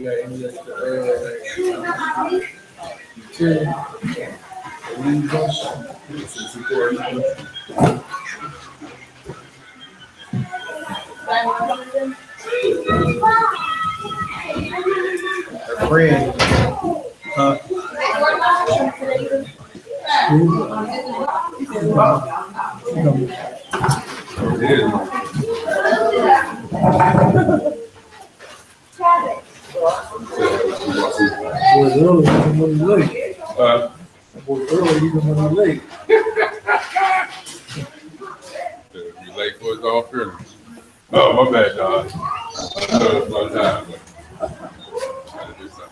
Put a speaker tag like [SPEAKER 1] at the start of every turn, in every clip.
[SPEAKER 1] any a friend. Was early even when he's late. Was early even when he's late.
[SPEAKER 2] You late for his own funeral. Oh, my bad, dog. I know it's one time, but I gotta do something.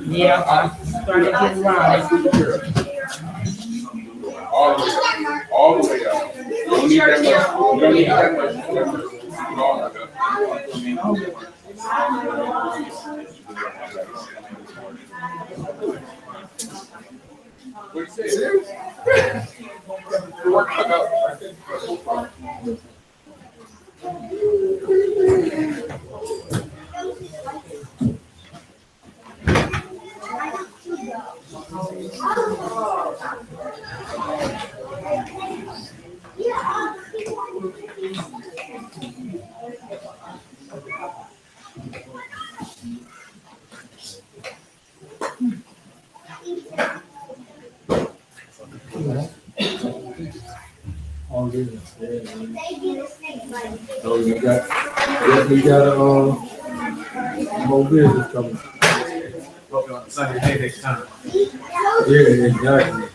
[SPEAKER 3] Yeah, I'm starting to get around.
[SPEAKER 2] All the way up. You don't need that much. You don't need that much. What do you say? Work out.
[SPEAKER 1] All good. So we got more business coming.
[SPEAKER 4] Probably on Sunday day next time.
[SPEAKER 1] Yeah, exactly.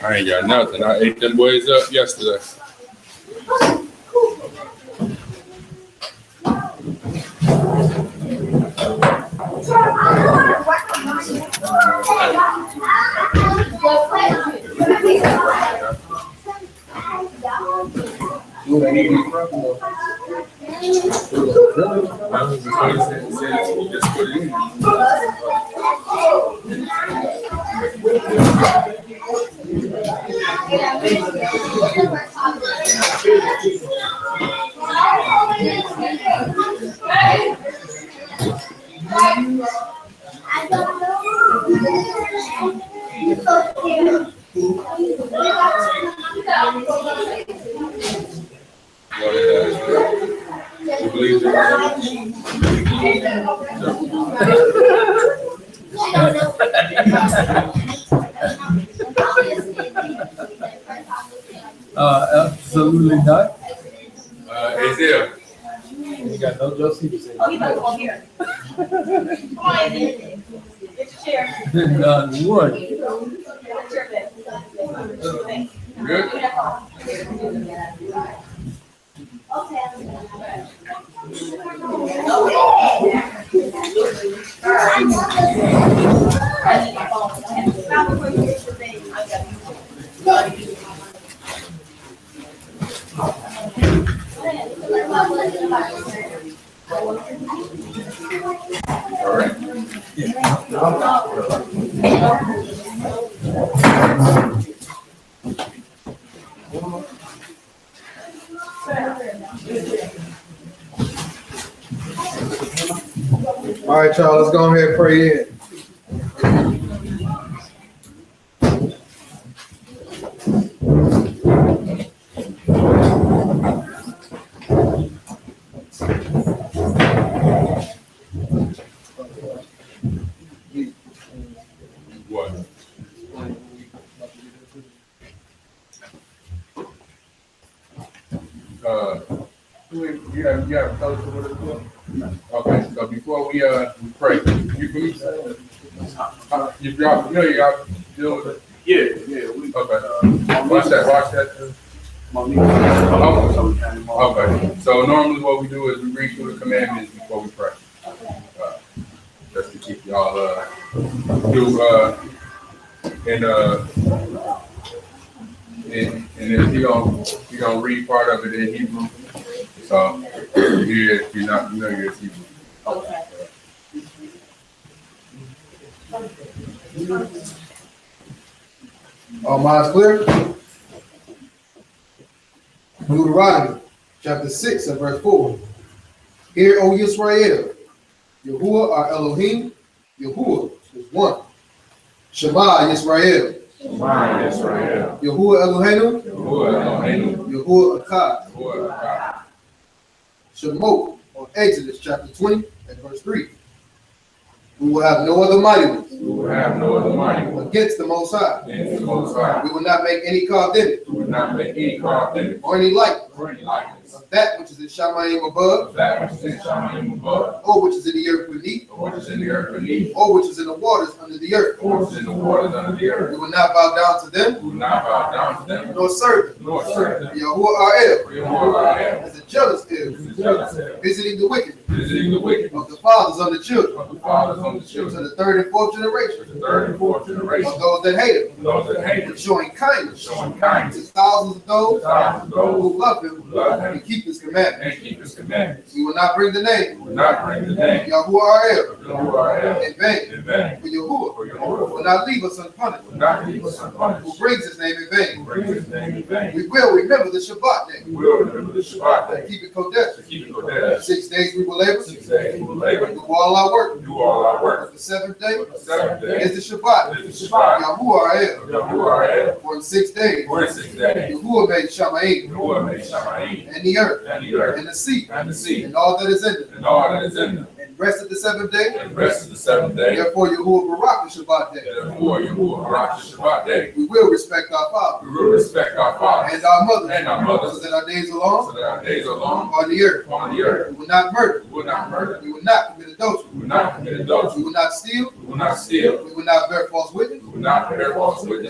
[SPEAKER 2] I ain't got nothing. I ate them boys up yesterday.
[SPEAKER 1] Absolutely not.
[SPEAKER 2] It's there.
[SPEAKER 1] You got no Josephus in
[SPEAKER 3] Oh, you might come here. Come on, get your chair.
[SPEAKER 1] None one.
[SPEAKER 3] Get your chair back.
[SPEAKER 2] Good? All right.
[SPEAKER 1] All right, y'all, let's go ahead and pray in.
[SPEAKER 2] What? You have a fellowship with us? Okay, so before we pray, if y'all familiar, y'all deal with it?
[SPEAKER 4] Yeah.
[SPEAKER 2] Okay. Watch that. Okay. So normally what we do is we read through the commandments before we pray. Just to keep y'all and then he gonna read part of it in Hebrew. So if you're not familiar with Hebrew.
[SPEAKER 3] Okay.
[SPEAKER 1] All minds clear? Deuteronomy chapter 6 and verse 4. Hear, O Yisrael, Yahuwah our Elohim, Yahuwah is one. Shema Yisrael. Yahuwah Eloheinu. Yahuwah Akkad. Shemot on Exodus chapter 20 and verse 3. We will have no other mighty ones. Against the Most High. We will not make any carved image. Or any likeness of that which is in Shamayim above. Or which is in the earth beneath. Or which is in the waters under the earth. We will not bow down to them. Nor serve them. Yahuwah our El. As a jealous El. Visiting the wicked. Of the fathers on the children. To the third and fourth generation. Of those that hate him. And showing kindness. To thousands of those who love him and keep his commandments. We will not bring the name Yahuwah our El in vain. For Yahuwah will not leave us unpunished. Who brings his name in vain. We will remember the Shabbat day. And keep it Kodesh. 6 days we will labor. Do all our work. But the seventh day is the Shabbat. Yahuwah our El. For in 6 days Yahuwah made Shamayim and the earth and the sea and all that is in them. And rested the seventh day. Therefore Yahuwah Barak the Shabbat day. We will respect our fathers and our mothers, so that our days are long on the earth. We will not murder. We will not commit adultery. We will not steal. We will not bear false witness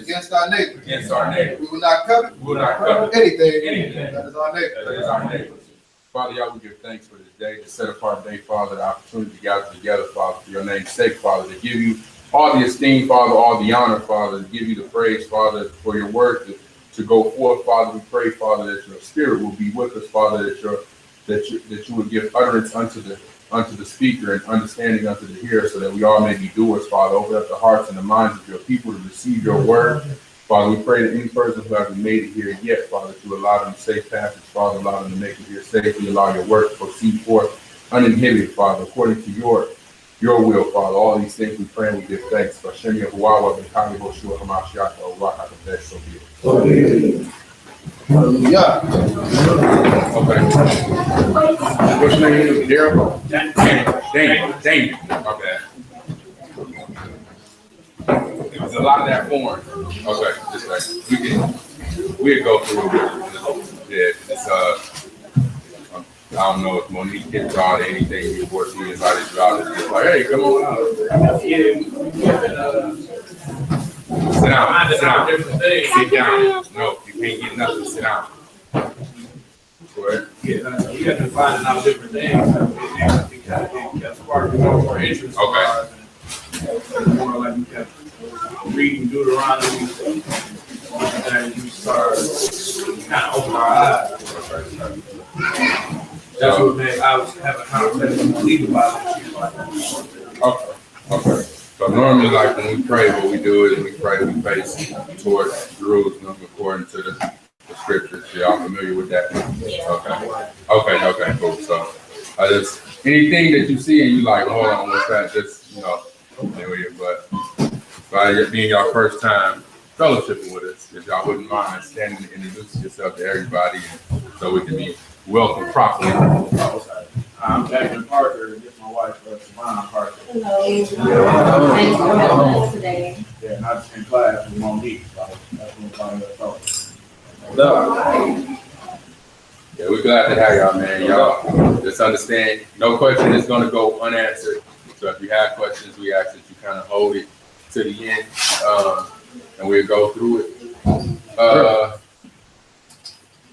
[SPEAKER 1] against our neighbor. We will not covet anything that is our neighbor.
[SPEAKER 2] Father, y'all, we give thanks for this day, the set apart day, Father, the opportunity to gather together, Father, for your name's sake, Father, to give you all the esteem, Father, all the honor, Father, to give you the praise, Father, for your word to go forth, Father. We pray, Father, that your spirit will be with us, Father, that you would give utterance unto the speaker and understanding unto the hearer, so that we all may be doers, Father. Open up the hearts and the minds of your people to receive your word. Father, we pray that any person who hasn't made it here yet, Father, to allow them safe passage, Father, allow them to make it here safely, allow your word to proceed forth uninhibited, Father, according to your will, Father. All these things we pray and we give thanks. For Shem Yahuwah, and Kami Boshua Hamashiach, O Raka Kadesh, so be it.
[SPEAKER 1] Hallelujah.
[SPEAKER 2] Okay. What's your name? Daryl? Daniel. My bad. There's a lot of that form. Okay, just like we'll go through it. Yeah, it's I don't know if Monique gets on anything before she invited you out. It's just like, hey, come on out. Sit down. No, you can't get nothing, sit down. Go ahead.
[SPEAKER 4] Yeah, you have to find out different things. That's part of more interest.
[SPEAKER 2] Okay.
[SPEAKER 4] More like you kept reading Deuteronomy, and you start kind of open our eyes. That's what made I was having a conversation with Lee about it.
[SPEAKER 2] Okay. Okay. So normally, like when we pray, what we do is we pray, we face towards Jerusalem according to the scriptures. Y'all familiar with that? Okay. Okay, cool. So anything that you see and you like, hold on, what's that? Just, anyway, but by it being your first time fellowshipping with us, if y'all wouldn't mind standing and introducing yourself to everybody so we can be welcomed properly.
[SPEAKER 4] I'm Jackson Parker, and this is my wife, Savannah Parker.
[SPEAKER 3] Hello. Thank you for having us today.
[SPEAKER 4] Yeah, and I just in class with Monique, so that's what I'm talking
[SPEAKER 2] Yeah, we're glad to have y'all, man. Y'all just understand, no question is going to go unanswered. So if you have questions, we ask that you kind of hold it to the end, and we'll go through it.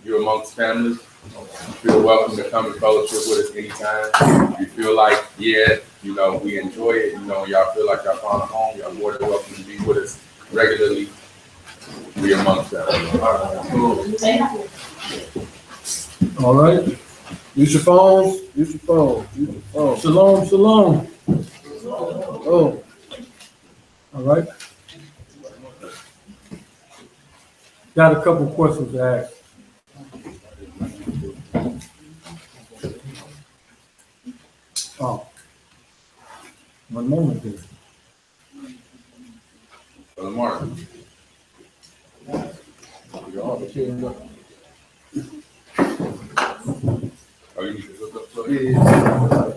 [SPEAKER 2] You're amongst family. You feel welcome to come and fellowship with us anytime. You feel like, we enjoy it. Y'all feel like y'all found a home. Y'all more than welcome to be with us regularly. We amongst family.
[SPEAKER 5] All right. Use your phones. Shalom, shalom. Oh. All right. Got a couple questions to ask. Oh. One moment here.
[SPEAKER 2] Brother Martin. Oh, you need to look up so
[SPEAKER 5] Yeah.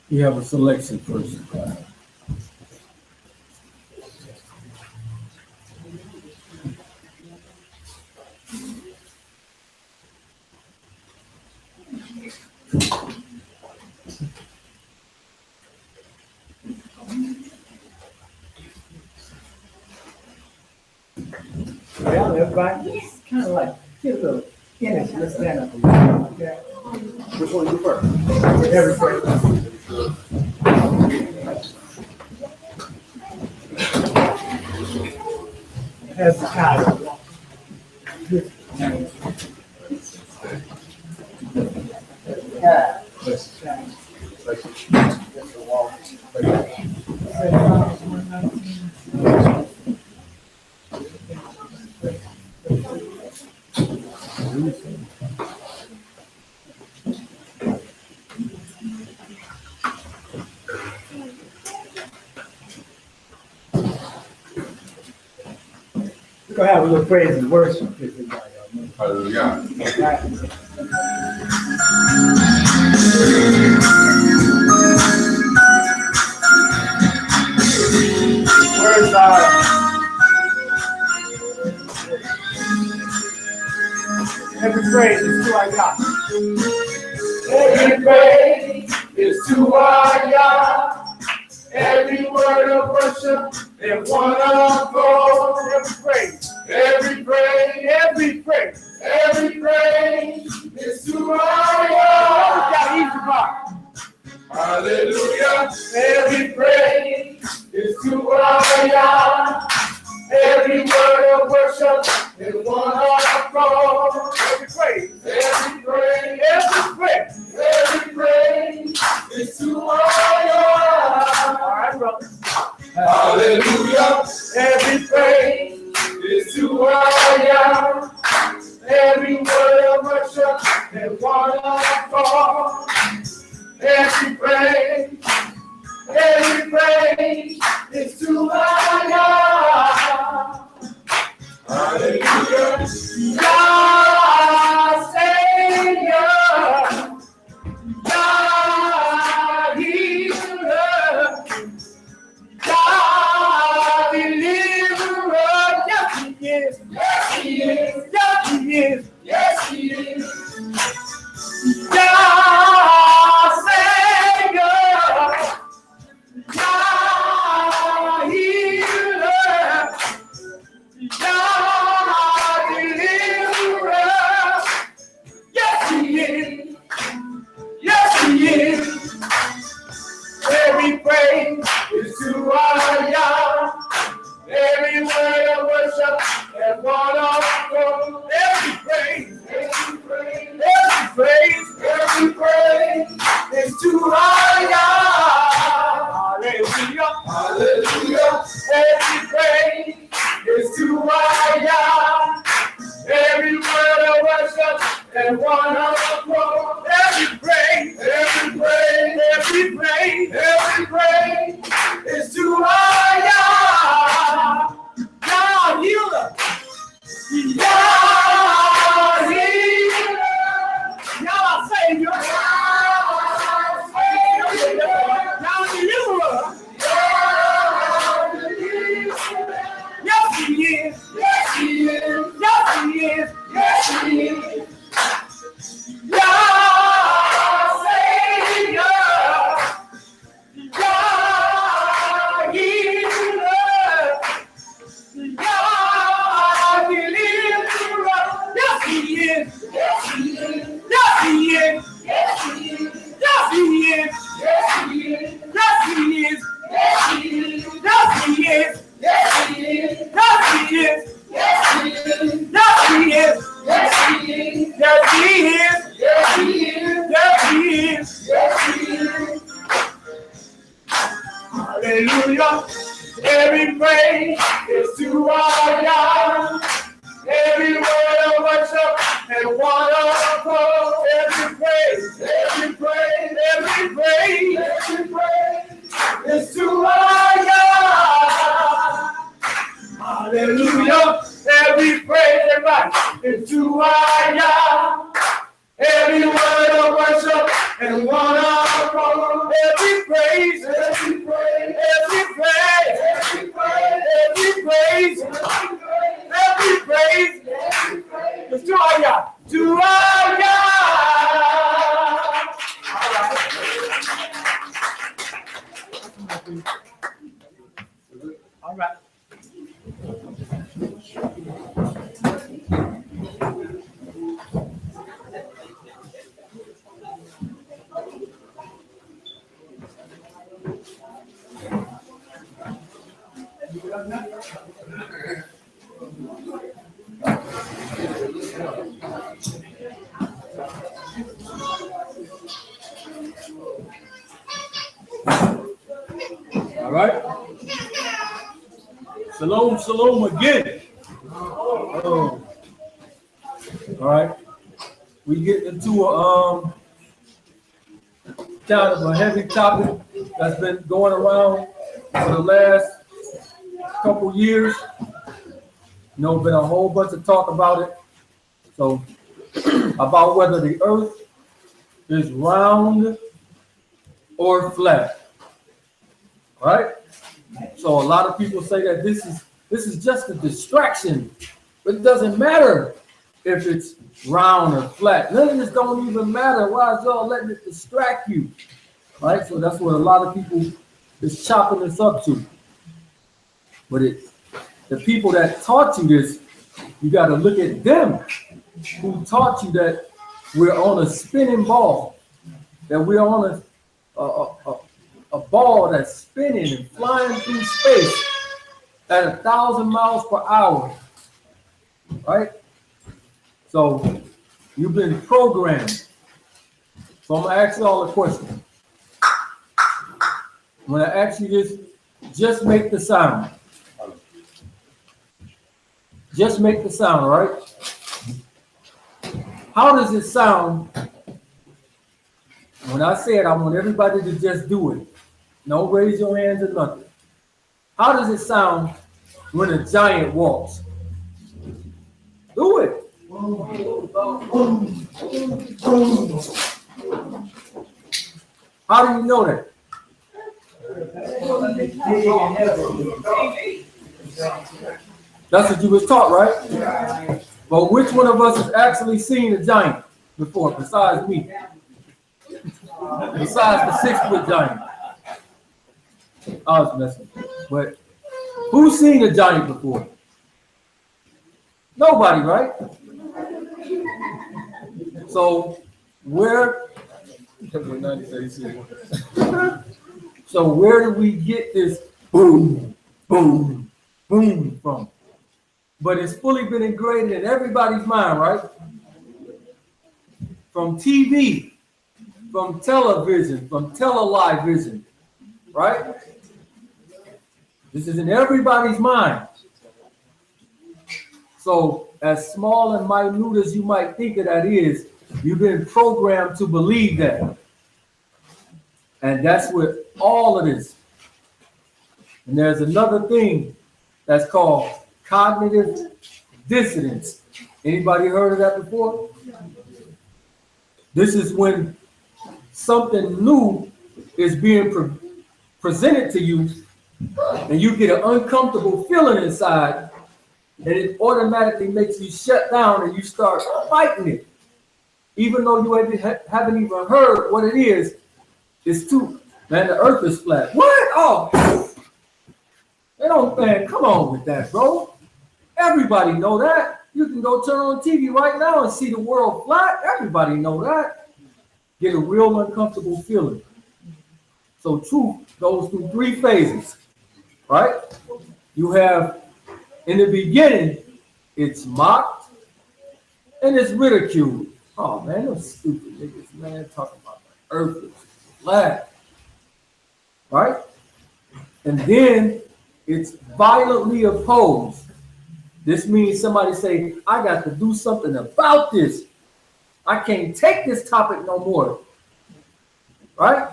[SPEAKER 5] You have a selection first.
[SPEAKER 6] Well, everybody, just kind of like get a little energy. Let's stand up a little. Okay?
[SPEAKER 1] Which one you first?
[SPEAKER 6] Everybody. As the title. Yeah. We're gonna have a little praise and worship.
[SPEAKER 2] Hallelujah.
[SPEAKER 6] Where's every praise is to our God.
[SPEAKER 7] Every praise is to our God. Every word of worship and one accord.
[SPEAKER 6] Every praise
[SPEAKER 7] is to our God.
[SPEAKER 6] got easy part.
[SPEAKER 7] Hallelujah. Every praise is to our God. Every word of worship and one accord. Every praise is to our God.
[SPEAKER 6] All right, brother.
[SPEAKER 7] Hallelujah. Every praise is to our God. Every word of worship and one accord. Every praise is to our God. Hallelujah. and one accord. Every praise, every praise, every praise, every praise is to our Yah. Yah healer. Yah healer. Yah Savior. Yah deliverer. Yes, he is. Yes, he is. Yes, he is. Yes, he is. Yah Savior. Yah healer. Yah deliverer. Yes, he is. Yes, he is. Yes, he is. Yes, he is. Yes, he is. Yes, he is. Yes, he is. Yes, he is. Yes, he is. Yes, he is. Yes, he is. Yes, he is. Yes, he is. Yes, he is. Yes, he is. Yes, he is. Yes, he is. Yes, he is. Hallelujah. Every praise is to our God. Every word of worship and one accord. Every praise, every praise, every praise, every praise is to our God. Hallelujah. Every praise, everybody, is to our God. Every word of worship and one accord. Every praise, every praise, every praise, every praise, every praise, every praise, is to our God. To our God. All right.
[SPEAKER 5] All right. Shalom, shalom again. Oh. All right. We get into a kind of a heavy topic that's been going around for the last couple years. You know, been a whole bunch of talk about it. So, about whether the earth is round or flat. Right? So a lot of people say that this is just a distraction, but it doesn't matter if it's round or flat. None of this don't even matter. Why is y'all letting it distract you? Right? So that's what a lot of people is chopping this up to. But it's the people that taught you this, you got to look at them who taught you that we're on a spinning ball, that we're on a ball that's spinning and flying through space at 1,000 miles per hour, right? So you've been programmed. So I'm gonna ask y'all a question. When I ask you this, just make the sound. Just make the sound, all right? How does it sound? When I say it, I want everybody to just do it. Don't raise your hands or nothing. How does it sound when a giant walks? Do it. How do you know that? That's what you was taught, right? But which one of us has actually seen a giant before, besides me? Besides the 6-foot giant. I was messing. But who's seen a giant before? Nobody, right? So where do we get this boom, boom, boom from? But it's fully been ingrained in everybody's mind, right? From TV, from television, from tele-live vision, right? This is in everybody's mind. So as small and minute as you might think of that is, you've been programmed to believe that. And that's what all of this. And there's another thing that's called cognitive dissonance. Anybody heard of that before? This is when something new is being presented to you, and you get an uncomfortable feeling inside, and it automatically makes you shut down and you start fighting it. Even though you haven't even heard what it is, it's too, man, the earth is flat. What? Oh, they don't, man, come on with that, bro. Everybody know that. You can go turn on TV right now and see the world flat. Everybody know that. Get a real uncomfortable feeling. So truth goes through three phases, right? You have, in the beginning, it's mocked and it's ridiculed. Oh man, those stupid niggas, man, talking about the earth is flat, right? And then it's violently opposed. This means somebody say, I got to do something about this. I can't take this topic no more, right?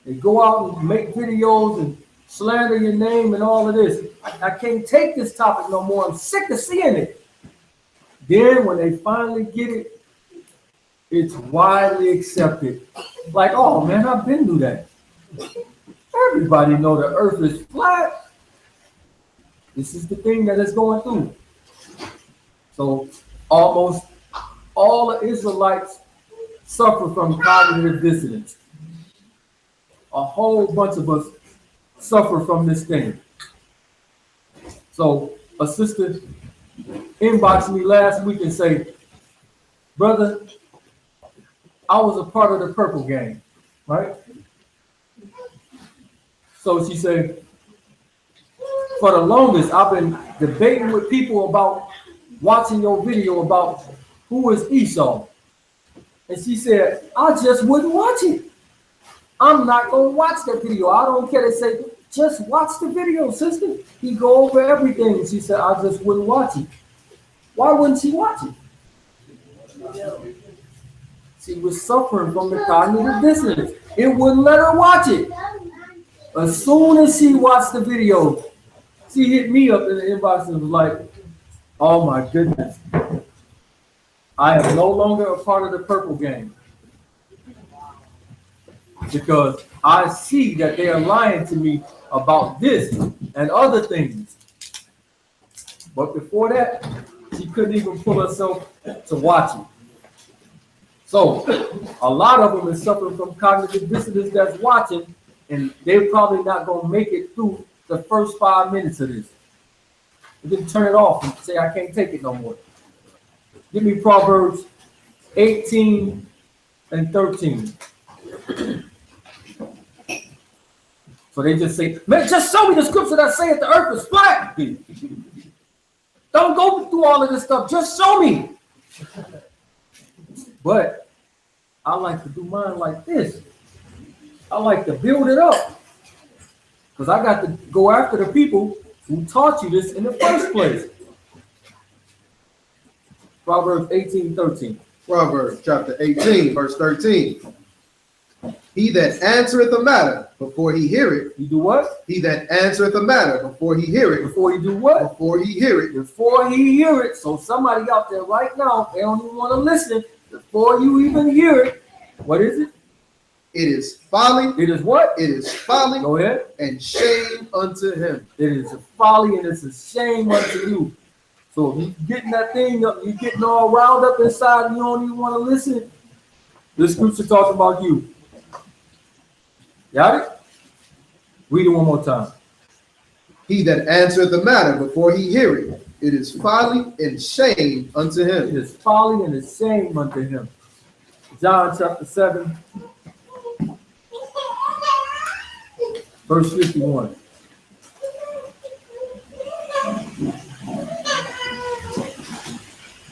[SPEAKER 5] They go out and make videos and slander your name and all of this. I can't take this topic no more. I'm sick of seeing it. Then when they finally get it, it's widely accepted. Like, oh man, I've been through that. Everybody know the earth is flat. This is the thing that it's going through. So almost all the Israelites suffer from cognitive dissonance. A whole bunch of us suffer from this thing. So a sister inboxed me last week and say, brother, I was a part of the purple gang, right? So she said, for the longest, I've been debating with people about watching your video about who is Esau. And she said, I just wouldn't watch it. I'm not going to watch that video. I don't care. They say, just watch the video, sister. He go over everything. She said, I just wouldn't watch it. Why wouldn't she watch it? She was suffering from the cognitive dissonance. It wouldn't let her watch it. As soon as she watched the video, she hit me up in the inbox and was like, oh my goodness. I am no longer a part of the purple gang. Because I see that they are lying to me about this and other things. But before that, she couldn't even pull herself to watch it. So a lot of them is suffering from cognitive dissonance that's watching, and they're probably not going to make it through the first 5 minutes of this. You can turn it off and say, I can't take it no more. Give me Proverbs 18 and 13. So they just say, man, just show me the scripture that says the earth is flat. Don't go through all of this stuff. Just show me. But I like to do mine like this. I like to build it up. Because I got to go after the people who taught you this in the first place. Proverbs 18:13.
[SPEAKER 1] Proverbs chapter 18, verse 13. He that answereth a matter before he hear it.
[SPEAKER 5] You do what?
[SPEAKER 1] He that answereth a matter before he hear it.
[SPEAKER 5] Before you do what?
[SPEAKER 1] Before he hear it.
[SPEAKER 5] Before he hear it. So somebody out there right now, they don't even want to listen. Before you even hear it, what is it?
[SPEAKER 1] It is folly.
[SPEAKER 5] It is what?
[SPEAKER 1] It is folly.
[SPEAKER 5] Go ahead.
[SPEAKER 1] And shame unto him.
[SPEAKER 5] It is a folly and it's a shame unto you. So if you're getting that thing up, you're getting all riled up inside and you don't even want to listen, this scripture talks about you. Got it? Read it one more time.
[SPEAKER 1] He that answereth the matter before he hear it. It is folly and shame unto him.
[SPEAKER 5] It is folly and it's shame unto him. John chapter 7, verse 51.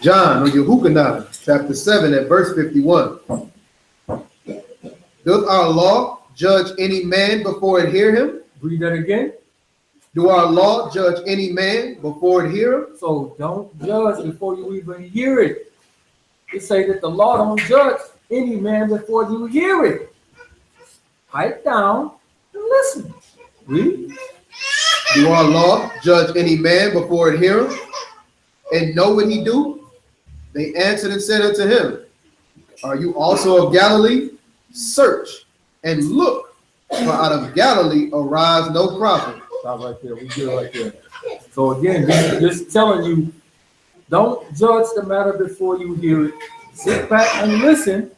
[SPEAKER 1] John or Yehukanah, chapter 7 at verse 51. Doth our law judge any man before it hear him?
[SPEAKER 5] Read that again.
[SPEAKER 1] Do our law judge any man before it hear him?
[SPEAKER 5] So don't judge before you even hear it. It say that the law don't judge any man before you hear it. Pipe down and listen. Read.
[SPEAKER 1] Do our law judge any man before it hear him? And know what he do? They answered and said unto him, Are you also of Galilee? Search and look, for out of Galilee arise no prophet.
[SPEAKER 5] Stop right there. We get right there. So again, this is telling you, don't judge the matter before you hear it. Sit back and listen.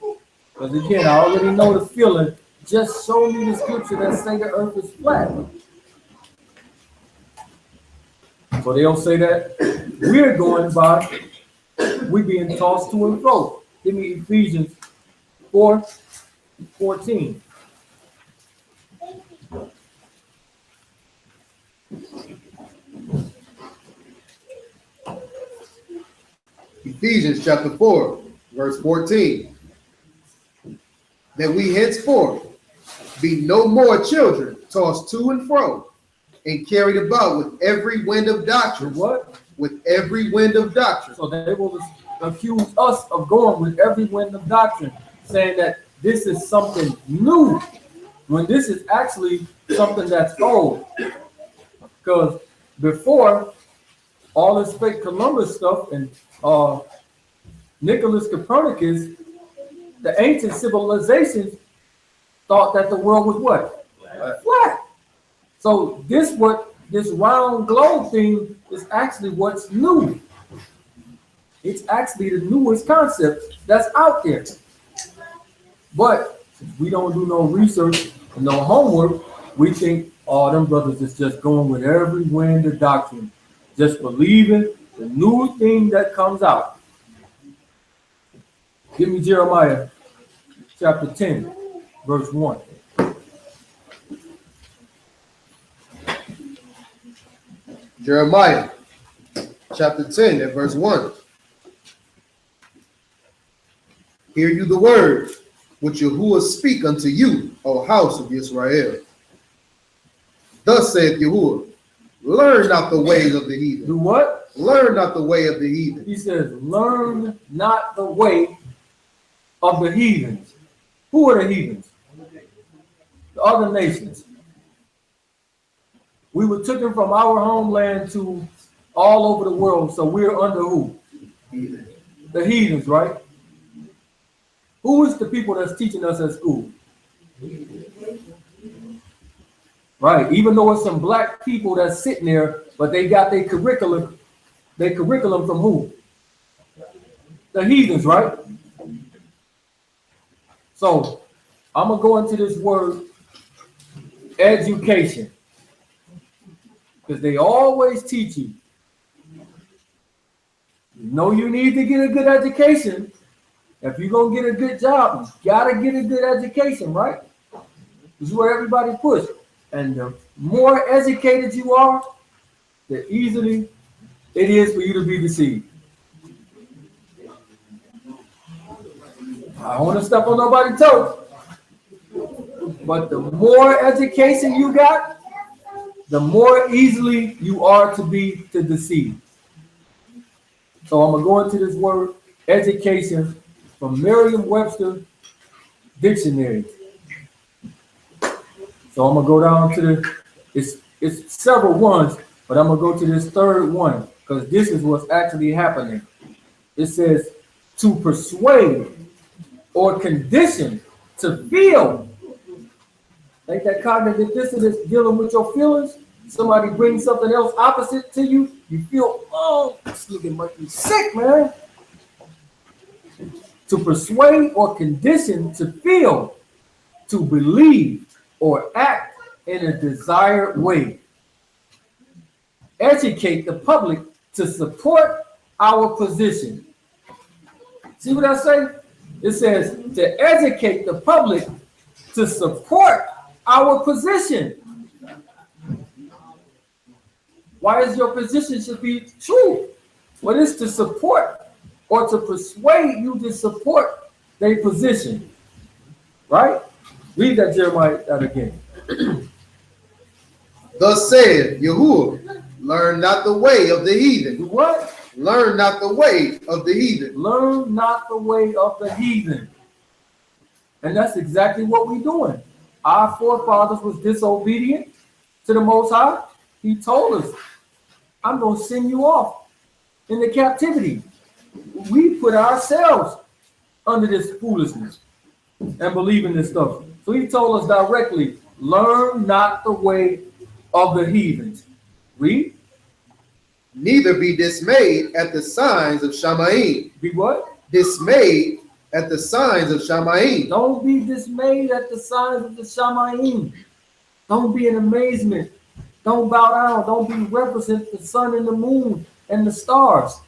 [SPEAKER 5] Because again, I already know the feeling. Just show me the scripture that say the earth is flat. So they'll say that we're going by, we being tossed to and fro. Give me Ephesians 4:14.
[SPEAKER 1] Ephesians chapter 4, verse 14. That we henceforth be no more children tossed to and fro and carried about with every wind of doctrine.
[SPEAKER 5] What?
[SPEAKER 1] With every wind of doctrine.
[SPEAKER 5] So they will accuse us of going with every wind of doctrine, saying that this is something new, when this is actually something that's old. Because before, all this fake Columbus stuff and Nicholas Copernicus, the ancient civilizations thought that the world was what? Flat. So this round globe thing is actually what's new. It's actually the newest concept that's out there. But since we don't do no research and no homework, we think, oh, them brothers is just going with every wind of doctrine, just believing the new thing that comes out. Give me Jeremiah chapter 10, verse 1.
[SPEAKER 1] Jeremiah chapter 10 and verse 1. Hear you the word which Yahuwah speak unto you, O house of Israel. Thus saith Yahuwah, learn not the ways of the heathen.
[SPEAKER 5] Do what?
[SPEAKER 1] Learn not the way of the heathen.
[SPEAKER 5] He says, learn not the way of the heathens. Who are the heathens? The other nations. We were taken from our homeland to all over the world, so we're under who?
[SPEAKER 1] Heathen.
[SPEAKER 5] The heathens, right? Who is the people that's teaching us at school? Right, even though it's some black people that's sitting there, but they got their curriculum from who? The heathens, right? So I'm gonna go into this word education, because they always teach you. You know you need to get a good education. If you're gonna get a good job, you gotta get a good education, right? This is where everybody push. And the more educated you are, the easily it is for you to be deceived. I don't want to step on nobody's toes, but the more education you got, the more easily you are to deceive. So I'm gonna go into this word education from Merriam-Webster dictionary. So I'm gonna go down to it's several ones, but I'm gonna go to this third one because this is what's actually happening. It says to persuade or condition to feel. Like that cognitive dissonance dealing with your feelings. Somebody brings something else opposite to you, you feel, oh, this nigga might be sick, man. To persuade or condition to feel, to believe or act in a desired way. Educate the public to support our position. See what I say? It says to educate the public to support our position. Why is your position should be true? What is to support or to persuade you to support their position? Right? Read that Jeremiah that again.
[SPEAKER 1] Thus said Yahuwah, learn not the way of the
[SPEAKER 5] Do
[SPEAKER 1] heathen.
[SPEAKER 5] what?
[SPEAKER 1] Learn not the way of the heathen.
[SPEAKER 5] Learn not the way of the heathen. And that's exactly what we're doing. Our forefathers was disobedient to the Most High. He told us, I'm going to send you off into captivity. We put ourselves under this foolishness and believe in this stuff. So he told us directly, learn not the way of the heathens. Read.
[SPEAKER 1] Neither be dismayed at the signs of Shamaim.
[SPEAKER 5] Be what?
[SPEAKER 1] Dismayed at the signs of Shamaim.
[SPEAKER 5] Don't be dismayed at the signs of the Shamayim. Don't be in amazement. Don't bow down. Don't be reverent the sun and the moon and the stars.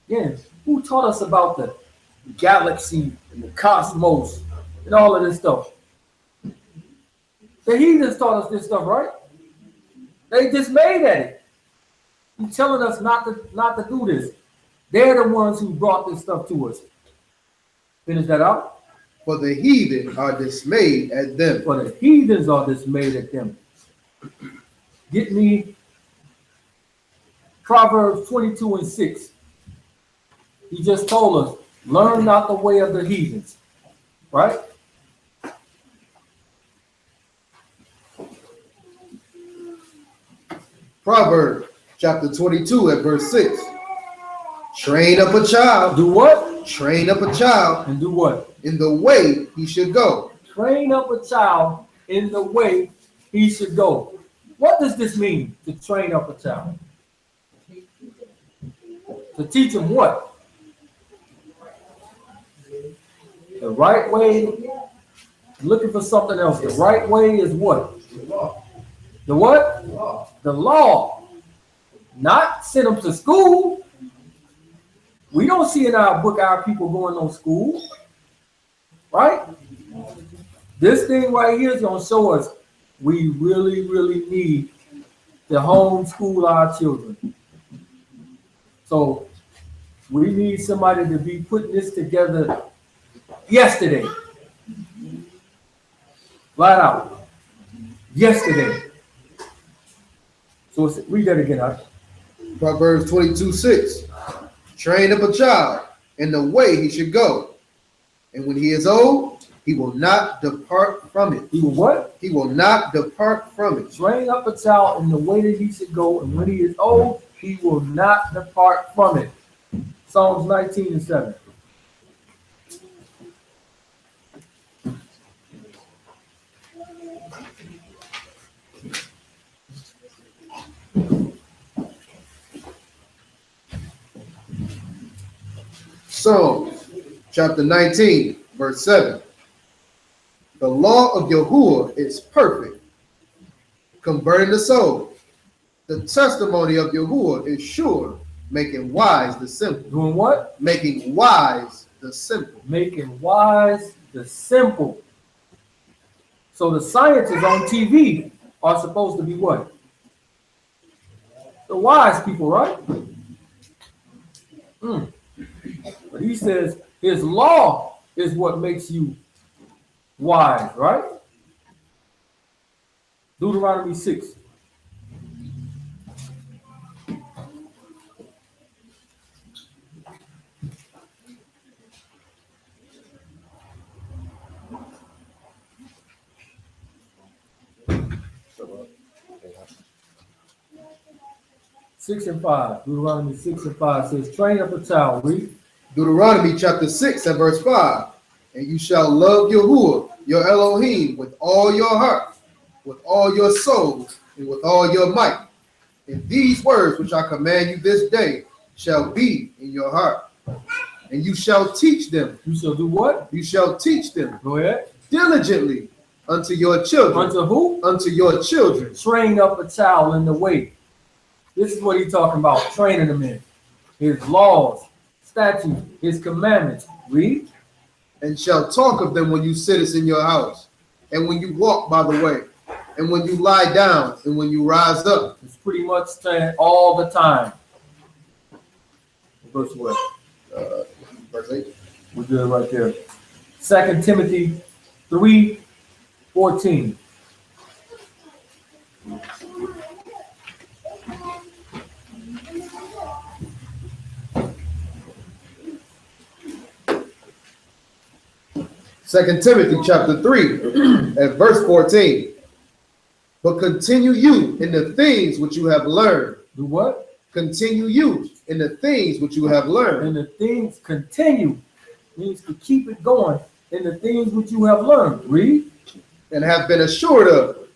[SPEAKER 5] Again, who taught us about the galaxy and the cosmos and all of this stuff? The heathens taught us this stuff, right? They dismayed at it. He's telling us not to do this. They're the ones who brought this stuff to us. Finish that out.
[SPEAKER 1] For the heathen are dismayed at them.
[SPEAKER 5] For the heathens are dismayed at them. Get me Proverbs 22:6. He just told us, learn not the way of the heathens. Right?
[SPEAKER 1] Proverbs chapter 22 at verse 6. Train up a child.
[SPEAKER 5] Do what?
[SPEAKER 1] Train up a child
[SPEAKER 5] And do what?
[SPEAKER 1] in the way he should go.
[SPEAKER 5] Train up a child in the way he should go. What does this mean, to train up a child? To teach him what? The right way. Looking for something else. The right way is what? The what? The law. Not send them to school. We don't see in our book our people going on school. Right? This thing right here is going to show us we really, really need to homeschool our children. So we need somebody to be putting this together yesterday. Flat out. Yesterday. So read that again, huh?
[SPEAKER 1] Proverbs 22:6. Train up a child in the way he should go. And when he is old, he will not depart from it.
[SPEAKER 5] He will what?
[SPEAKER 1] He will not depart from it.
[SPEAKER 5] Train up a child in the way that he should go, and when he is old, he will not depart from it. Psalms 19:7.
[SPEAKER 1] Psalms chapter 19, verse 7. The law of Yahuwah is perfect, converting the soul. The testimony of Yahuwah is sure, making wise the simple.
[SPEAKER 5] Doing what?
[SPEAKER 1] Making wise the simple.
[SPEAKER 5] Making wise the simple. So the scientists on TV are supposed to be what? The wise people, right? But he says his law is what makes you wise, right? Deuteronomy 6. Six and 5. Deuteronomy 6 and 5 says, train up a child. Read.
[SPEAKER 1] Deuteronomy chapter 6 and verse 5. And you shall love Yahuwah, your Elohim, with all your heart, with all your soul, and with all your might. And these words which I command you this day shall be in your heart. And you shall teach them.
[SPEAKER 5] You shall do what?
[SPEAKER 1] You shall teach them
[SPEAKER 5] Go ahead.
[SPEAKER 1] diligently unto your children.
[SPEAKER 5] Unto who?
[SPEAKER 1] Unto your children.
[SPEAKER 5] Train up a child in the way. This is what he's talking about, training them in. His laws, statutes, his commandments. Read.
[SPEAKER 1] And shall talk of them when you sittest in your house, and when you walk by the way, and when you lie down, and when you rise up.
[SPEAKER 5] It's pretty much saying all the time. Verse what?
[SPEAKER 1] Verse 8.
[SPEAKER 5] We're good right there. 2 Timothy 3:14.
[SPEAKER 1] 2 Timothy chapter 3 at verse 14. But continue you in the things which you have learned.
[SPEAKER 5] Do what?
[SPEAKER 1] Continue you in the things which you have learned.
[SPEAKER 5] And the things continue means to keep it going in the things which you have learned. Read.
[SPEAKER 1] And have been assured of,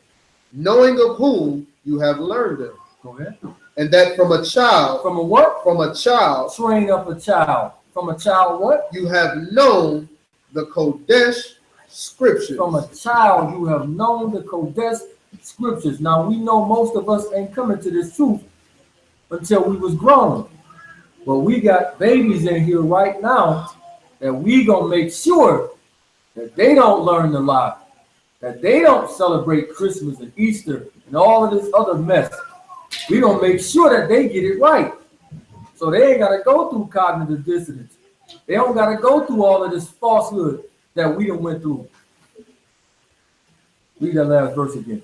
[SPEAKER 1] knowing of whom you have learned them.
[SPEAKER 5] Go ahead.
[SPEAKER 1] And that from a child.
[SPEAKER 5] From a what?
[SPEAKER 1] From a child.
[SPEAKER 5] Train up a child. From a child what?
[SPEAKER 1] You have known the Kodesh Scriptures.
[SPEAKER 5] From a child you have known the Kodesh Scriptures. Now we know most of us ain't coming to this truth until we was grown. But we got babies in here right now that we gonna make sure that they don't learn the lie, that they don't celebrate Christmas and Easter and all of this other mess. We gonna make sure that they get it right. So they ain't gotta go through cognitive dissonance. They don't gotta go through all of this falsehood that we done went through. Read that last verse again.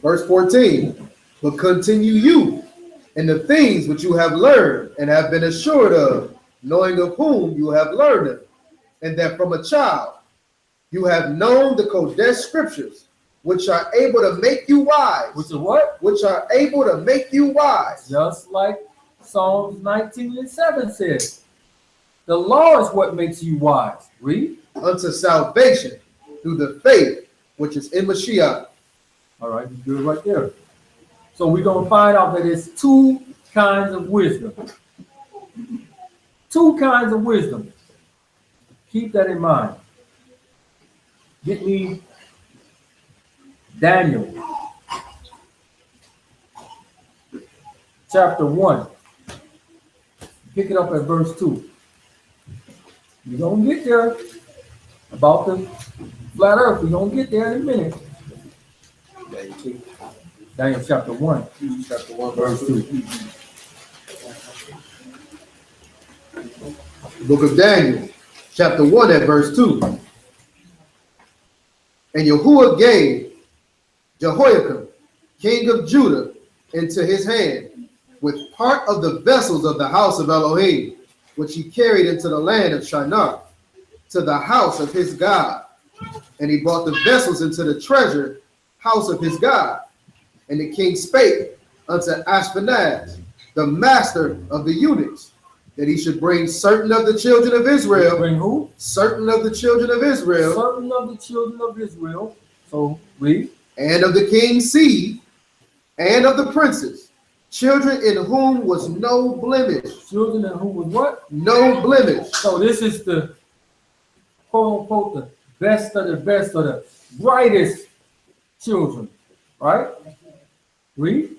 [SPEAKER 1] Verse 14. But continue you in the things which you have learned and have been assured of, knowing of whom you have learned them, and that from a child you have known the Kodesh Scriptures, which are able to make you wise.
[SPEAKER 5] Which are what?
[SPEAKER 1] Which are able to make you wise.
[SPEAKER 5] Just like Psalms 19:7 says. The law is what makes you wise. Read.
[SPEAKER 1] Unto salvation through the faith which is in Mashiach.
[SPEAKER 5] All right, you do it right there. So we're going to find out that it's two kinds of wisdom. Two kinds of wisdom. Keep that in mind. Get me Daniel chapter 1. Pick it up at verse 2. You're going to get there about the flat earth. We're going to get there in a minute. Daniel chapter 1.
[SPEAKER 1] Chapter 1, verse 2. The book of Daniel, chapter 1 at verse 2. And Yahuwah gave Jehoiakim, king of Judah, into his hand, with part of the vessels of the house of Elohim, which he carried into the land of Shinar, to the house of his God. And he brought the vessels into the treasure house of his God. And the king spake unto Ashpenaz, the master of the eunuchs, that he should bring certain of the children of Israel.
[SPEAKER 5] Bring who?
[SPEAKER 1] Certain of the children of Israel.
[SPEAKER 5] Certain of the children of Israel. So read.
[SPEAKER 1] And of the king's seed, and of the princes, children in whom was no blemish.
[SPEAKER 5] Children in whom was what?
[SPEAKER 1] No blemish.
[SPEAKER 5] So this is the quote unquote the best of the brightest children, right? Read.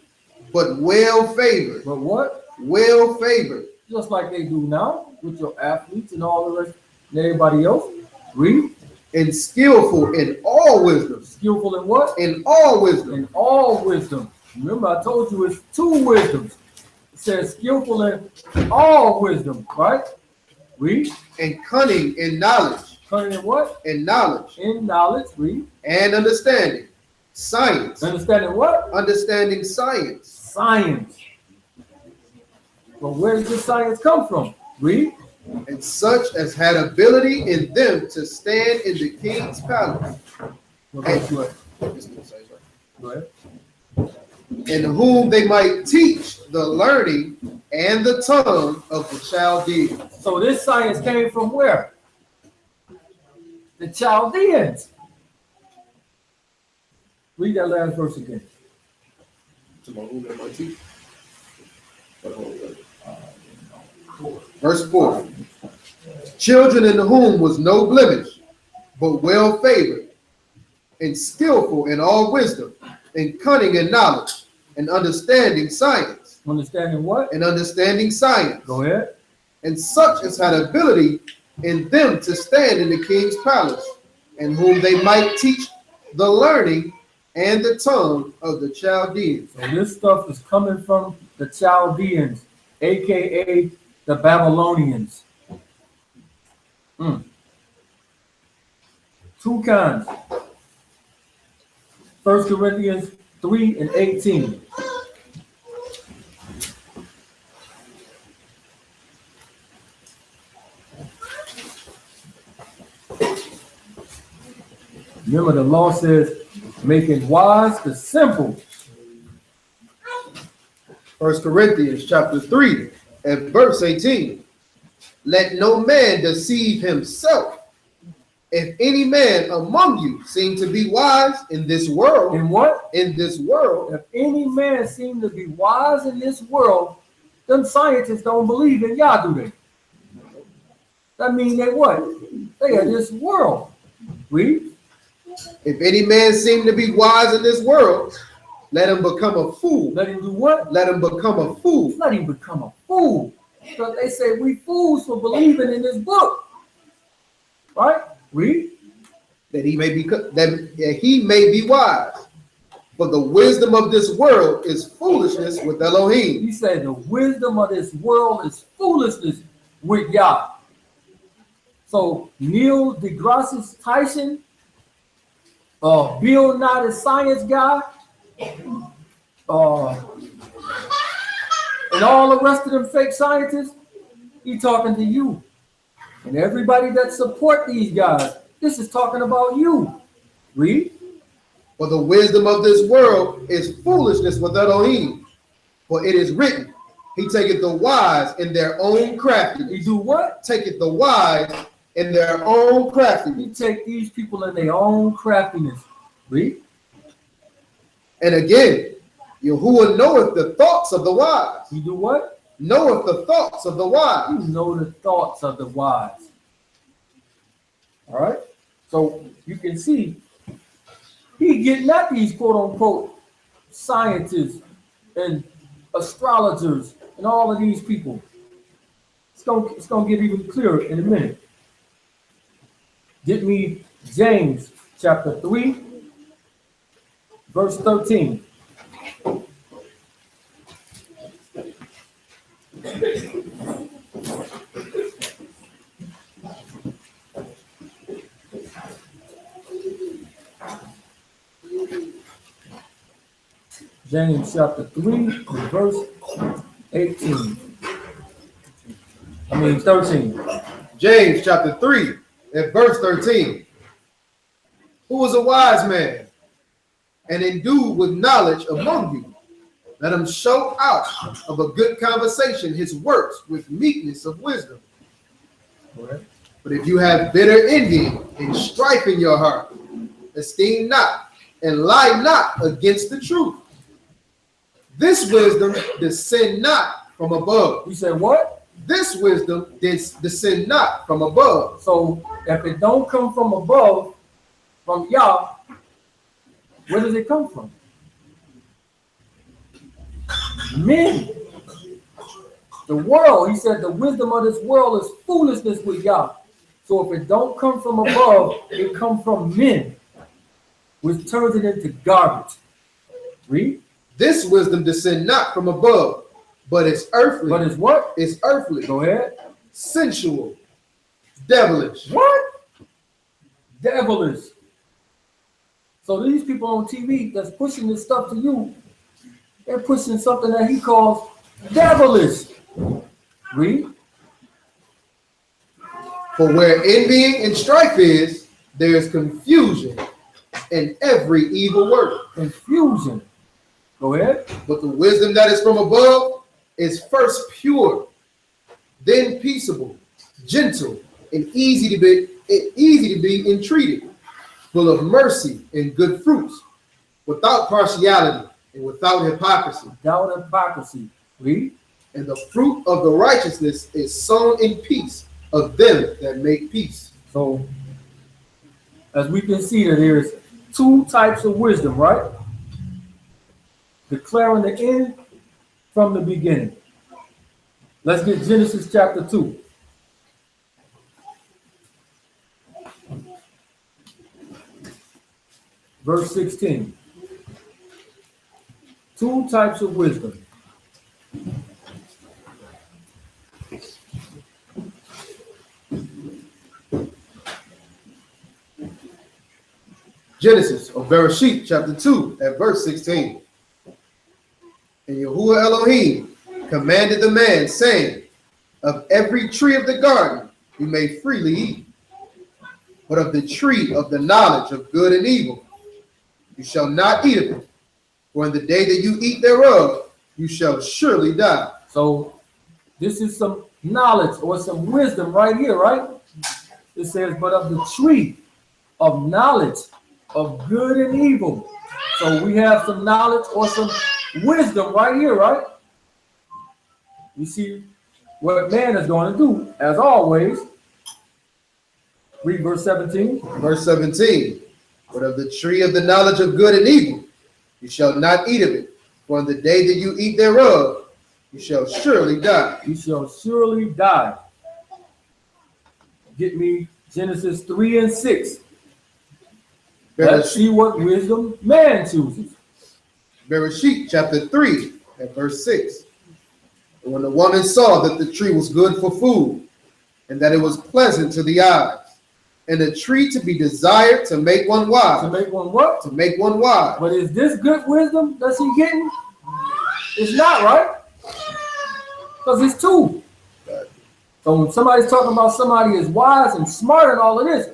[SPEAKER 1] But well favored.
[SPEAKER 5] But what?
[SPEAKER 1] Well favored.
[SPEAKER 5] Just like they do now with your athletes and all the rest and everybody else. Read.
[SPEAKER 1] And skillful in all wisdom.
[SPEAKER 5] Skillful in what?
[SPEAKER 1] In all wisdom.
[SPEAKER 5] In all wisdom. Remember, I told you it's two wisdoms. It says skillful in all wisdom, right? Read.
[SPEAKER 1] And cunning in knowledge.
[SPEAKER 5] Cunning in what?
[SPEAKER 1] In knowledge.
[SPEAKER 5] In knowledge. Read.
[SPEAKER 1] And understanding. Science.
[SPEAKER 5] Understanding what?
[SPEAKER 1] Understanding science.
[SPEAKER 5] Science. But where does this science come from? Read.
[SPEAKER 1] And such as had ability in them to stand in the king's palace.
[SPEAKER 5] What else you at? Go ahead.
[SPEAKER 1] In whom they might teach the learning and the tongue of the Chaldeans.
[SPEAKER 5] So this science came from where? The Chaldeans. Read that last verse again.
[SPEAKER 1] Verse 4. Children in whom was no blemish, but well favored, and skillful in all wisdom, and cunning in knowledge, and understanding science.
[SPEAKER 5] Understanding what?
[SPEAKER 1] And understanding science.
[SPEAKER 5] Go ahead.
[SPEAKER 1] And such as had ability in them to stand in the king's palace, and whom they might teach the learning and the tongue of the Chaldeans.
[SPEAKER 5] So this stuff is coming from the Chaldeans, aka the Babylonians. Two kinds. 1 Corinthians 3:18. Remember, the law says, making wise the simple.
[SPEAKER 1] 1 Corinthians chapter 3 and verse 18. Let no man deceive himself. If any man among you seem to be wise in this world,
[SPEAKER 5] In what?
[SPEAKER 1] in this world,
[SPEAKER 5] If any man seem to be wise in this world, them scientists don't believe in Yah, do they? That means they what? They are this world. Read.
[SPEAKER 1] if any man seem to be wise in this world, let him become a fool.
[SPEAKER 5] Let him do what?
[SPEAKER 1] Let him become a fool.
[SPEAKER 5] Let him become a fool. Because they say we fools for believing in this book. Right? Read.
[SPEAKER 1] That he may be wise. For the wisdom of this world is foolishness with Elohim.
[SPEAKER 5] He said the wisdom of this world is foolishness with Yah. So Neil deGrasse Tyson, Bill Nye the science guy, and all the rest of them fake scientists, he talking to you. And everybody that support these guys, this is talking about you. Read.
[SPEAKER 1] For the wisdom of this world is foolishness with Elohim. For it is written, he taketh the wise in their own craftiness.
[SPEAKER 5] He do what?
[SPEAKER 1] Taketh the wise in their own craftiness.
[SPEAKER 5] He take these people in their own craftiness. Read.
[SPEAKER 1] And again, Yahuwah knoweth the thoughts of the wise.
[SPEAKER 5] He do what?
[SPEAKER 1] Knoweth the thoughts of the wise.
[SPEAKER 5] You know the thoughts of the wise. All right? So you can see he getting at these quote unquote scientists and astrologers and all of these people. It's gonna get even clearer in a minute. Get me James chapter 3, verse 13. James chapter 3, verse 13. 13.
[SPEAKER 1] James chapter 3 and verse 13. Who is a wise man and endued with knowledge among you? Let him show out of a good conversation his works with meekness of wisdom.
[SPEAKER 5] Right.
[SPEAKER 1] But if you have bitter envy and strife in your heart, esteem not and lie not against the truth. This wisdom descend not from above.
[SPEAKER 5] You said what?
[SPEAKER 1] This wisdom descend not from above.
[SPEAKER 5] So if it don't come from above, from Yah, where does it come from? Men. The world, he said the wisdom of this world is foolishness with Yah. So if it don't come from above, it come from men, which turns it into garbage. Read.
[SPEAKER 1] This wisdom descend not from above, but it's earthly.
[SPEAKER 5] But it's what?
[SPEAKER 1] It's earthly.
[SPEAKER 5] Go ahead.
[SPEAKER 1] Sensual. Devilish.
[SPEAKER 5] What? Devilish. So these people on TV that's pushing this stuff to you, they're pushing something that he calls devilish. Read.
[SPEAKER 1] For where envying and strife is, there is confusion and every evil work.
[SPEAKER 5] Confusion. Go ahead.
[SPEAKER 1] But the wisdom that is from above is first pure, then peaceable, gentle, and easy to be entreated, full of mercy and good fruits, without partiality and without hypocrisy.
[SPEAKER 5] Without hypocrisy. Read.
[SPEAKER 1] And the fruit of the righteousness is sown in peace of them that make peace.
[SPEAKER 5] So, as we can see that there's two types of wisdom, right? Declaring the end from the beginning. Let's get Genesis chapter 2. Verse 16. Two types of wisdom.
[SPEAKER 1] Genesis or Bereshit chapter 2 at verse 16. And Yahuwah Elohim commanded the man, saying, of every tree of the garden you may freely eat, But of the tree of the knowledge of good and evil, you shall not eat of it. For in the day that you eat thereof, you shall surely die.
[SPEAKER 5] So this is some knowledge or some wisdom right here, right? It says, but of the tree of knowledge of good and evil. So we have some knowledge or some wisdom right here, right? You see what man is going to do, as always. Read verse 17.
[SPEAKER 1] Verse 17. But of the tree of the knowledge of good and evil, you shall not eat of it. For in the day that you eat thereof, you shall surely die.
[SPEAKER 5] You shall surely die. Get me Genesis 3 and 6. Let's see what wisdom man chooses.
[SPEAKER 1] Bereshit chapter 3 and verse 6. And when the woman saw that the tree was good for food, and that it was pleasant to the eyes, and a tree to be desired to make one wise.
[SPEAKER 5] To make one what?
[SPEAKER 1] To make one wise.
[SPEAKER 5] But is this good wisdom that's he getting? It's not, right? Because it's two. So when somebody's talking about somebody is wise and smart and all of this,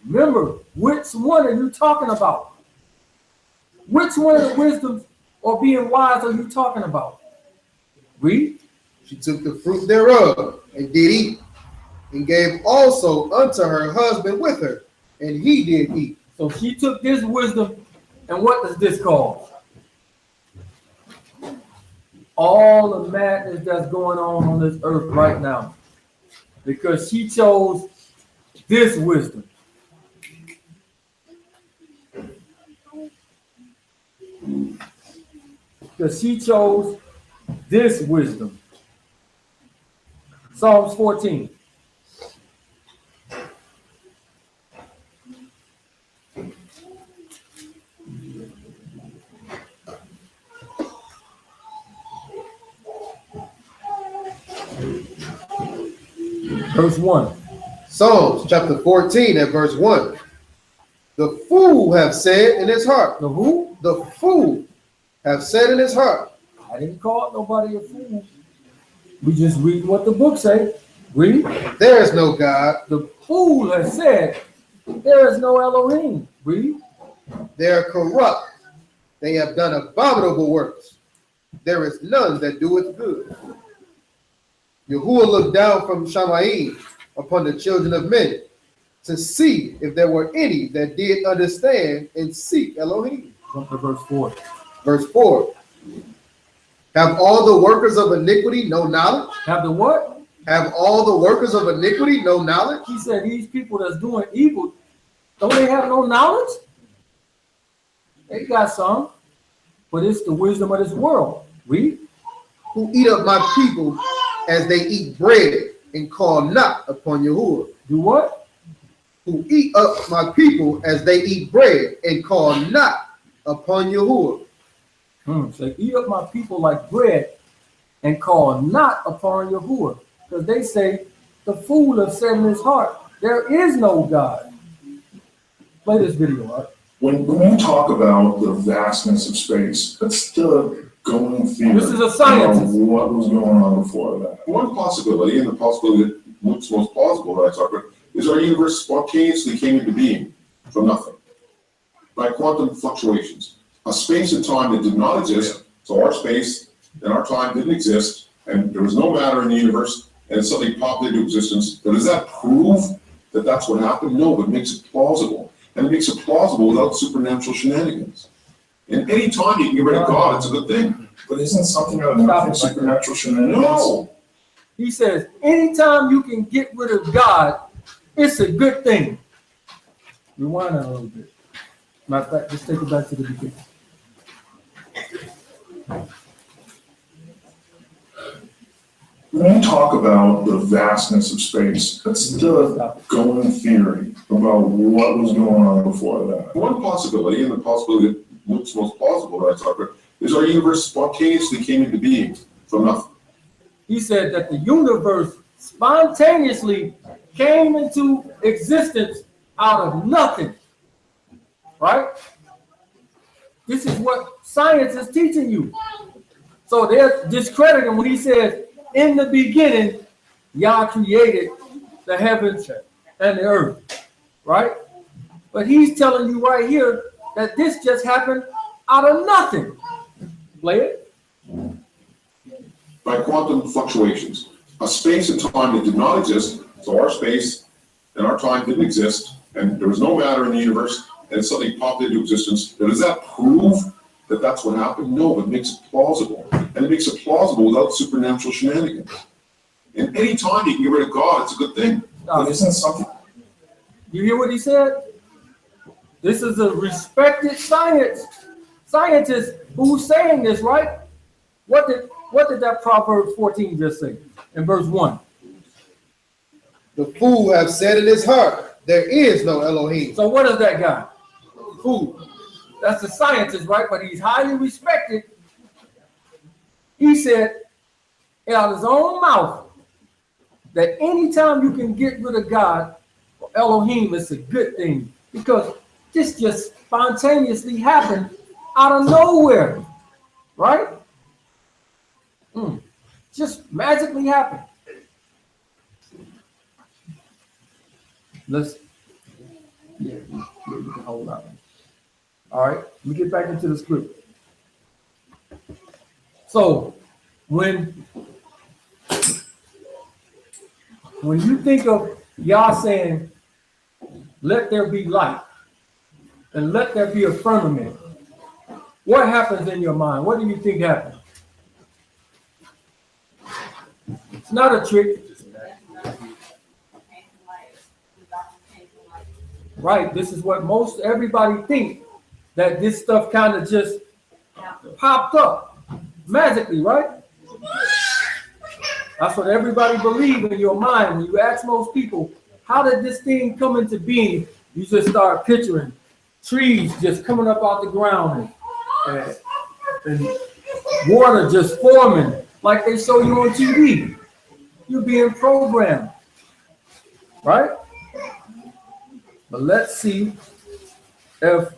[SPEAKER 5] remember, which one are you talking about? Which one of the wisdoms or being wise are you talking about? Read.
[SPEAKER 1] She took the fruit thereof and did eat, and gave also unto her husband with her, and he did eat.
[SPEAKER 5] So she took this wisdom, and what does this cause? All the madness that's going on this earth right now. Because she chose this wisdom. Because she chose this wisdom. Psalms 14. Verse 1.
[SPEAKER 1] Psalms chapter 14 and verse 1. The fool have said in his heart.
[SPEAKER 5] The who?
[SPEAKER 1] The fool have said in his heart.
[SPEAKER 5] I didn't call nobody a fool. We just read what the book say. Read.
[SPEAKER 1] There is no God.
[SPEAKER 5] The fool has said, there is no Elohim. Read.
[SPEAKER 1] They are corrupt. They have done abominable works. There is none that doeth good. Yahuwah looked down from Shamayim upon the children of men to see if there were any that did understand and seek Elohim.
[SPEAKER 5] Jump to verse 4.
[SPEAKER 1] Verse 4. Have all the workers of iniquity no knowledge?
[SPEAKER 5] Have the what?
[SPEAKER 1] Have all the workers of iniquity no knowledge?
[SPEAKER 5] He said these people that's doing evil, don't they have no knowledge? They got some, but it's the wisdom of this world. Read.
[SPEAKER 1] Who eat up my people as they eat bread and call not upon Yahuwah.
[SPEAKER 5] Do what?
[SPEAKER 1] Who eat up my people as they eat bread and call not upon Yahuwah.
[SPEAKER 5] So eat up my people like bread and call not upon Yahuwah. Because they say the fool have said in his heart, there is no God. Play this video, Art.
[SPEAKER 8] When we talk about the vastness of space, that's the going theory.
[SPEAKER 5] This is a scientist.
[SPEAKER 8] What was going on before that? One possibility, and the possibility that looks most plausible that I talk about, is our universe spontaneously came into being from nothing by quantum fluctuations. A space and time that did not exist, so our space and our time didn't exist, and there was no matter in the universe, and something popped into existence. But does that prove that that's what happened? No, but it makes it plausible. And it makes it plausible without supernatural shenanigans. And any time you can get rid of God, it's a good thing. But isn't something out of nothing supernatural shenanigans? No.
[SPEAKER 5] He says, anytime you can get rid of God, it's a good thing. Rewind that a little bit. Matter of fact, just take it back to the beginning.
[SPEAKER 8] When we talk about the vastness of space, that's the going theory about what was going on before that. One possibility, and the possibility that looks most plausible that I talk about, is our universe spontaneously came into being from nothing.
[SPEAKER 5] He said that the universe spontaneously came into existence out of nothing. Right? This is what science is teaching you. So they're discrediting when he says, in the beginning, Yah created the heavens and the earth. right? But he's telling you right here that this just happened out of nothing. Play it.
[SPEAKER 8] By quantum fluctuations, a space and time that did not exist, so our space and our time didn't exist, and there was no matter in the universe, and something popped into existence. Now, does that prove that that's what happened? No, it makes it plausible. And it makes it plausible without supernatural shenanigans. And any time you can get rid of God, it's a good thing. But isn't something?
[SPEAKER 5] You hear what he said? This is a respected scientist who's saying this, right? What did that Proverbs 14 just say in verse 1?
[SPEAKER 1] The fool have said in his heart, there is no Elohim.
[SPEAKER 5] So what is that guy? Fool. That's a scientist, right? But he's highly respected. He said out of his own mouth that anytime you can get rid of God or Elohim, it's a good thing, because this just spontaneously happened out of nowhere, right? Just magically happened. You can hold on. All right, let me get back into the script. So when you think of Yah saying, let there be light and let there be a firmament, what happens in your mind? What do you think happens? It's not a trick. Right, this is what most everybody think, that this stuff kind of just popped up magically, right? That's what everybody believes in your mind. When you ask most people, how did this thing come into being? You just start picturing trees just coming up out the ground and water just forming like they show you on TV. You're being programmed, right? But let's see if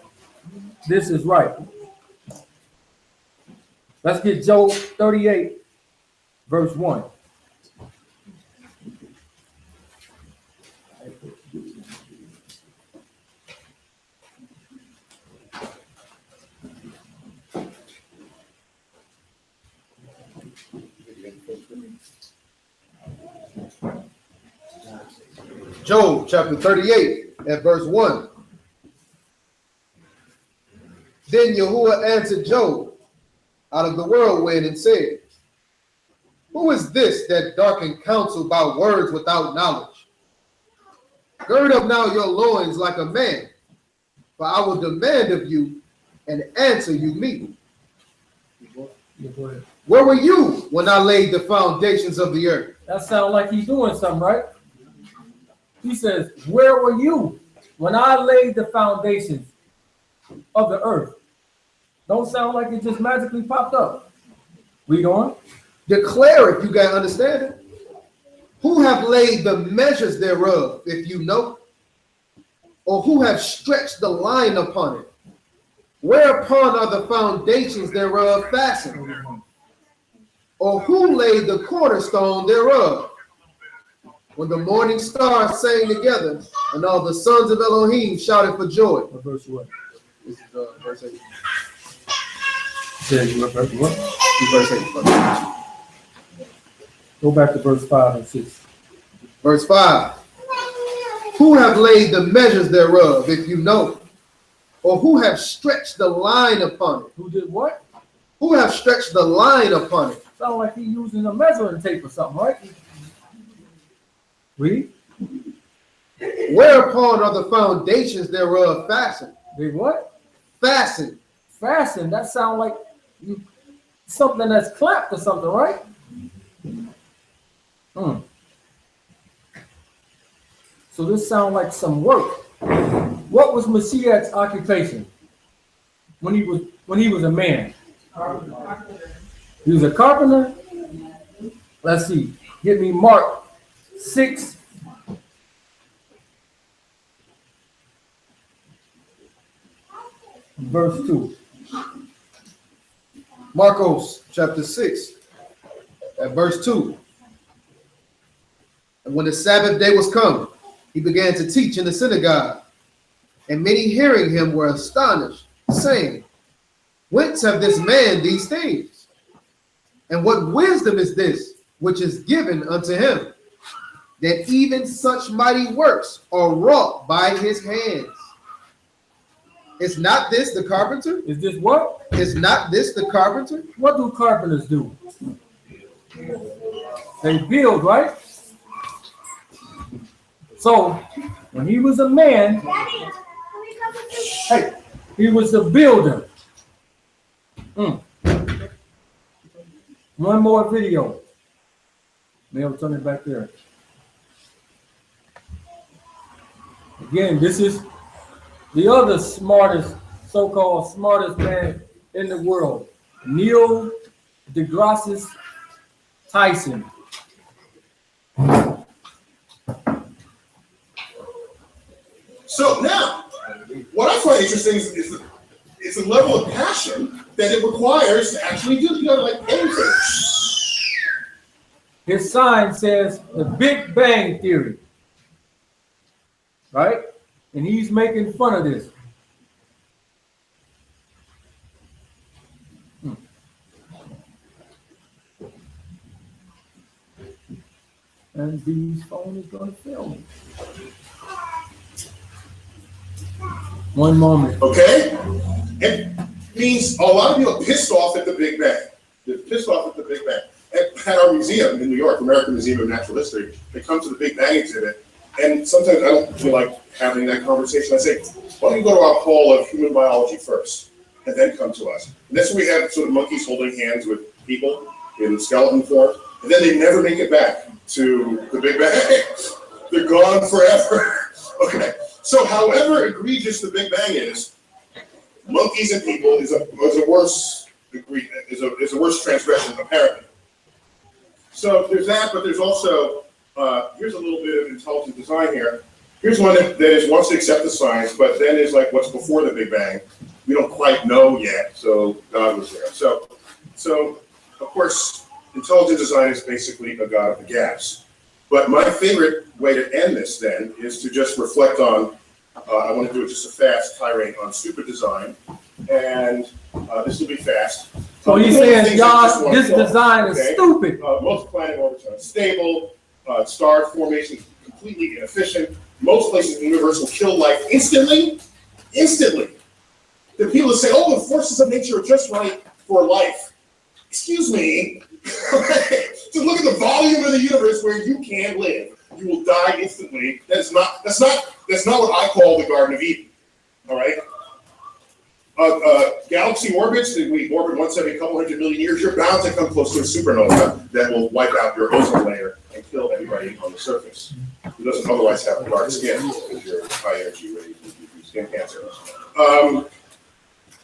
[SPEAKER 5] this is right. Let's get Job 38, verse 1.
[SPEAKER 1] Job chapter 38 at verse 1. Then Yahuwah answered Job out of the whirlwind and said, who is this that darkened counsel by words without knowledge? Gird up now your loins like a man, for I will demand of you and answer you me. Where were you when I laid the foundations of the earth?
[SPEAKER 5] That sounds like he's doing something, right? He says, where were you when I laid the foundations of the earth? Don't sound like it just magically popped up. Read on.
[SPEAKER 1] Declare it, you got to understand it. Who have laid the measures thereof, if you know? Or who have stretched the line upon it? Whereupon are the foundations thereof fastened? Or who laid the cornerstone thereof? When the morning stars sang together, and all the sons of Elohim shouted for joy.
[SPEAKER 5] What verse what?
[SPEAKER 1] This is verse 8.
[SPEAKER 5] Verse what?
[SPEAKER 1] Verse 8.
[SPEAKER 5] Go back to verse 5 and 6.
[SPEAKER 1] Verse 5. Who have laid the measures thereof, if you know? Or who have stretched the line upon it?
[SPEAKER 5] Who did what?
[SPEAKER 1] Who have stretched the line upon it?
[SPEAKER 5] Sound like he's using a measuring tape or something, right? Read.
[SPEAKER 1] Whereupon are the foundations thereof fastened?
[SPEAKER 5] They what?
[SPEAKER 1] Fastened.
[SPEAKER 5] Fastened. That sounds like something that's clapped or something, right? So this sounds like some work. What was Mashiach's occupation when he was a man? He was a carpenter. Let's see. Give me Mark 6. Verse 2.
[SPEAKER 1] Marcos chapter 6 at verse 2. And when the Sabbath day was come, he began to teach in the synagogue, and many hearing him were astonished, saying, whence have this man these things? And what wisdom is this which is given unto him, that even such mighty works are wrought by his hands? Is not this the carpenter?
[SPEAKER 5] Is this what?
[SPEAKER 1] Is not this the carpenter?
[SPEAKER 5] What do carpenters do? They build, right? So when he was a man, hey, he was a builder. One more video. Maybe turn it back there. Again, this is the other smartest, so-called smartest man in the world, Neil deGrasse Tyson.
[SPEAKER 8] So now, what I find interesting is the level of passion that it requires to actually do. You gotta like aim for it.
[SPEAKER 5] His sign says the Big Bang Theory, right? And he's making fun of this. And B's phone is going to fail me. One moment.
[SPEAKER 8] Okay? It means a lot of people are pissed off at the Big Bang. They're pissed off at the Big Bang. At our museum in New York, American Museum of Natural History, they come to the Big Bang exhibit, and sometimes I don't feel like having that conversation. I say, why don't you go to our hall of human biology first, and then come to us? And that's where we have sort of monkeys holding hands with people in skeleton form, and then they never make it back to the Big Bang. They're gone forever. Okay. So however egregious the Big Bang is, monkeys and people is a worse transgression, apparently. So there's that, but there's also, here's a little bit of intelligent design here. Here's one that wants to accept the science, but then is like what's before the Big Bang. We don't quite know yet, so God was there. So of course, intelligent design is basically a God of the gaps. But my favorite way to end this then is to just reflect on, I want to do it just a fast tirade on stupid design, and this will be fast.
[SPEAKER 5] So he's saying, y'all, this design is stupid.
[SPEAKER 8] Most planet orbits are unstable, star formation is completely inefficient. Most places in the universe will kill life instantly. Instantly. The people that say, oh, the forces of nature are just right for life. Excuse me. Just look at the volume of the universe where you can't live. You will die instantly. That's not what I call the Garden of Eden. All right. Galaxy orbits, that we orbit once every couple hundred million years, you're bound to come close to a supernova that will wipe out your ozone layer and kill everybody on the surface who doesn't otherwise have dark skin because you're high energy ready to do skin cancer.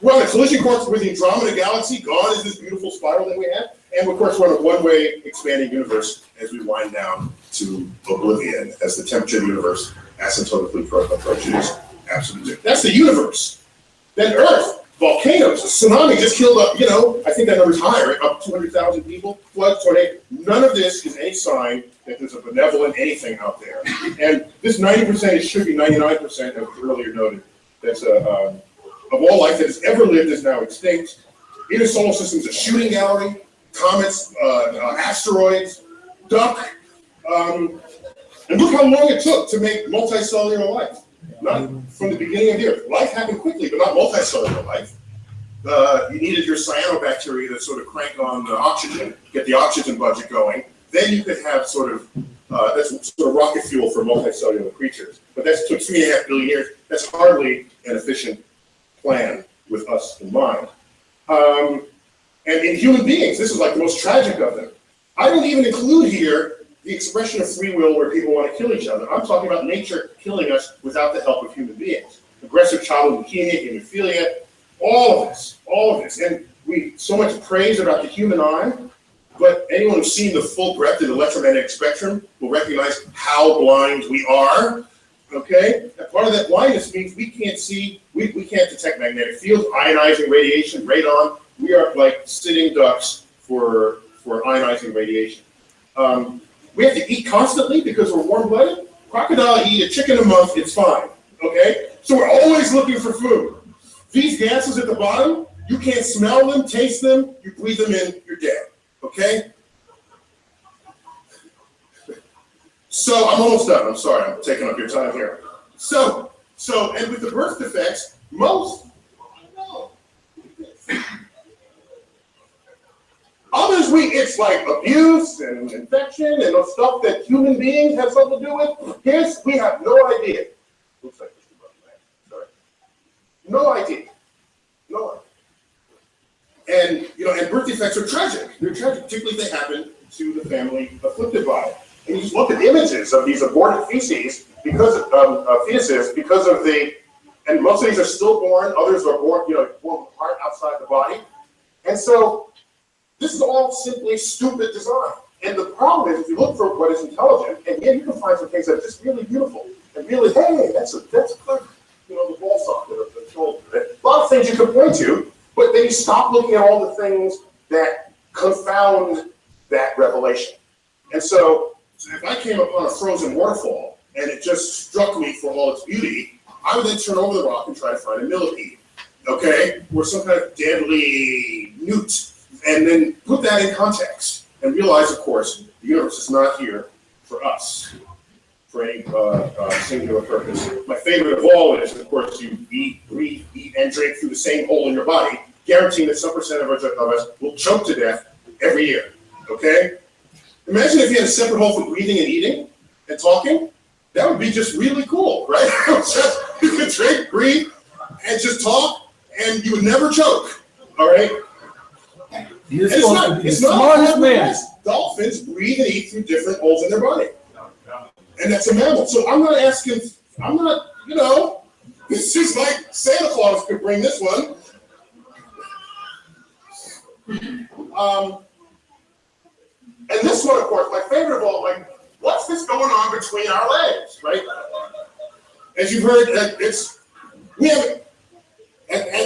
[SPEAKER 8] We're on a collision course with the Andromeda Galaxy. Gone is this beautiful spiral that we have. And of course, we're on a one-way expanding universe as we wind down to oblivion as the temperature of the universe asymptotically approaches absolute zero. That's the universe. Then Earth, volcanoes, a tsunami just killed up, I think that number's higher, up 200,000 people, flood, tornado. None of this is any sign that there's a benevolent anything out there. And this 90% should be 99%, as earlier noted. That's of all life that has ever lived is now extinct. Inner solar system is a shooting gallery. Comets, asteroids, duck. And look how long it took to make multicellular life. Not from the beginning of the Earth. Life happened quickly, but not multicellular life. You needed your cyanobacteria to sort of crank on the oxygen, get the oxygen budget going. Then you could have that's sort of rocket fuel for multicellular creatures. But that took 3.5 billion years. That's hardly an efficient plan with us in mind. And in human beings, this is like the most tragic of them. I don't even include here the expression of free will where people want to kill each other. I'm talking about nature killing us without the help of human beings. Aggressive childhood leukemia, hemophilia, all of this. And we so much praise about the human eye, but anyone who's seen the full breadth of the electromagnetic spectrum will recognize how blind we are. Okay? And part of that blindness means we can't see, we can't detect magnetic fields, ionizing radiation, radon. We are like sitting ducks for ionizing radiation. We have to eat constantly because we're warm-blooded. Crocodile eat a chicken a month, it's fine. Okay? So we're always looking for food. These gases at the bottom, you can't smell them, taste them, you breathe them in, you're dead. Okay? So I'm almost done. I'm sorry, I'm taking up your time here. So, and with the birth defects, others it's like abuse and infection and the stuff that human beings have something to do with. His, we have no idea. Looks like Mr. Buckman. Sorry. No idea. No idea. And, and birth defects are tragic. They're tragic, particularly if they happen to the family afflicted by it. And you just look at images of these aborted fetuses because of and most of these are stillborn, others are born with heart outside the body. And so this is all simply stupid design. And the problem is, if you look for what is intelligent, and you can find some things that are just really beautiful and really, hey, that's good. The ball socket of the shoulder. A lot of things you can point to, but then you stop looking at all the things that confound that revelation. And so if I came upon a frozen waterfall and it just struck me for all its beauty, I would then turn over the rock and try to find a millipede, okay, or some kind of deadly newt, and then put that in context and realize, of course, the universe is not here for us, for any singular purpose. My favorite of all is, of course, you eat, breathe, and drink through the same hole in your body, guaranteeing that some percent of us will choke to death every year, okay? Imagine if you had a separate hole for breathing and eating and talking. That would be just really cool, right? You could drink, breathe, and just talk, and you would never choke, all right?
[SPEAKER 5] You're supposed to be the smartest man.
[SPEAKER 8] Dolphins breathe and eat through different holes in their body. And that's a mammal. So I'm not, this is like Santa Claus could bring this one. And this one, of course, my favorite of all, what's this going on between our legs, right? As you've heard,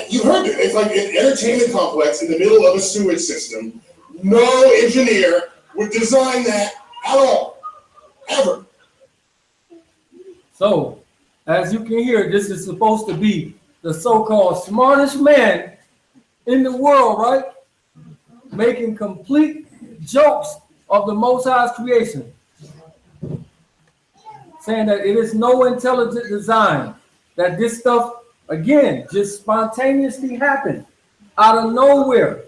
[SPEAKER 8] you heard it. It's like an entertainment complex in the middle of a sewage system. No engineer would design that at all, ever.
[SPEAKER 5] So, as you can hear, this is supposed to be the so-called smartest man in the world, right? Making complete jokes of the Most High's creation, saying that it is no intelligent design, that this stuff, again, just spontaneously happened out of nowhere,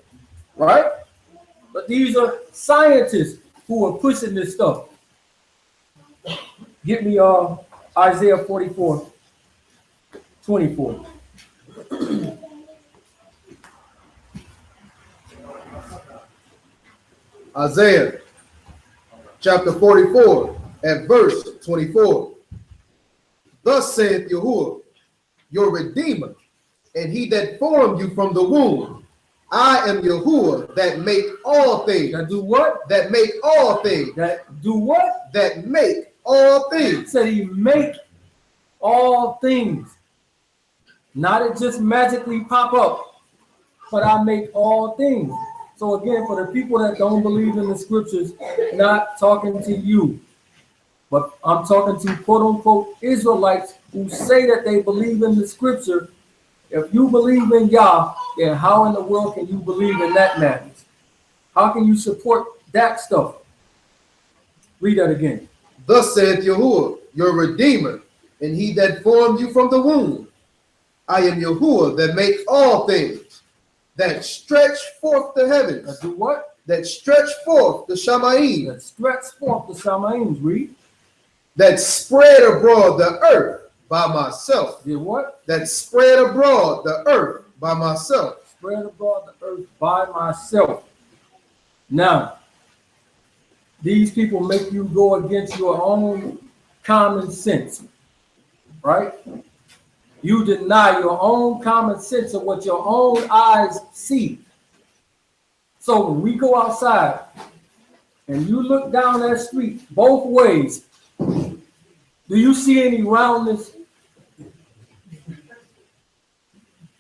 [SPEAKER 5] right? But these are scientists who are pushing this stuff. Get me Isaiah 44:24.
[SPEAKER 1] Isaiah chapter 44 at verse 24. Thus saith Yahuwah, your Redeemer, and he that formed you from the womb. I am Yahuwah that make all things.
[SPEAKER 5] That do what?
[SPEAKER 1] That make all things.
[SPEAKER 5] That do what?
[SPEAKER 1] That make all things.
[SPEAKER 5] Said he make all things. Not it just magically pop up, but I make all things. So again, for the people that don't believe in the scriptures, not talking to you, but I'm talking to quote unquote Israelites who say that they believe in the scripture. If you believe in Yah, then how in the world can you believe in that madness? How can you support that stuff? Read that again.
[SPEAKER 1] Thus saith Yahuwah, your Redeemer, and he that formed you from the womb. I am Yahuwah that make all things, that stretch forth the heavens.
[SPEAKER 5] That do what?
[SPEAKER 1] That stretch forth the Shamayim.
[SPEAKER 5] That stretch forth the Shamayim. Read.
[SPEAKER 1] That spread abroad the earth by myself.
[SPEAKER 5] Did what?
[SPEAKER 1] That spread abroad the earth by myself.
[SPEAKER 5] Spread abroad the earth by myself. Now, these people make you go against your own common sense, right? You deny your own common sense of what your own eyes see. So when we go outside and you look down that street both ways, do you see any roundness?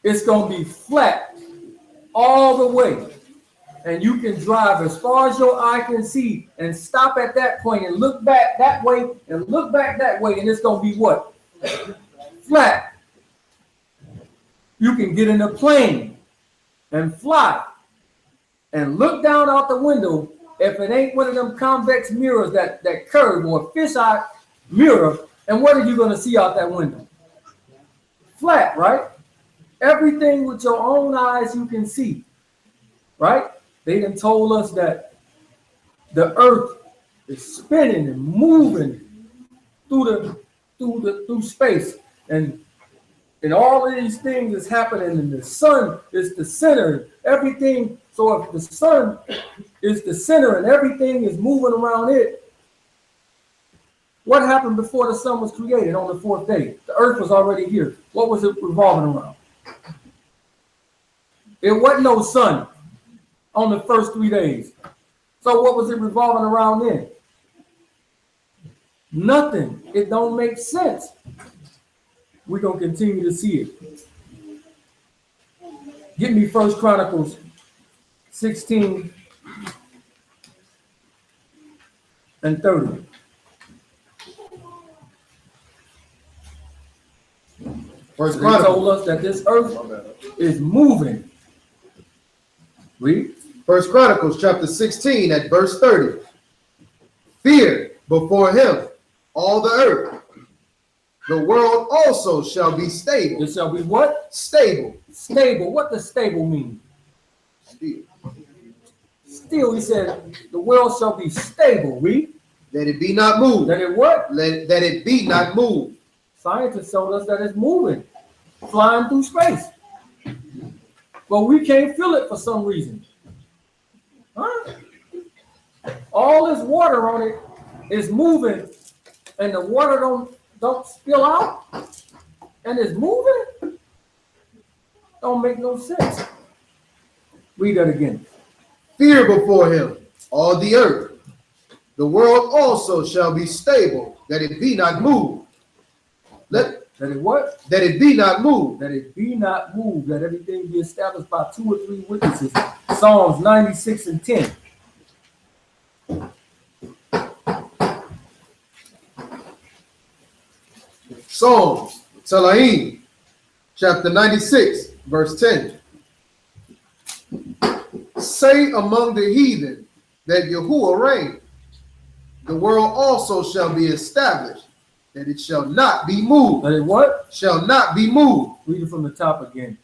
[SPEAKER 5] It's going to be flat all the way. and you can drive as far as your eye can see and stop at that point and look back that way and look back that way, and it's going to be what? Flat. You can get in a plane and fly and look down out the window. If it ain't one of them convex mirrors that curve, or a fisheye mirror, and what are you going to see out that window? Flat, right? Everything with your own eyes you can see, right? They done told us that the earth is spinning and moving through space, and all of these things is happening, and the sun is the center. Everything. So if the sun is the center and everything is moving around it, what happened before the sun was created on the fourth day? The earth was already here. What was it revolving around? It wasn't no sun on the first 3 days. So what was it revolving around then? Nothing. It don't make sense. We're going to continue to see it. Get me 1 Chronicles 16 and 30.
[SPEAKER 1] First
[SPEAKER 5] They told
[SPEAKER 1] Chronicles.
[SPEAKER 5] us that this earth is moving. Read.
[SPEAKER 1] 1 Chronicles chapter 16 at verse 30. Fear before him all the earth. The world also shall be stable.
[SPEAKER 5] It shall be what?
[SPEAKER 1] Stable.
[SPEAKER 5] Stable. What does stable mean?
[SPEAKER 1] Still.
[SPEAKER 5] Still, he said, the world shall be stable. Read.
[SPEAKER 1] That it be not moved.
[SPEAKER 5] That it what?
[SPEAKER 1] That it be not moved.
[SPEAKER 5] Scientists told us that it's moving, flying through space. But we can't feel it for some reason. Huh? All this water on it is moving, and the water don't spill out, and it's moving. Don't make no sense. Read that again.
[SPEAKER 1] Fear before him all the earth. The world also shall be stable, that it be not moved. That
[SPEAKER 5] it what?
[SPEAKER 1] That it be not moved.
[SPEAKER 5] That it be not moved. That everything be established by 2 or 3 witnesses. Psalms 96 and 10.
[SPEAKER 1] Psalms, Telahim, chapter 96, verse 10. Say among the heathen that Yahuwah reign. The world also shall be established, that it shall not be moved.
[SPEAKER 5] That it what?
[SPEAKER 1] Shall not be moved.
[SPEAKER 5] Read it from the top again.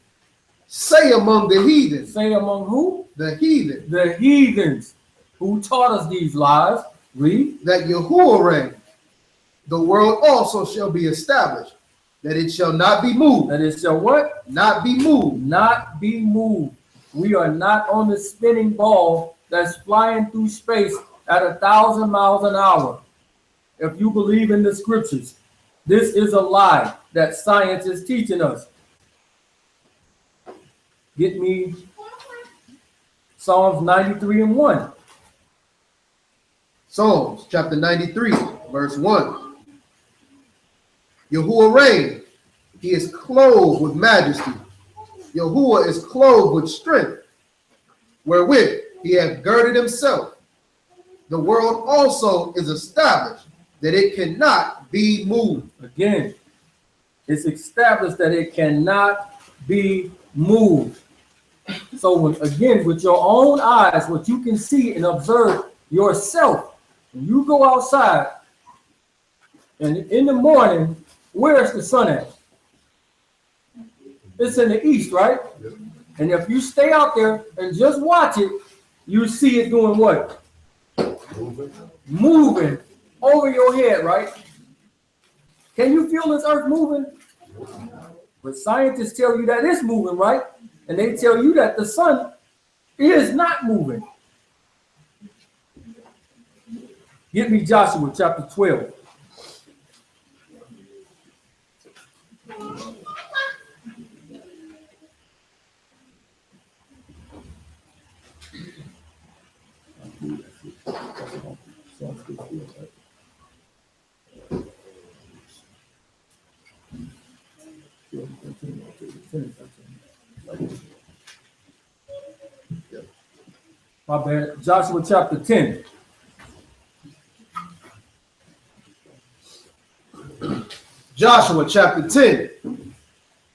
[SPEAKER 1] Say among the heathen.
[SPEAKER 5] Say among who?
[SPEAKER 1] The heathen.
[SPEAKER 5] The heathens. Who taught us these lies? Read.
[SPEAKER 1] That Yahuwah reign. The world also shall be established, that it shall not be moved.
[SPEAKER 5] That it shall what?
[SPEAKER 1] Not be moved.
[SPEAKER 5] Not be moved. We are not on the spinning ball that's flying through space at 1,000 miles an hour. If you believe in the scriptures, this is a lie that science is teaching us. Get me Psalms 93 and 1.
[SPEAKER 1] Psalms chapter 93, verse 1. Yahuwah reign. He is clothed with majesty. Yahuwah is clothed with strength, wherewith he hath girded himself. The world also is established, that it cannot be moved.
[SPEAKER 5] Again, it's established that it cannot be moved. So again, with your own eyes, what you can see and observe yourself, when you go outside, and in the morning, where's the sun at? It's in the east, right? Yep. And if you stay out there and just watch it, you see it doing what? Moving over your head, right? Can you feel this earth moving? But scientists tell you that it's moving, right? And they tell you that the sun is not moving. Give me Joshua chapter 12. My bad. Joshua chapter 10.
[SPEAKER 1] Joshua chapter 10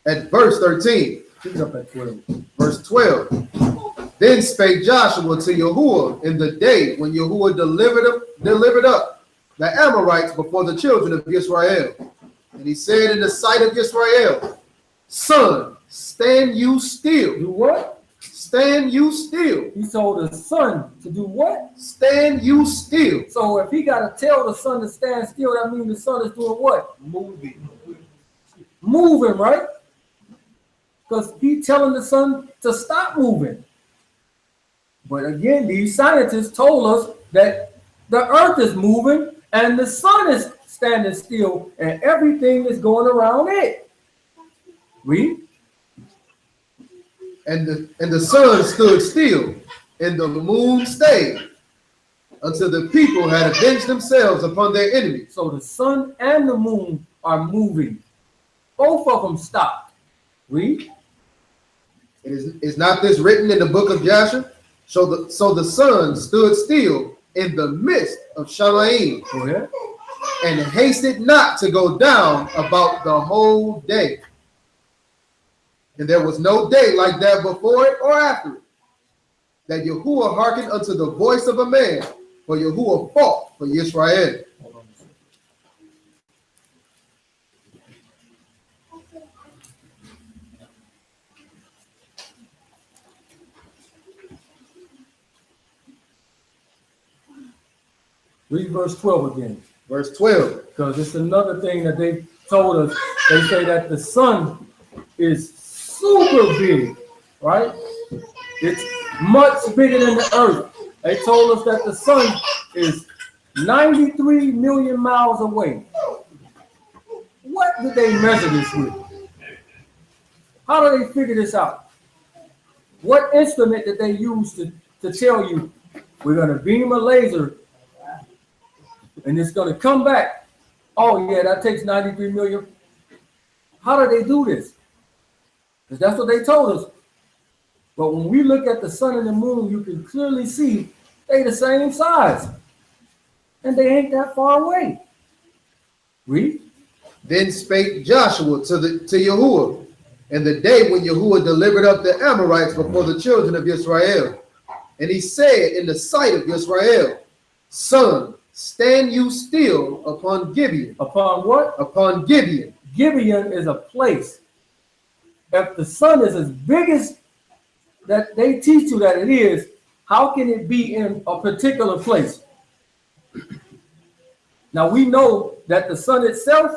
[SPEAKER 1] at verse 13.
[SPEAKER 5] Pick it up at 12.
[SPEAKER 1] Verse 12. Then spake Joshua to Yahuwah in the day when Yahuwah delivered up the Amorites before the children of Israel. And he said in the sight of Israel, son, stand you still.
[SPEAKER 5] Do what?
[SPEAKER 1] Stand you still.
[SPEAKER 5] He told the son to do what?
[SPEAKER 1] Stand you still.
[SPEAKER 5] So if he got to tell the son to stand still, that means the son is doing what?
[SPEAKER 1] Moving.
[SPEAKER 5] Moving, right? Because he's telling the son to stop moving. But again, these scientists told us that the earth is moving and the sun is standing still and everything is going around it. Read.
[SPEAKER 1] And the sun stood still, and the moon stayed, until the people had avenged themselves upon their enemies.
[SPEAKER 5] So the sun and the moon are moving. Both of them stopped. Read.
[SPEAKER 1] Is not this written in the book of Joshua? So the sun stood still in the midst of Shamaim,
[SPEAKER 5] Go ahead.
[SPEAKER 1] and hasted not to go down about the whole day. And there was no day like that before it or after it, that Yahuwah hearkened unto the voice of a man, for Yahuwah fought for Israel.
[SPEAKER 5] Hold on a second. Read verse 12 again.
[SPEAKER 1] Verse 12.
[SPEAKER 5] Because it's another thing that they told us. They say that the sun is super big, right? It's much bigger than the earth. They told us that the sun is 93 million miles away. What did they measure this with? How do they figure this out? What instrument did they use to tell you we're going to beam a laser and it's going to come back? Oh, yeah, that takes 93 million. How do they do this? Because that's what they told us. But when we look at the sun and the moon, you can clearly see they the same size. And they ain't that far away. Read.
[SPEAKER 1] Then spake Joshua to Yahuwah in the day when Yahuwah delivered up the Amorites before the children of Israel. And he said in the sight of Israel, son, stand you still upon Gibeon.
[SPEAKER 5] Upon what?
[SPEAKER 1] Upon Gibeon.
[SPEAKER 5] Gibeon is a place. If the sun is as big as that they teach you that it is, how can it be in a particular place? Now we know that the sun itself,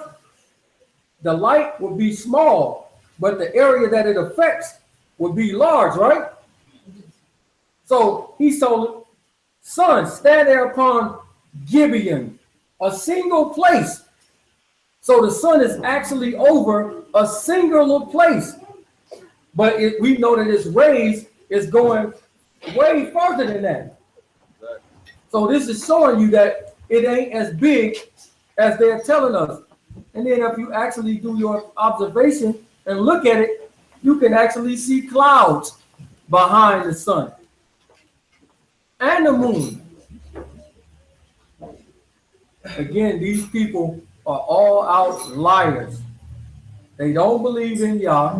[SPEAKER 5] the light will be small, but the area that it affects will be large, right? So he told him, son, stand there upon Gibeon, a single place. So the sun is actually over a singular place. But we know that its rays is going way further than that. So this is showing you that it ain't as big as they're telling us. And then if you actually do your observation and look at it, you can actually see clouds behind the sun and the moon. Again, these people are all out liars. They don't believe in Yah,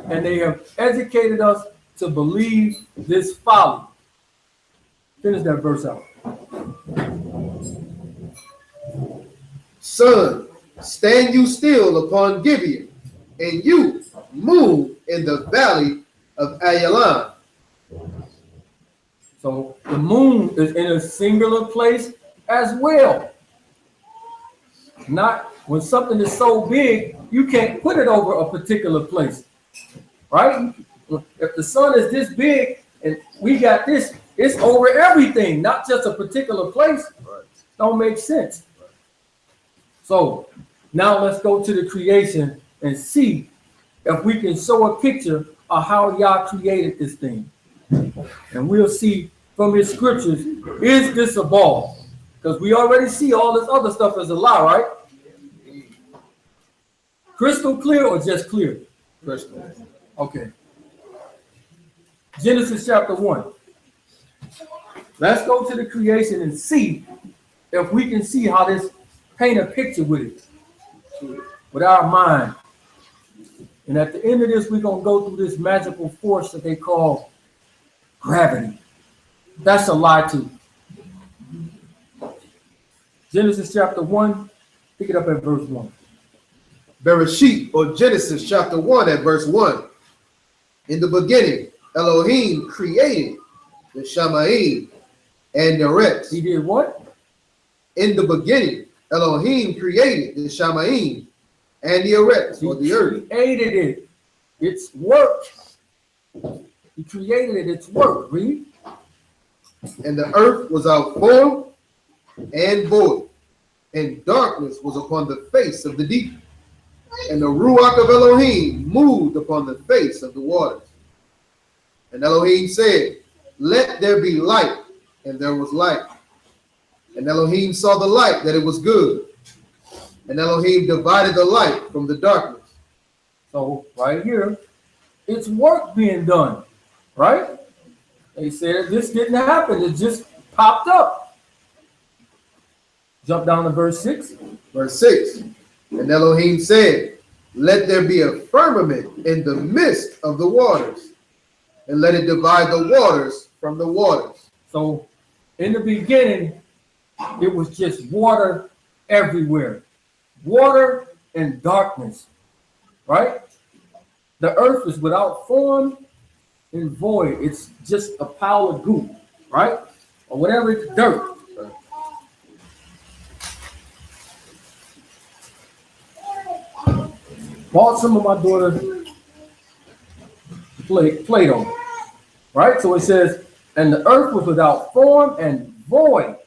[SPEAKER 5] and they have educated us to believe this folly. Finish that verse out.
[SPEAKER 1] Son, stand you still upon Gibeon, and you move in the valley of Ayalan.
[SPEAKER 5] So the moon is in a singular place as well. Not when something is so big, you can't put it over a particular place, right? If the sun is this big and we got this, it's over everything, not just a particular place. Don't make sense. So now let's go to the creation and see if we can show a picture of how Yah created this thing. And we'll see from his scriptures, is this a ball? Because we already see all this other stuff as a lie, right? Crystal clear or just clear?
[SPEAKER 1] Crystal.
[SPEAKER 5] Okay. Genesis chapter 1. Let's go to the creation and see if we can see how this paint a picture with it, with our mind. And at the end of this, we're going to go through this magical force that they call gravity. That's a lie too. Genesis chapter 1, pick it up at verse 1.
[SPEAKER 1] Bereshit, or Genesis chapter 1 at verse 1. In the beginning, Elohim created the Shamayim and the Eretz.
[SPEAKER 5] He did what?
[SPEAKER 1] In the beginning, Elohim created the Shamayim and the Eretz, or the earth.
[SPEAKER 5] He created it. It's work. He created it. It's work. Read.
[SPEAKER 1] And the earth was out form and void, and darkness was upon the face of the deep. And the Ruach of Elohim moved upon the face of the waters. And Elohim said, let there be light, and there was light. And Elohim saw the light, that it was good. And Elohim divided the light from the darkness.
[SPEAKER 5] So right here, it's work being done, right? They said this didn't happen. It just popped up. Jump down to verse 6.
[SPEAKER 1] Verse 6. And Elohim said, let there be a firmament in the midst of the waters, and let it divide the waters from the waters.
[SPEAKER 5] So in the beginning, it was just water everywhere. Water and darkness, right? The earth is without form and void. It's just a pile of goop, right? Or whatever, it's dirt. Bought some of my daughter Play-Doh, right? So it says, and the earth was without form and void.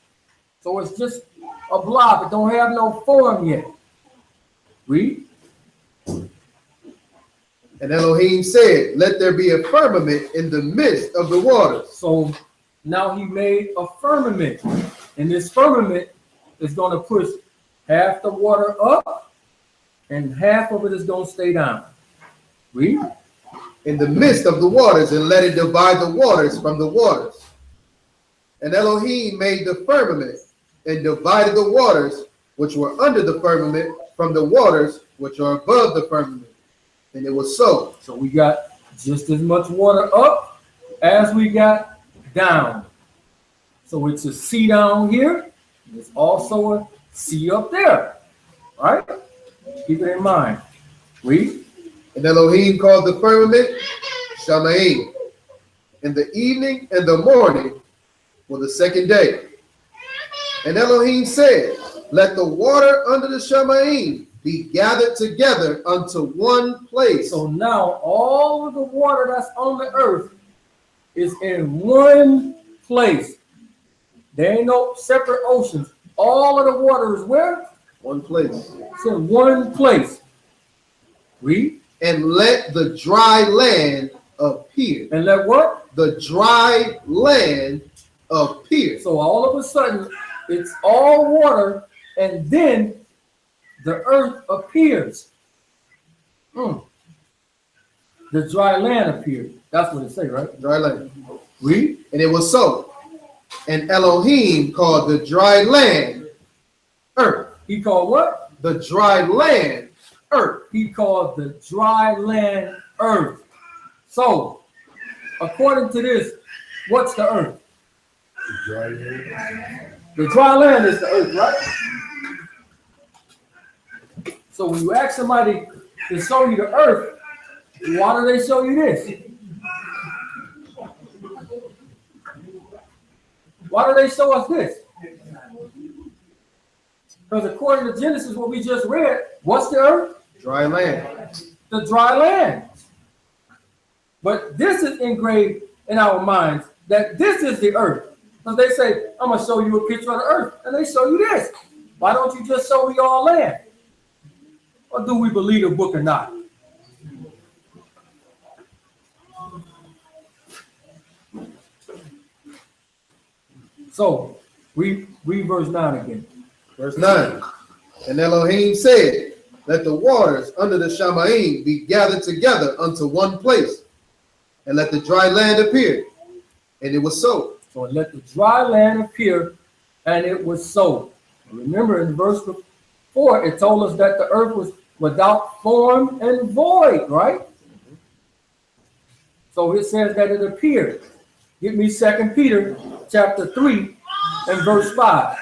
[SPEAKER 5] So it's just a blob. It don't have no form yet. Read.
[SPEAKER 1] And Elohim said, let there be a firmament in the midst of the waters.
[SPEAKER 5] So now he made a firmament. And this firmament is going to push half the water up and half of it is going to stay down. Read.
[SPEAKER 1] In the midst of the waters, and let it divide the waters from the waters. And Elohim made the firmament and divided the waters which were under the firmament from the waters which are above the firmament. And it was so.
[SPEAKER 5] So we got just as much water up as we got down. So it's a sea down here. It's also a sea up there. Right? Keep it in mind. Read.
[SPEAKER 1] And Elohim called the firmament Shamayim. In the evening and the morning for the second day. And Elohim said, let the water under the Shamayim be gathered together unto one place.
[SPEAKER 5] So now all of the water that's on the earth is in one place. There ain't no separate oceans. All of the water is where?
[SPEAKER 1] One place.
[SPEAKER 5] It's in one place. Read.
[SPEAKER 1] And let the dry land appear.
[SPEAKER 5] And let what?
[SPEAKER 1] The dry land appear.
[SPEAKER 5] So all of a sudden, it's all water, and then the earth appears. The dry land appeared. That's what it say, right?
[SPEAKER 1] Dry land.
[SPEAKER 5] Read.
[SPEAKER 1] And it was so. And Elohim called the dry land earth.
[SPEAKER 5] He called what?
[SPEAKER 1] The dry land earth.
[SPEAKER 5] He called the dry land earth. So, according to this, what's the earth?
[SPEAKER 1] The dry land.
[SPEAKER 5] The dry land is the earth, right? So when you ask somebody to show you the earth, why do they show you this? Why do they show us this? Because according to Genesis, what we just read, what's the earth?
[SPEAKER 1] Dry land.
[SPEAKER 5] The dry land. But this is engraved in our minds that this is the earth. Because they say, I'm going to show you a picture of the earth. And they show you this. Why don't you just show me all land? Or do we believe the book or not? So, read verse 9 again.
[SPEAKER 1] Verse 9. And Elohim said, let the waters under the Shamayim be gathered together unto one place, and let the dry land appear. And it was so.
[SPEAKER 5] So and let the dry land appear, and it was so. Remember in verse 4, it told us that the earth was without form and void, right? So it says that it appeared. Give me 2 Peter chapter 3 and verse 5.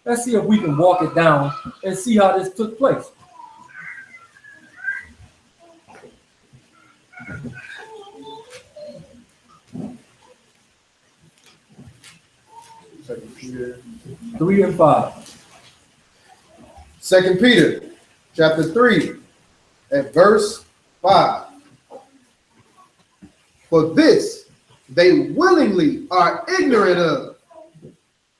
[SPEAKER 5] Let's see if we can walk it down and see how this took place.
[SPEAKER 1] Peter.
[SPEAKER 5] 3 and 5.
[SPEAKER 1] 2 Peter chapter 3 at verse 5. For this they willingly are ignorant of,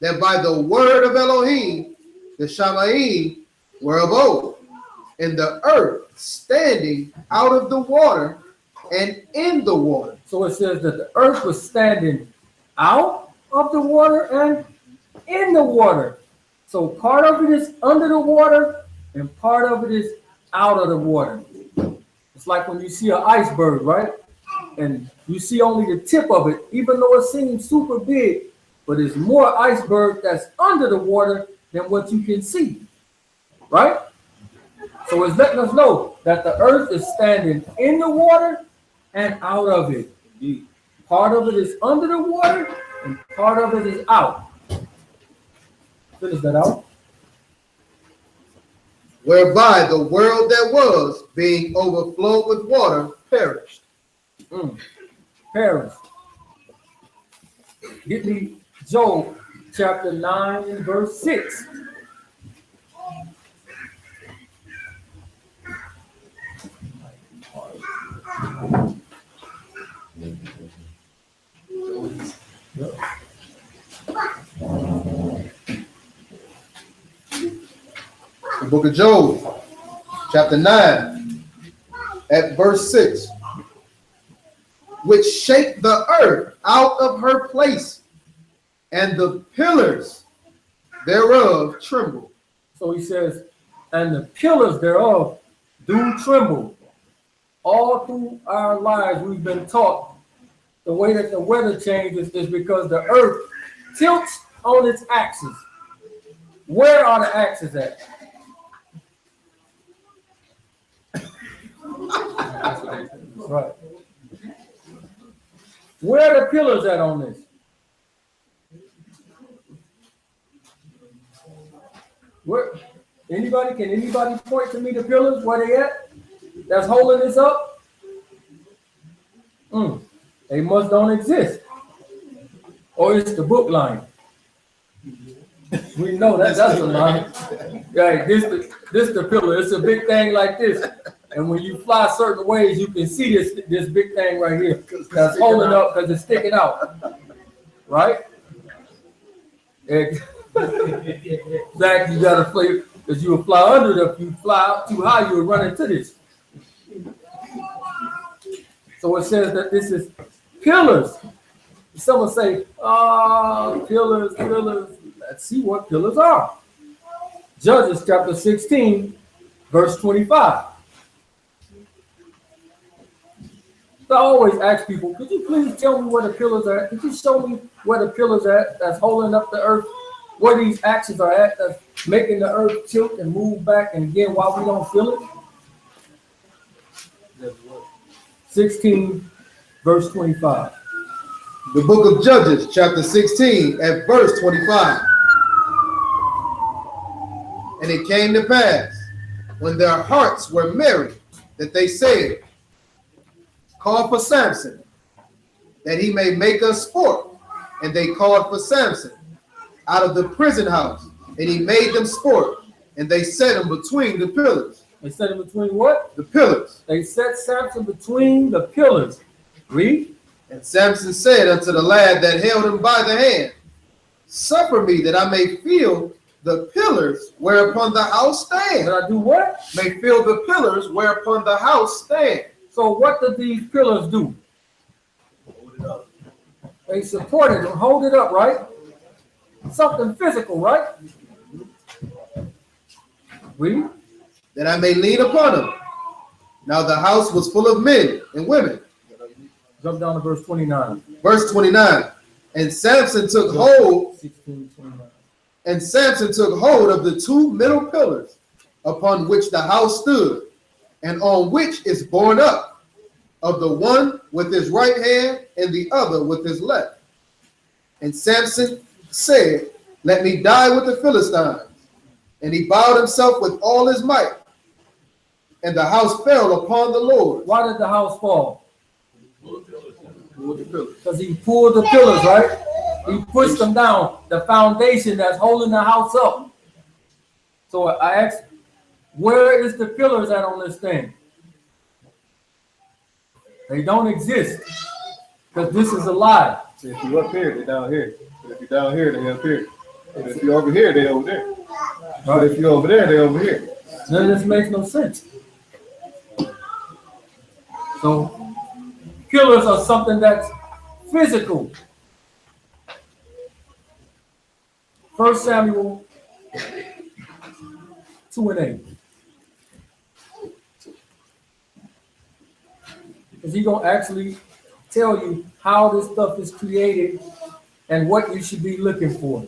[SPEAKER 1] that by the word of Elohim, the Shamaim were of old, and the earth standing out of the water and in the water.
[SPEAKER 5] So it says that the earth was standing out of the water and in the water. So part of it is under the water and part of it is out of the water. It's like when you see an iceberg, right? And you see only the tip of it, even though it seems super big, but it's more iceberg that's under the water than what you can see, right? So it's letting us know that the earth is standing in the water and out of it. Part of it is under the water and part of it is out. Finish that out.
[SPEAKER 1] Whereby the world that was, being overflowed with water, perished.
[SPEAKER 5] Perished. Get me Job chapter 9 and verse 6.
[SPEAKER 1] The book of Job, chapter 9, at verse 6. Which shake the earth out of her place, and the pillars thereof tremble.
[SPEAKER 5] So he says, and the pillars thereof do tremble. All through our lives, we've been taught the way that the weather changes is because the earth tilts on its axis. Where are the axes at? Right. Where are the pillars at on this? Where? Can anybody point to me the pillars? Where they at? That's holding this up? They must don't exist. Or it's the book line. We know that's the line. Right, this the pillar. It's a big thing like this. And when you fly certain ways, you can see this big thing right here that's holding up because it's sticking out. Right? Exactly, you gotta play because you will fly under it. If you fly up too high, you will run into this. So it says that this is pillars. Someone say, pillars. Let's see what pillars are. Judges chapter 16, verse 25. So I always ask people, could you please tell me where the pillars are at? Could you show me where the pillars are at that's holding up the earth? Where these axes are at that's making the earth tilt and move back and again while we don't feel it? 16, verse 25.
[SPEAKER 1] The book of Judges, chapter 16, at verse 25. And it came to pass, when their hearts were merry, that they said, call for Samson, that he may make us sport. And they called for Samson out of the prison house, and he made them sport, and they set him between the pillars.
[SPEAKER 5] They set him between what?
[SPEAKER 1] The pillars.
[SPEAKER 5] They set Samson between the pillars. Read.
[SPEAKER 1] And Samson said unto the lad that held him by the hand, suffer me that I may feel the pillars whereupon the house stands.
[SPEAKER 5] Did I do what?
[SPEAKER 1] May feel the pillars whereupon the house stands.
[SPEAKER 5] So what do these pillars do?
[SPEAKER 1] Hold it up.
[SPEAKER 5] They support it and hold it up, right? Something physical, right? Read.
[SPEAKER 1] That I may lean upon them. Now the house was full of men and women.
[SPEAKER 5] Jump down to verse 29.
[SPEAKER 1] Verse 29. And Samson took hold
[SPEAKER 5] 16:29.
[SPEAKER 1] And Samson took hold of the two middle pillars upon which the house stood, and on which is borne up, of the one with his right hand and the other with his left. And Samson said, "Let me die with the Philistines." And he bowed himself with all his might, and the house fell upon the Lord.
[SPEAKER 5] Why did the house fall? Because he pulled the pillars, right? He pushed them down, the foundation that's holding the house up. So I asked, where is the pillars at on this thing? They don't exist, because this is a lie.
[SPEAKER 9] If you're up here, they're down here. If you're down here, they're up here. And if you're over here, they're over there. But if you're over there, they're over here.
[SPEAKER 5] None of this makes no sense. So pillars are something that's physical. 1 Samuel 2:8. Because he's going to actually tell you how this stuff is created and what you should be looking for.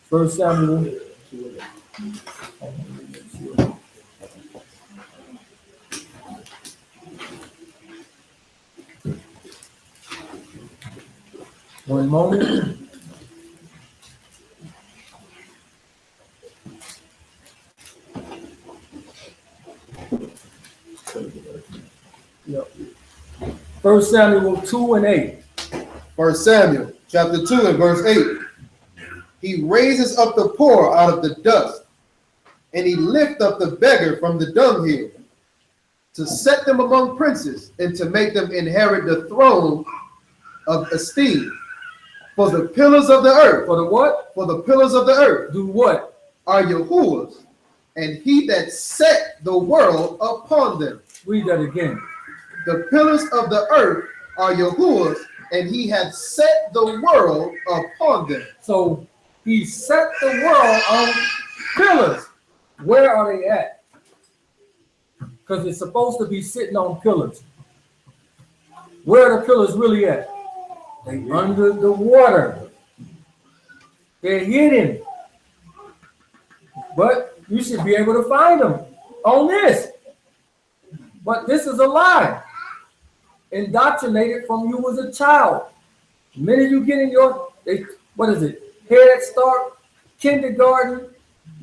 [SPEAKER 5] 1 Samuel. One moment. Yep. 1 Samuel 2:8.
[SPEAKER 1] 1 Samuel chapter 2 and verse 8. He raises up the poor out of the dust, and he lift up the beggar from the dunghill, to set them among princes, and to make them inherit the throne of esteem. For the pillars of the earth.
[SPEAKER 5] For the what?
[SPEAKER 1] For the pillars of the earth.
[SPEAKER 5] Do what?
[SPEAKER 1] Are Yahuwah's, and he that set the world upon them.
[SPEAKER 5] Read that again.
[SPEAKER 1] The pillars of the earth are Yahuwah's, and he hath set the world upon them.
[SPEAKER 5] So he set the world on pillars. Where are they at? Because it's supposed to be sitting on pillars. Where are the pillars really at? They under the water. They're hidden. But you should be able to find them on this. But this is a lie. Indoctrinated from you as a child. The minute you get in your, what is it? Head Start, kindergarten,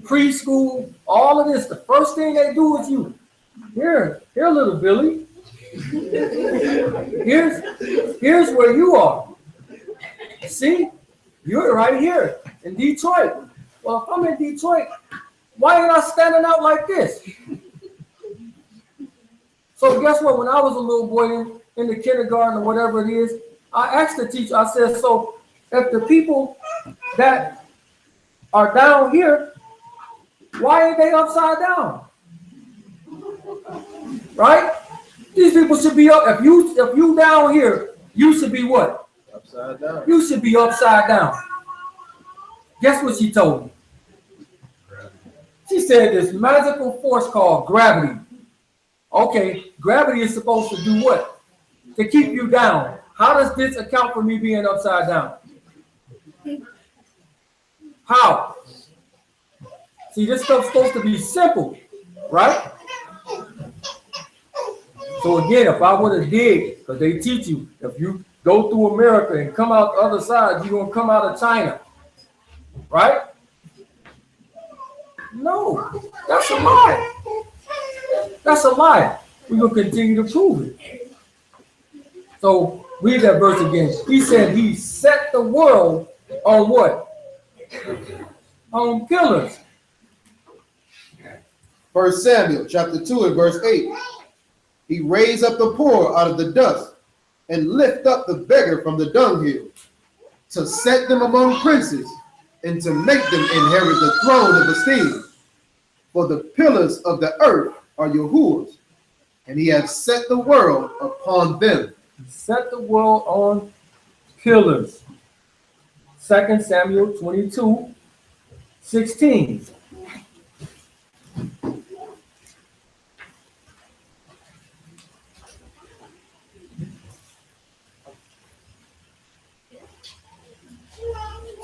[SPEAKER 5] preschool, all of this. The first thing they do is you. Here, little Billy. Here's where you are. See, you're right here in Detroit. Well, if I'm in Detroit, why ain't I standing out like this? So guess what? When I was a little boy in the kindergarten or whatever it is, I asked the teacher, I said, so if the people that are down here, why ain't they upside down? Right? These people should be up. If you down here, you should be what?
[SPEAKER 9] Upside down.
[SPEAKER 5] You should be upside down. Guess what she told me? She said this magical force called gravity. Okay, gravity is supposed to do what? To keep you down. How does this account for me being upside down? How? See, this stuff's supposed to be simple, right? So again, if I would have did, because they teach you, if you go through America and come out the other side, you're going to come out of China, right? No, that's a lie. That's a lie. We're going to continue to prove it. So read that verse again. He said he set the world on what? On pillars.
[SPEAKER 1] 1 Samuel chapter 2 and verse 8. He raised up the poor out of the dust, and lift up the beggar from the dunghill, to set them among princes, and to make them inherit the throne of esteem. For the pillars of the earth are Yahuwah's, and he hath set the world upon them.
[SPEAKER 5] He set the world on pillars. 2 Samuel 22:16.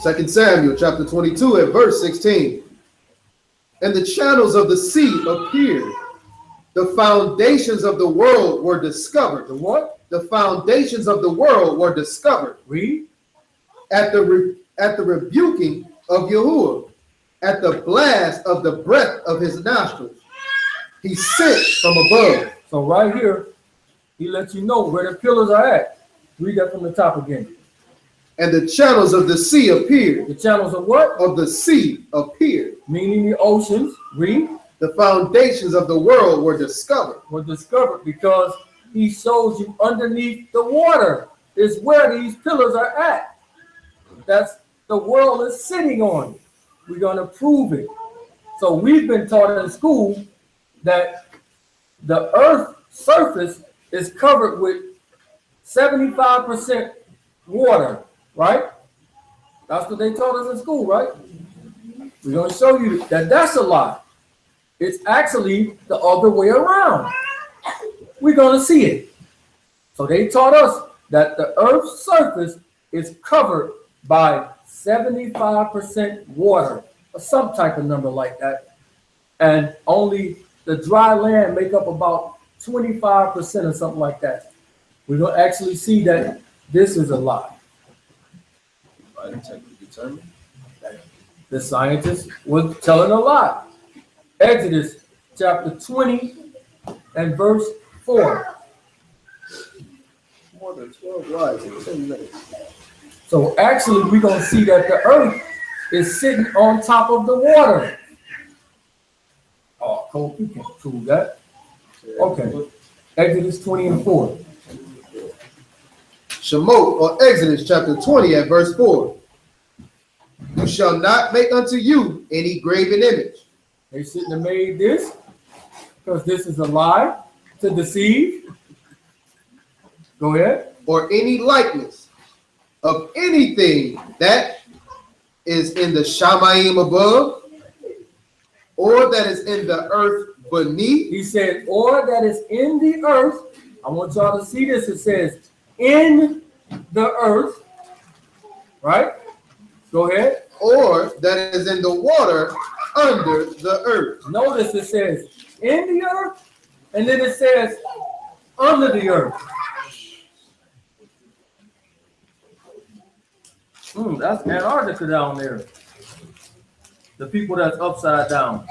[SPEAKER 1] 2 Samuel chapter 22 at verse 16. And the channels of the sea appeared. The foundations of the world were discovered.
[SPEAKER 5] The what?
[SPEAKER 1] The foundations of the world were discovered.
[SPEAKER 5] Read.
[SPEAKER 1] At the rebuking of Yahuwah, at the blast of the breath of his nostrils, he sent from above.
[SPEAKER 5] So right here, he lets you know where the pillars are at. Read that from the top again.
[SPEAKER 1] And the channels of the sea appeared.
[SPEAKER 5] The channels of what?
[SPEAKER 1] Of the sea appeared.
[SPEAKER 5] Meaning the oceans. Read.
[SPEAKER 1] The foundations of the world were discovered.
[SPEAKER 5] Were discovered because he shows you underneath the water is where these pillars are at. That's the world is sitting on. We're going to prove it. So we've been taught in school that the earth's surface is covered with 75% water, right? That's what they taught us in school, right? We're going to show you that that's a lie. It's actually the other way around. We're going to see it. So they taught us that the earth's surface is covered by 75% water, or some type of number like that. And only the dry land make up about 25% or something like that. We're going to actually see that this is a lie. The scientists were telling a lie. Exodus chapter 20 and verse 4.
[SPEAKER 1] More than 12 lies in 10 minutes.
[SPEAKER 5] So actually, we're going to see that the earth is sitting on top of the water. Oh, Cole, you can't prove that. Okay. Exodus 20 and 4.
[SPEAKER 1] Shemot, or Exodus chapter 20 at verse 4. You shall not make unto you any graven image.
[SPEAKER 5] They shouldn't have made this because this is a lie to deceive. Go ahead.
[SPEAKER 1] Or any likeness of anything that is in the Shamayim above, or that is in the earth beneath.
[SPEAKER 5] He said, or that is in the earth. I want y'all to see this. It says, in the earth. Right? Go ahead.
[SPEAKER 1] Or that is in the water under the earth.
[SPEAKER 5] Notice it says, in the earth, and then it says, under the earth. That's Antarctica down there. The people that's upside down.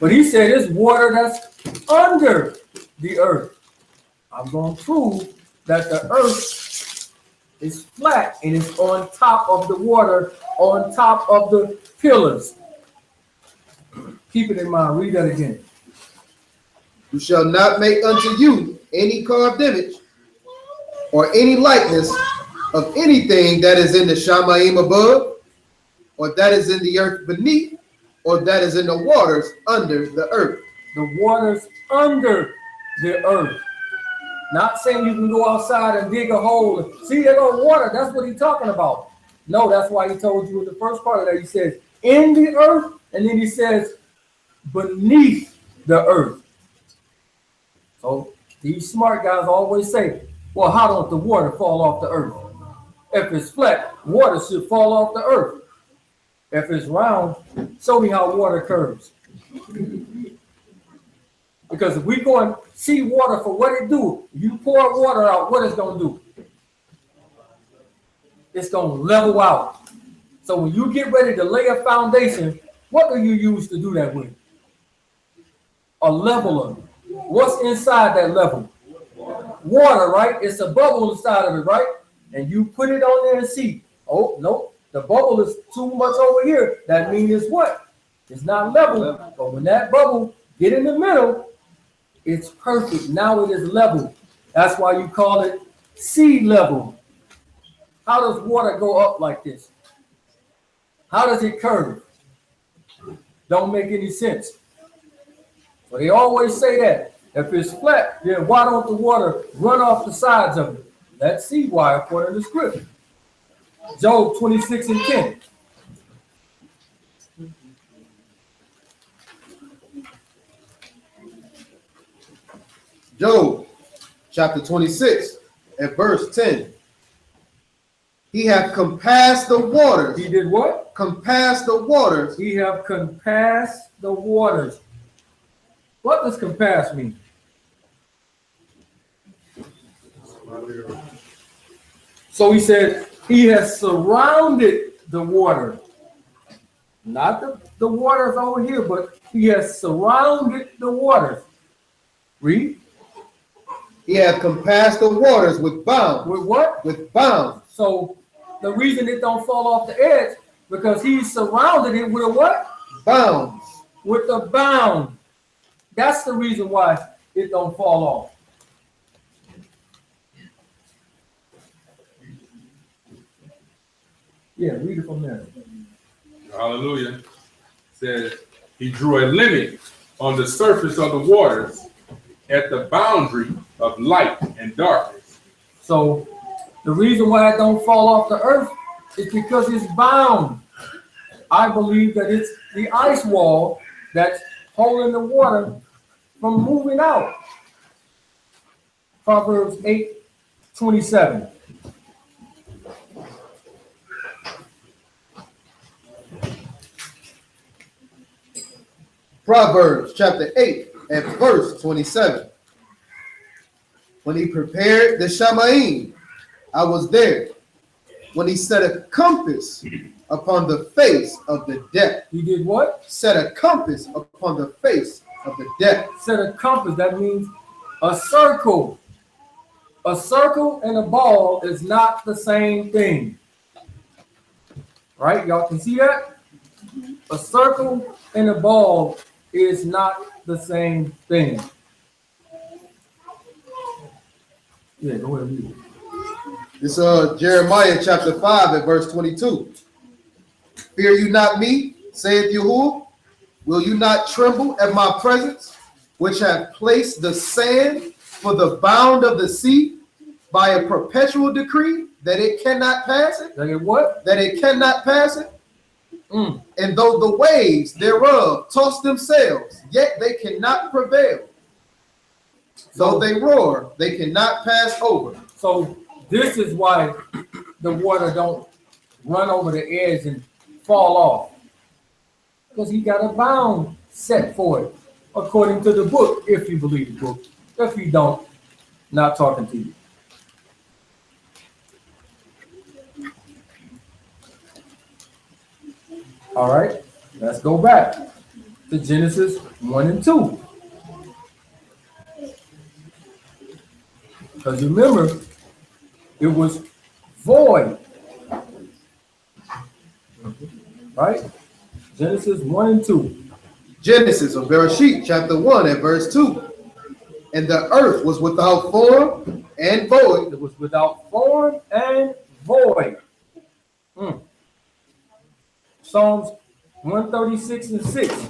[SPEAKER 5] But he said it's water that's under the earth. I'm going to prove that the earth is flat and it's on top of the water, on top of the pillars. Keep it in mind. Read that again.
[SPEAKER 1] You shall not make unto you any carved image or any likeness of anything that is in the Shamayim above, or that is in the earth beneath, or that is in the waters under the earth.
[SPEAKER 5] The waters under the earth. Not saying you can go outside and dig a hole and see there go water. That's what he's talking about. No, that's why he told you in the first part of that. He says in the earth, and then he says beneath the earth. So these smart guys always say, well, how don't the water fall off the earth? If it's flat, water should fall off the earth. If it's round, show me how water curves. Because if we go and see water for what it do, you pour water out, what it's going to do? It's going to level out. So when you get ready to lay a foundation, what do you use to do that with? A leveler. What's inside that level? Water, right? It's a bubble inside of it, right? And you put it on there and see, oh, no, the bubble is too much over here. That means it's what? It's not level. But when that bubble get in the middle, it's perfect. Now it is level. That's why you call it sea level. How does water go up like this? How does it curve? Don't make any sense. So they always say that. If it's flat, then why don't the water run off the sides of it? Let's see why according to the scripture. Job 26 and 10.
[SPEAKER 1] Job chapter 26 at verse 10. He hath compassed the waters.
[SPEAKER 5] He did what?
[SPEAKER 1] Compassed the waters.
[SPEAKER 5] He have compassed the waters. What does compass mean? So he said he has surrounded the water. Not the waters over here, but he has surrounded the waters. Read.
[SPEAKER 1] He hath compassed the waters with bounds.
[SPEAKER 5] With what?
[SPEAKER 1] With bounds.
[SPEAKER 5] So the reason it don't fall off the edge, because he surrounded it with a what?
[SPEAKER 1] Bounds.
[SPEAKER 5] With a bound. That's the reason why it don't fall off. Yeah, read it from there.
[SPEAKER 2] Hallelujah. Says he drew a limit on the surface of the waters at the boundary of light and darkness.
[SPEAKER 5] So the reason why it don't fall off the earth is because it's bound. I believe that it's the ice wall that's holding the water from moving out. Proverbs 8:27.
[SPEAKER 1] Proverbs chapter 8 and verse 27. When he prepared the Shamaim, I was there. When he set a compass upon the face of the depth.
[SPEAKER 5] He did what?
[SPEAKER 1] Set a compass upon the face of the depth.
[SPEAKER 5] Set a compass, that means a circle. A circle and a ball is not the same thing. Right? Y'all can see that? A circle and a ball is not the same thing. Yeah, go ahead and read it.
[SPEAKER 1] This Jeremiah chapter 5 and verse 22. Fear you not me, saith Yahuwah? Will you not tremble at my presence, which have placed the sand for the bound of the sea by a perpetual decree that it cannot pass it?
[SPEAKER 5] That it what?
[SPEAKER 1] That it cannot pass it? And though the waves thereof toss themselves, yet they cannot prevail. Though they roar, they cannot pass over.
[SPEAKER 5] So this is why the water don't run over the edge and fall off. Because he got a bound set for it, according to the book, if you believe the book. If you don't, not talking to you. All right, let's go back to Genesis 1 and 2. Because remember, it was void. Right? Genesis 1 and 2.
[SPEAKER 1] Genesis of Bereshit, chapter 1 and verse 2. And the earth was without form and void.
[SPEAKER 5] It was without form and void. Psalms 136 and 6.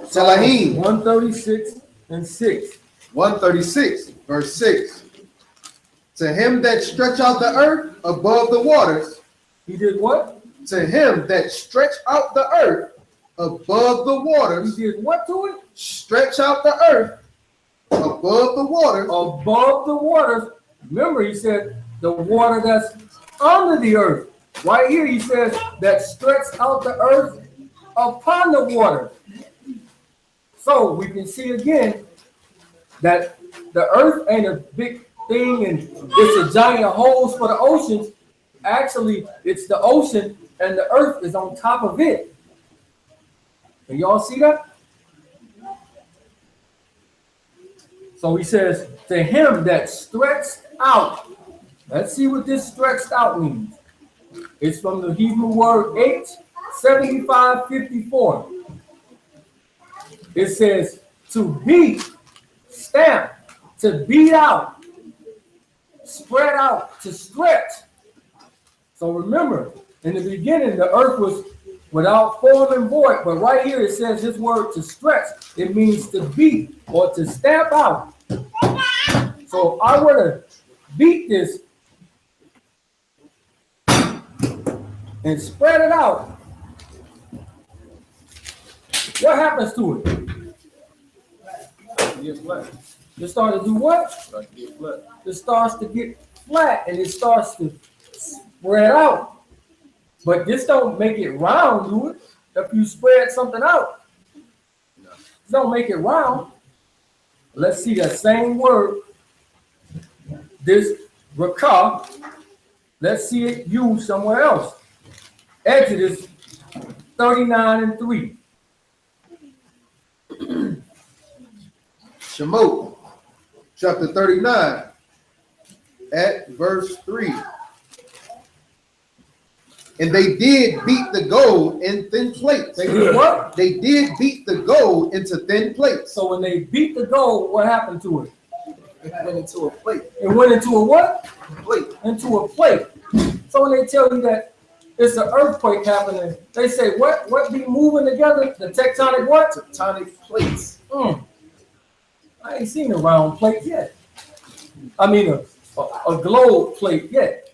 [SPEAKER 1] Salahim
[SPEAKER 5] 136 and 6.
[SPEAKER 1] 136, verse 6. To him that stretch out the earth above the waters.
[SPEAKER 5] He did what?
[SPEAKER 1] To him that stretch out the earth above the waters.
[SPEAKER 5] He did what to it?
[SPEAKER 1] Stretch out the earth above the waters.
[SPEAKER 5] Above the waters. Remember, he said the water that's under the earth. Right here, he says that stretched out the earth upon the water. So we can see again that the earth ain't a big thing and it's a giant holes for the oceans. Actually, it's the ocean and the earth is on top of it. Can y'all see that? So he says, to him that stretched out. Let's see what this stretched out means. It's from the Hebrew word H7554. It says to beat, stamp, to beat out, spread out, to stretch. So remember, in the beginning, the earth was without form and void, but right here it says this word to stretch. It means to beat or to stamp out. So if I were to beat this and spread it out, what happens to it?
[SPEAKER 9] get flat.
[SPEAKER 5] It starts to do what?
[SPEAKER 9] Start to get flat.
[SPEAKER 5] It starts to get flat and it starts to spread out. But this don't make it round, do it? If you spread something out, it don't make it round. Let's see that same word, this rakah. Let's see it used somewhere else. Exodus 39:3.
[SPEAKER 1] Shemot, chapter 39, at verse 3. And they did beat the gold in thin plates.
[SPEAKER 5] They did what?
[SPEAKER 1] They did beat the gold into thin plates.
[SPEAKER 5] So when they beat the gold, what happened to it?
[SPEAKER 1] It went into a plate.
[SPEAKER 5] It went into a what?
[SPEAKER 1] Plate.
[SPEAKER 5] Into a plate. So when they tell you that it's an earthquake happening, they say what? What be moving together? The tectonic what?
[SPEAKER 1] Tectonic plates.
[SPEAKER 5] I ain't seen a round plate yet. I mean a globe plate yet.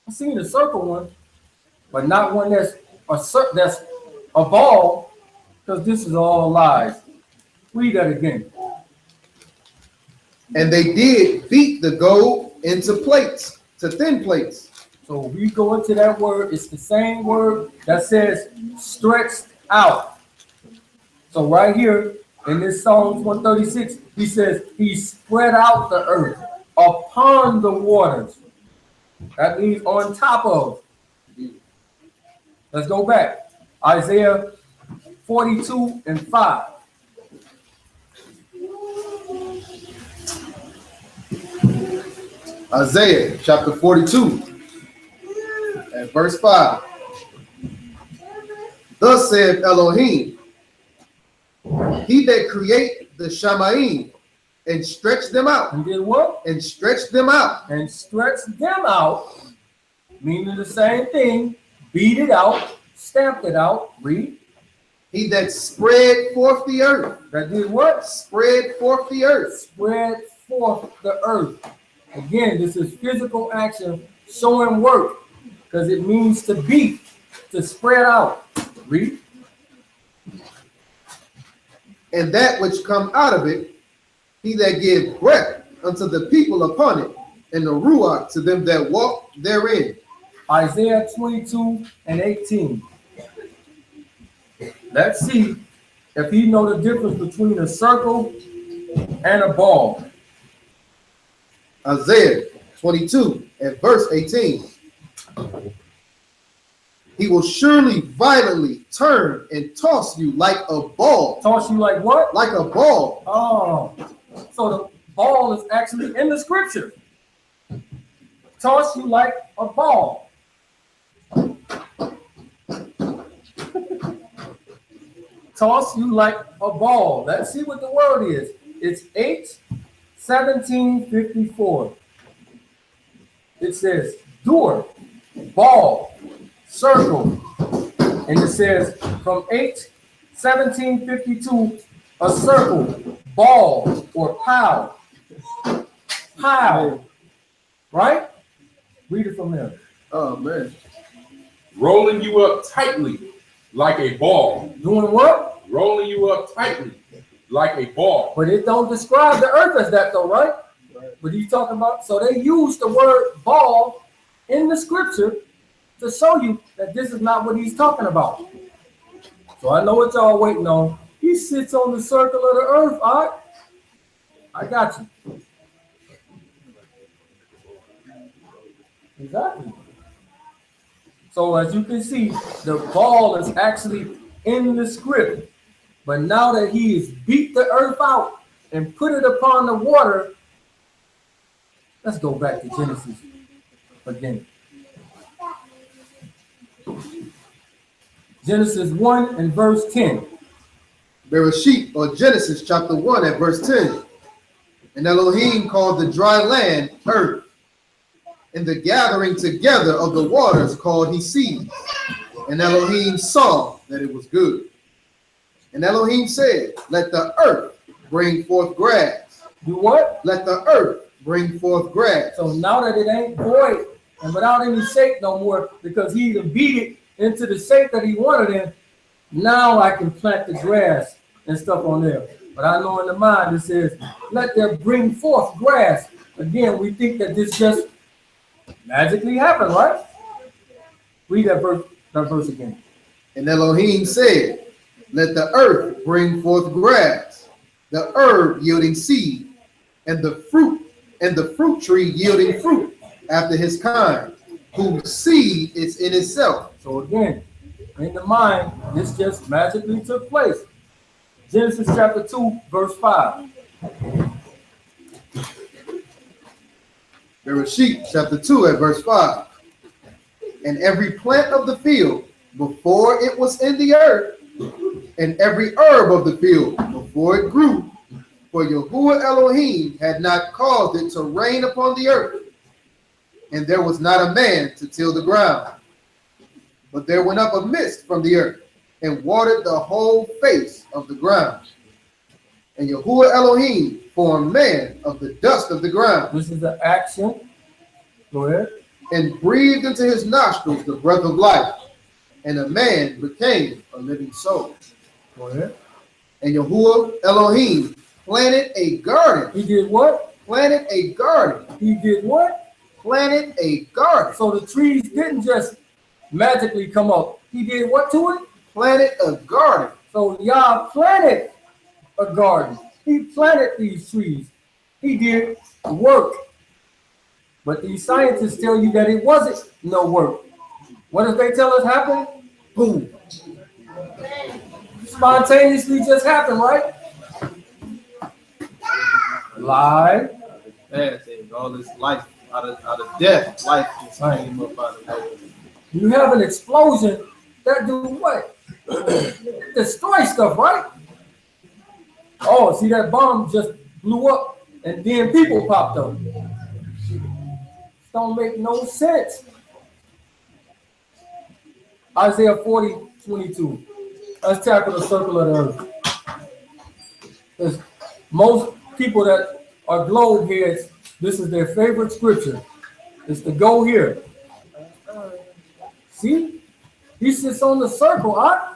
[SPEAKER 5] I've seen a circle one, but not one that's a ball, because this is all lies. Read that again.
[SPEAKER 1] And they did beat the gold into plates, to thin plates.
[SPEAKER 5] So we go into that word, it's the same word that says stretched out. So right here in this Psalms 136, he says he spread out the earth upon the waters. That means on top of. Let's go back. Isaiah 42:5.
[SPEAKER 1] Isaiah chapter 42 and verse 5. Thus saith Elohim, he that create the Shamaim and stretch them out.
[SPEAKER 5] And did what?
[SPEAKER 1] And stretch them out.
[SPEAKER 5] And stretch them out, meaning the same thing. Beat it out, stamped it out. Read.
[SPEAKER 1] He that spread forth the earth.
[SPEAKER 5] That did what?
[SPEAKER 1] Spread forth the earth.
[SPEAKER 5] Spread forth the earth. Again, this is physical action showing work, because it means to beat, to spread out. Read.
[SPEAKER 1] And that which come out of it, he that give breath unto the people upon it, and the ruach to them that walk therein.
[SPEAKER 5] Isaiah 22:18. Let's see if he know the difference between a circle and a ball.
[SPEAKER 1] Isaiah 22 and verse 18. He will surely violently turn and toss you like a ball.
[SPEAKER 5] Toss you like what?
[SPEAKER 1] Like a ball.
[SPEAKER 5] Oh, so the ball is actually in the scripture. Toss you like a ball. Toss you like a ball. Let's see what the word is. It's 8:1754. It says door, ball, circle. And it says from 8:1752, a circle, ball, or pile. Pile. Right? Read it from there.
[SPEAKER 1] Oh man.
[SPEAKER 2] Rolling you up tightly like a ball.
[SPEAKER 5] Doing what?
[SPEAKER 2] Rolling you up tightly like a ball.
[SPEAKER 5] But it don't describe the earth as that though, right? But he's talking about, so they use the word ball in the scripture to show you that this is not what he's talking about. So I know what y'all waiting on. He sits on the circle of the earth, all right? I got you. Exactly. So as you can see, the ball is actually in the script. But now that he has beat the earth out and put it upon the water, let's go back to Genesis again. Genesis 1 and verse 10.
[SPEAKER 1] Bereshit, or Genesis chapter 1 at verse 10. And Elohim called the dry land earth, and the gathering together of the waters called he seas. And Elohim saw that it was good. And Elohim said, let the earth bring forth grass.
[SPEAKER 5] Do what?
[SPEAKER 1] Let the earth bring forth grass.
[SPEAKER 5] So now that it ain't void and without any shape no more, because he even beat it into the shape that he wanted in, now I can plant the grass and stuff on there. But I know in the mind it says, let them bring forth grass. Again, we think that this just magically happened, right? Read that verse again.
[SPEAKER 1] And Elohim said, let the earth bring forth grass, the herb yielding seed, and the fruit tree yielding fruit after his kind, whose seed is in itself.
[SPEAKER 5] So again, in the mind, this just magically took place. Genesis chapter 2, verse 5.
[SPEAKER 1] Bereshit chapter 2 at verse 5. And every plant of the field before it was in the earth, and every herb of the field before it grew, for Yahuwah Elohim had not caused it to rain upon the earth, and there was not a man to till the ground. But there went up a mist from the earth, and watered the whole face of the ground. And Yahuwah Elohim formed man of the dust of the ground.
[SPEAKER 5] This is the action. Go ahead.
[SPEAKER 1] And breathed into his nostrils the breath of life, and a man became a living soul.
[SPEAKER 5] Go ahead.
[SPEAKER 1] And Yahuwah Elohim planted a garden.
[SPEAKER 5] He did what?
[SPEAKER 1] Planted a garden.
[SPEAKER 5] He did what?
[SPEAKER 1] Planted a garden.
[SPEAKER 5] So the trees didn't just magically come up. He did what to it?
[SPEAKER 1] Planted a garden.
[SPEAKER 5] So Yah planted a garden. He planted these trees. He did work. But these scientists tell you that it wasn't no work. What if they tell us happened? Boom. Spontaneously just happened, right? Lie.
[SPEAKER 9] Bad thing. All this life out of death, life just came up out of nowhere.
[SPEAKER 5] You have an explosion that do what? Destroy stuff, right? Oh, see that bomb just blew up and then people popped up. Don't make no sense. Isaiah 40:22. Let's tackle the circle of the earth. Because most people that are globe heads, this is their favorite scripture. It's to go here. See? He sits on the circle, huh?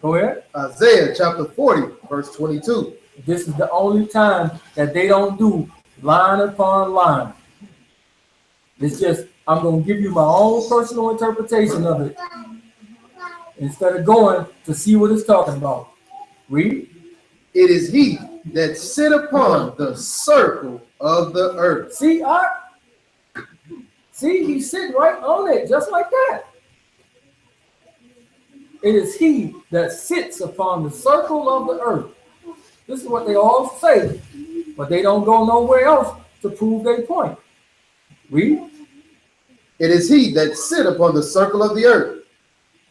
[SPEAKER 5] Go ahead.
[SPEAKER 1] Isaiah chapter 40, verse 22.
[SPEAKER 5] This is the only time that they don't do line upon line. It's just, I'm going to give you my own personal interpretation of it instead of going to see what it's talking about. Read.
[SPEAKER 1] It is he that sit upon the circle of the earth.
[SPEAKER 5] See, see, he's sitting right on it, just like that. It is he that sits upon the circle of the earth. This is what they all say, but they don't go nowhere else to prove their point. Read.
[SPEAKER 1] It is he that sit upon the circle of the earth,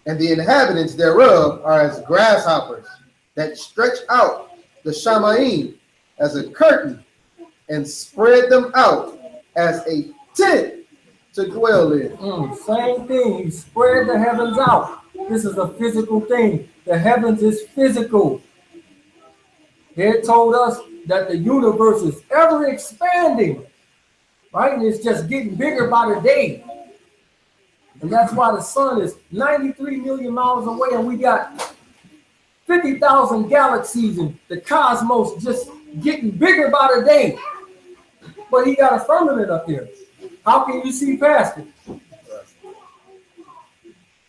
[SPEAKER 1] and the inhabitants thereof are as grasshoppers that stretch out the Shamayim as a curtain and spread them out as a tent to dwell in.
[SPEAKER 5] Same thing. He spread the heavens out. This is a physical thing. The heavens is physical. They told us that the universe is ever expanding, right? And it's just getting bigger by the day. And that's why the sun is 93 million miles away and we got 50,000 galaxies and the cosmos just getting bigger by the day. But he got a firmament up there. How can you see past it?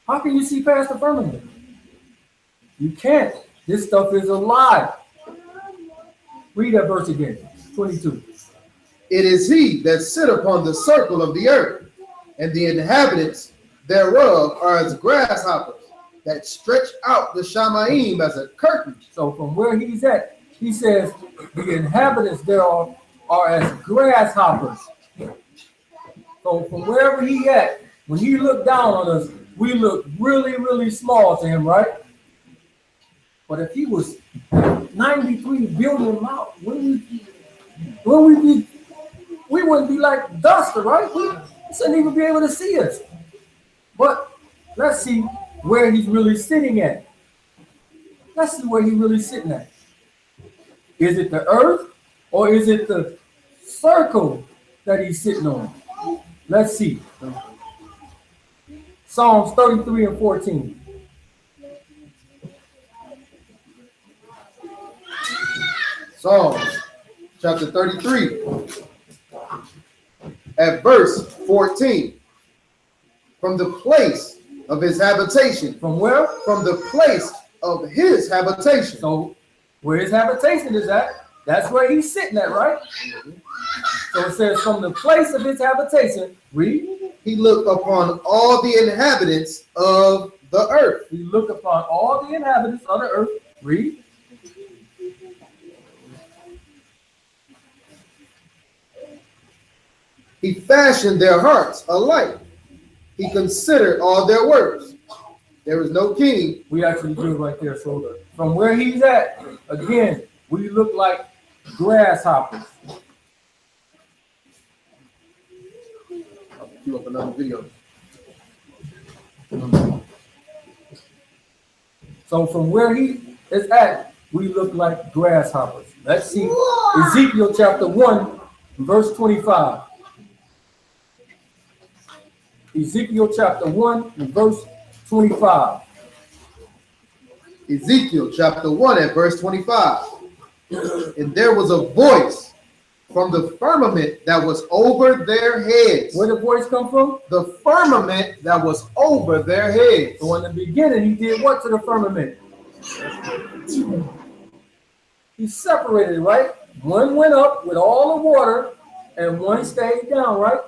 [SPEAKER 5] How can you see past the firmament? You can't. This stuff is alive. Read that verse again, 22.
[SPEAKER 1] It is he that sit upon the circle of the earth, and the inhabitants thereof are as grasshoppers that stretch out the Shamayim as a curtain.
[SPEAKER 5] So from where he's at, he says the inhabitants thereof are as grasshoppers. So from wherever he at, when he looked down on us, we look really, really small to him, right? But if he was 93 billion miles, we wouldn't be like dust, right? We shouldn't even be able to see us. But let's see where he's really sitting at. Let's see where he's really sitting at. Is it the earth or is it the circle that he's sitting on? Let's see. Psalms 33 and 14.
[SPEAKER 1] Psalms chapter 33 at verse 14. From the place of his habitation.
[SPEAKER 5] From where?
[SPEAKER 1] From the place of his habitation.
[SPEAKER 5] So where his habitation is at, that's where he's sitting at, right? So it says from the place of his habitation, read.
[SPEAKER 1] He looked upon all the inhabitants of the earth.
[SPEAKER 5] He looked upon all the inhabitants of the earth. Read.
[SPEAKER 1] He fashioned their hearts alike. He considered all their works. There is no king.
[SPEAKER 5] We actually do it right there. So from where he's at, again, we look like grasshoppers.
[SPEAKER 1] I'll queue up another video.
[SPEAKER 5] So from where he is at, we look like grasshoppers. Let's see Ezekiel chapter 1, verse 25. Ezekiel chapter 1 and verse 25.
[SPEAKER 1] Ezekiel chapter 1 at verse 25. And there was a voice from the firmament that was over their heads.
[SPEAKER 5] Where did the voice come from?
[SPEAKER 1] The firmament that was over their heads.
[SPEAKER 5] So in the beginning, he did what to the firmament? He separated, right? One went up with all the water and one stayed down, right?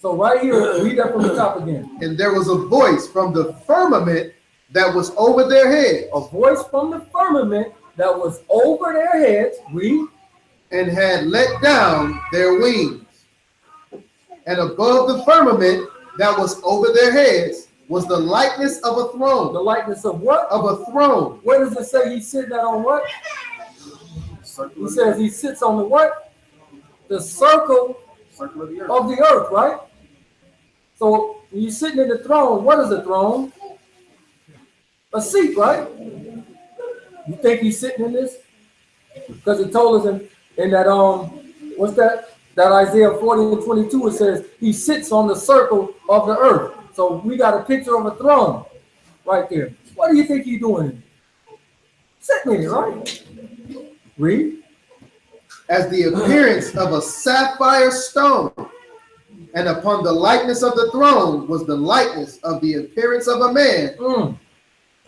[SPEAKER 5] So right here, read that from the top again.
[SPEAKER 1] And there was a voice from the firmament that was over their heads.
[SPEAKER 5] A voice from the firmament that was over their heads, read.
[SPEAKER 1] And had let down their wings. And above the firmament that was over their heads was the likeness of a throne.
[SPEAKER 5] The likeness of what?
[SPEAKER 1] Of a throne.
[SPEAKER 5] Where does it say he's sitting at on what? He says he sits on the what? The circle of the earth, right? So when you're sitting in the throne, what is a throne? A seat, right? You think he's sitting in this? Because it told us in that what's that? That Isaiah 40 and 22, it says he sits on the circle of the earth. So we got a picture of a throne right there. What do you think he's doing? Sitting in it, right? Read.
[SPEAKER 1] As the appearance of a sapphire stone, and upon the likeness of the throne was the likeness of the appearance of a man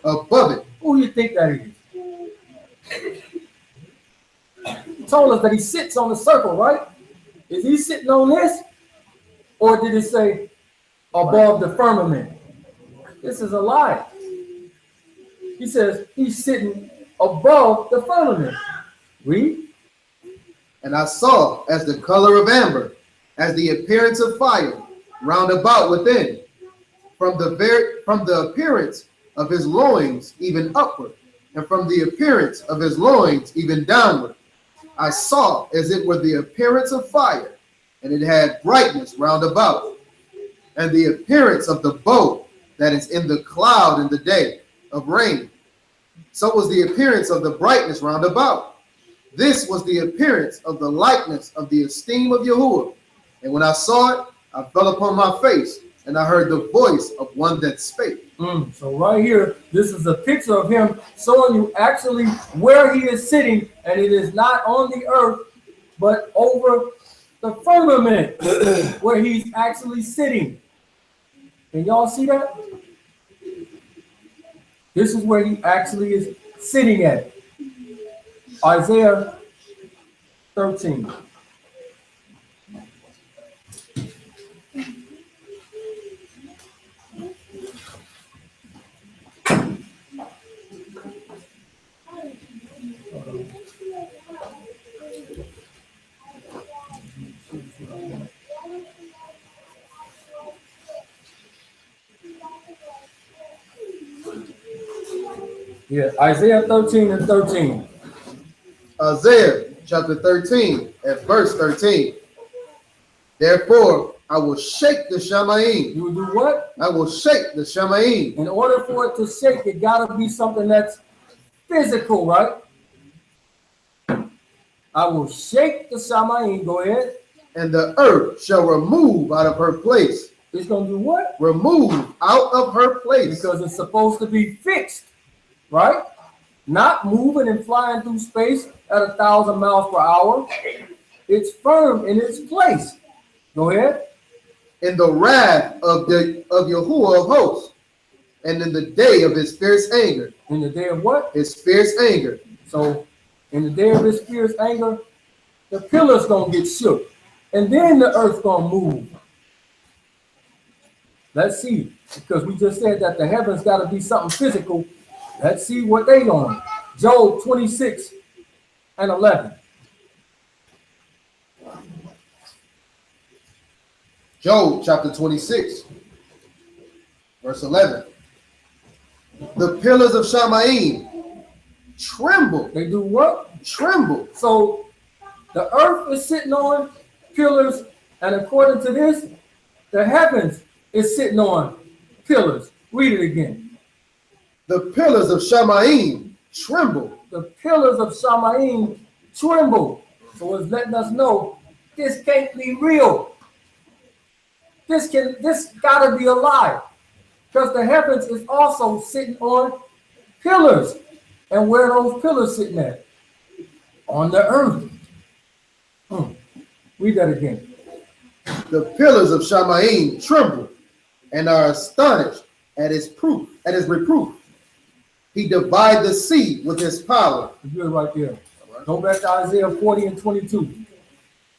[SPEAKER 1] above it.
[SPEAKER 5] Who do you think that is? He told us that he sits on the circle, right? Is he sitting on this? Or did it say above the firmament? This is a lie. He says he's sitting above the firmament. Read.
[SPEAKER 1] And I saw as the color of amber, as the appearance of fire, round about within, from the appearance of his loins even upward, and from the appearance of his loins even downward. I saw as it were the appearance of fire, and it had brightness round about, and the appearance of the bow that is in the cloud in the day of rain. So was the appearance of the brightness round about. This was the appearance of the likeness of the esteem of Yahuwah. And when I saw it, I fell upon my face, and I heard the voice of one that spake.
[SPEAKER 5] So right here, this is a picture of him showing you actually where he is sitting, and it is not on the earth, but over the firmament where he's actually sitting. Can y'all see that? This is where he actually is sitting at. Isaiah 13. Yeah, Isaiah 13 and 13.
[SPEAKER 1] Isaiah chapter 13 at verse 13. Therefore, I will shake the Shamaim.
[SPEAKER 5] You will do what?
[SPEAKER 1] I will shake the Shamaim.
[SPEAKER 5] In order for it to shake, it got to be something that's physical, right? I will shake the Shamaim. Go ahead.
[SPEAKER 1] And the earth shall remove out of her place.
[SPEAKER 5] It's going to do what?
[SPEAKER 1] Remove out of her place.
[SPEAKER 5] Because it's supposed to be fixed, right? not moving and flying through space at 1,000 miles per hour. It's firm in its place. Go ahead.
[SPEAKER 1] In the wrath of Yahuwah of hosts, and in the day of his fierce anger.
[SPEAKER 5] In the day of what?
[SPEAKER 1] His fierce anger.
[SPEAKER 5] So, in the day of his fierce anger, the pillars gonna get shook, and then the earth gonna move. Let's see, because we just said that the heavens got to be something physical. Let's see what they on. Job 26:11.
[SPEAKER 1] Job chapter 26, verse 11. The pillars of Shamaim tremble.
[SPEAKER 5] They do what?
[SPEAKER 1] Tremble.
[SPEAKER 5] So the earth is sitting on pillars, and according to this, the heavens is sitting on pillars. Read it again.
[SPEAKER 1] The pillars of Shamaim tremble.
[SPEAKER 5] The pillars of Shamaim tremble. So it's letting us know this can't be real. This gotta be a lie. Because the heavens is also sitting on pillars. And where are those pillars sitting at? On the earth. Read that again.
[SPEAKER 1] The pillars of Shamaim tremble and are astonished at his reproof. He divide the sea with his power.
[SPEAKER 5] Good right there. Go back to Isaiah 40:22.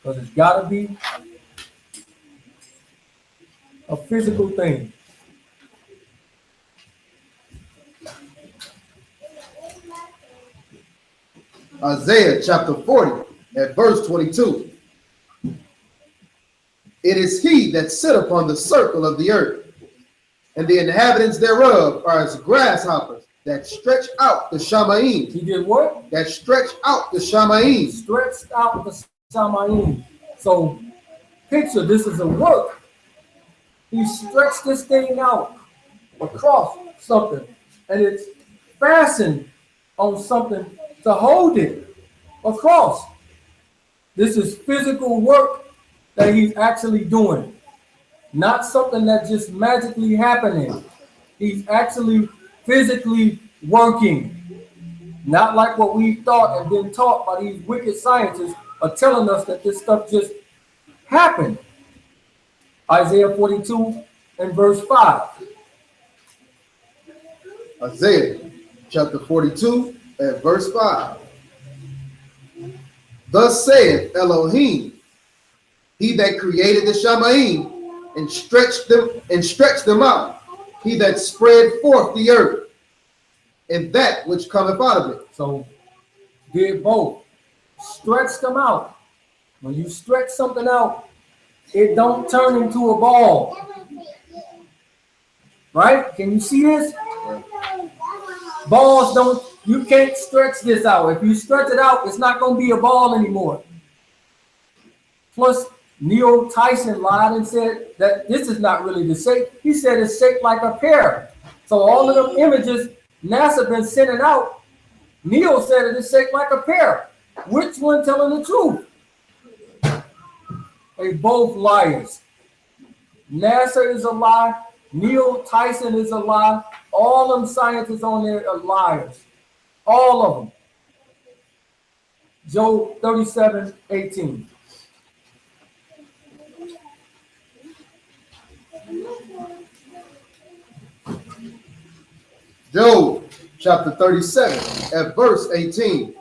[SPEAKER 5] Because it's gotta be a physical thing.
[SPEAKER 1] Isaiah chapter 40 at verse 22. It is he that sit upon the circle of the earth, and the inhabitants thereof are as grasshoppers that stretch out the Shamaim.
[SPEAKER 5] He did what?
[SPEAKER 1] That stretch out the Shamaim.
[SPEAKER 5] Stretched out the Shamaim. So picture this is a work. He stretched this thing out across something, and it's fastened on something to hold it across. This is physical work that he's actually doing, not something that just magically happening. He's actually physically working, not like what we thought and been taught by these wicked scientists are telling us that this stuff just happened. Isaiah 42 and verse 5.
[SPEAKER 1] Isaiah chapter 42 and verse 5. Thus saith Elohim, he that created the Shamaim and stretched them out, he that spread forth the earth, and that which cometh out of it.
[SPEAKER 5] So did both. Stretch them out. When you stretch something out, it don't turn into a ball. Right? Can you see this? Balls don't, you can't stretch this out. If you stretch it out, it's not going to be a ball anymore. Plus, Neil Tyson lied and said that this is not really the shape. He said it's shaped like a pear. So all of them images NASA been sending out, Neil said it is shaped like a pear. Which one telling the truth? They both liars. NASA is a lie. Neil Tyson is a lie. All them scientists on there are liars. All of them. Job 37:18.
[SPEAKER 1] Job chapter 37 at verse 18.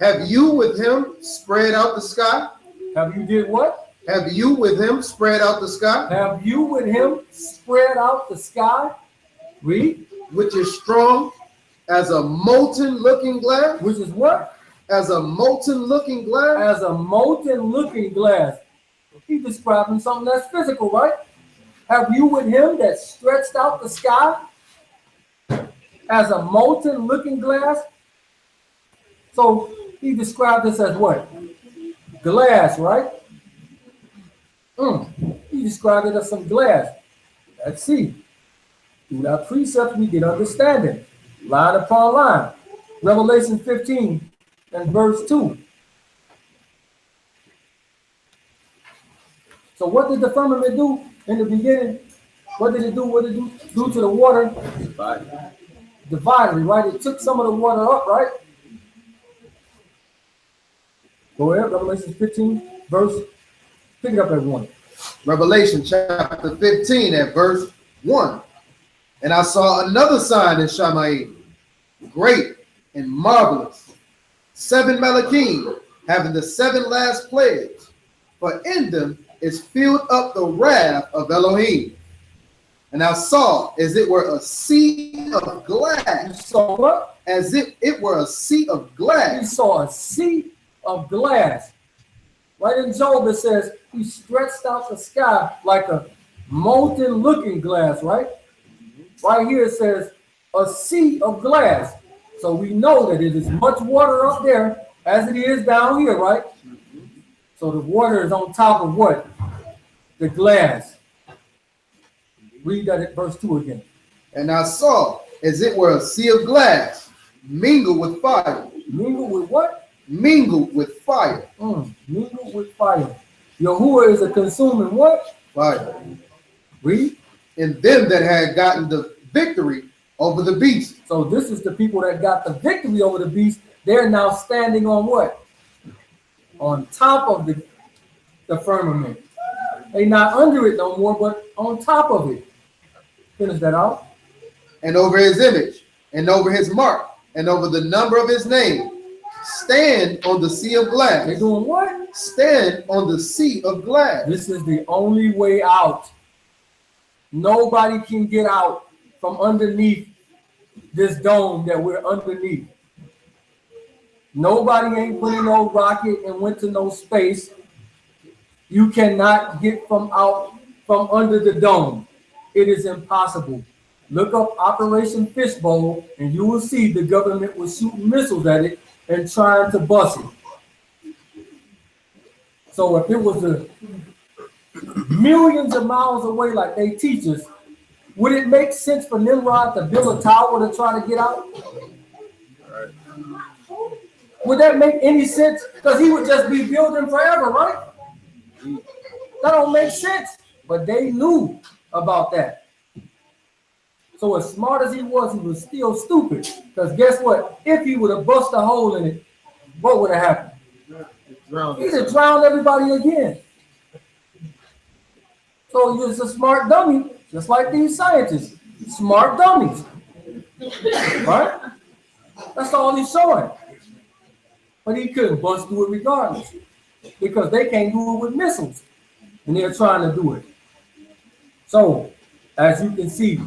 [SPEAKER 1] Have you with him spread out the sky?
[SPEAKER 5] Have you did what?
[SPEAKER 1] Have you with him spread out the sky?
[SPEAKER 5] Have you with him spread out the sky? Read.
[SPEAKER 1] Which is strong as a molten looking glass.
[SPEAKER 5] Which is what?
[SPEAKER 1] As a molten looking glass.
[SPEAKER 5] As a molten looking glass. He's describing something that's physical, right? Have you with him that stretched out the sky as a molten looking glass? So he described this as what? Glass, right? He described it as some glass. Let's see. Through our precepts, we get understanding. Line upon line. Revelation 15 and verse 2. So what did the firmament do in the beginning? What did it do? What did it do to the water? divided, right? It took some of the water up, right? Go ahead, Revelation 15, verse, pick it up at 1.
[SPEAKER 1] Revelation chapter 15 at verse 1. And I saw another sign in Shammai, great and marvelous, 7 Malachim, having the 7 last plagues, for in them is filled up the wrath of Elohim. And I saw as it were a sea of glass.
[SPEAKER 5] You saw what?
[SPEAKER 1] As if it were a sea of
[SPEAKER 5] You
[SPEAKER 1] glass.
[SPEAKER 5] saw a sea of glass. Right in Job it says he stretched out the sky like a molten looking glass, right? Right here it says a sea of glass. So we know that it is much water up there as it is down here, right? So the water is on top of what? The glass. Read that at verse 2 again.
[SPEAKER 1] And I saw as it were a sea of glass, mingled with fire.
[SPEAKER 5] Mingled with what?
[SPEAKER 1] Mingled with fire.
[SPEAKER 5] Mingled with fire. Yahuwah is a consuming what?
[SPEAKER 1] Fire.
[SPEAKER 5] Read.
[SPEAKER 1] And them that had gotten the victory over the beast.
[SPEAKER 5] So this is the people that got the victory over the beast. They're now standing on what? On top of the firmament. They not under it no more, but on top of it. Finish that out.
[SPEAKER 1] And over his image, and over his mark, and over the number of his name, stand on the sea of glass.
[SPEAKER 5] They doing what?
[SPEAKER 1] Stand on the sea of glass.
[SPEAKER 5] This is the only way out. Nobody can get out from underneath this dome that we're underneath. Nobody ain't put in no rocket and went to no space. You cannot get from under the dome. It is impossible. Look up Operation Fishbowl and you will see the government was shooting missiles at it and trying to bust it. So if it was millions of miles away like they teach us, would it make sense for Nimrod to build a tower to try to get out? Would that make any sense? Because he would just be building forever, right? That don't make sense. But they knew about that. So as smart as he was still stupid. Because guess what? If he would have bust a hole in it, what would have happened? He'd have drowned everybody again. So he was a smart dummy, just like these scientists. Smart dummies. Right? That's all he's showing. But he couldn't bust through it regardless. Because they can't do it with missiles. And they're trying to do it. So, as you can see,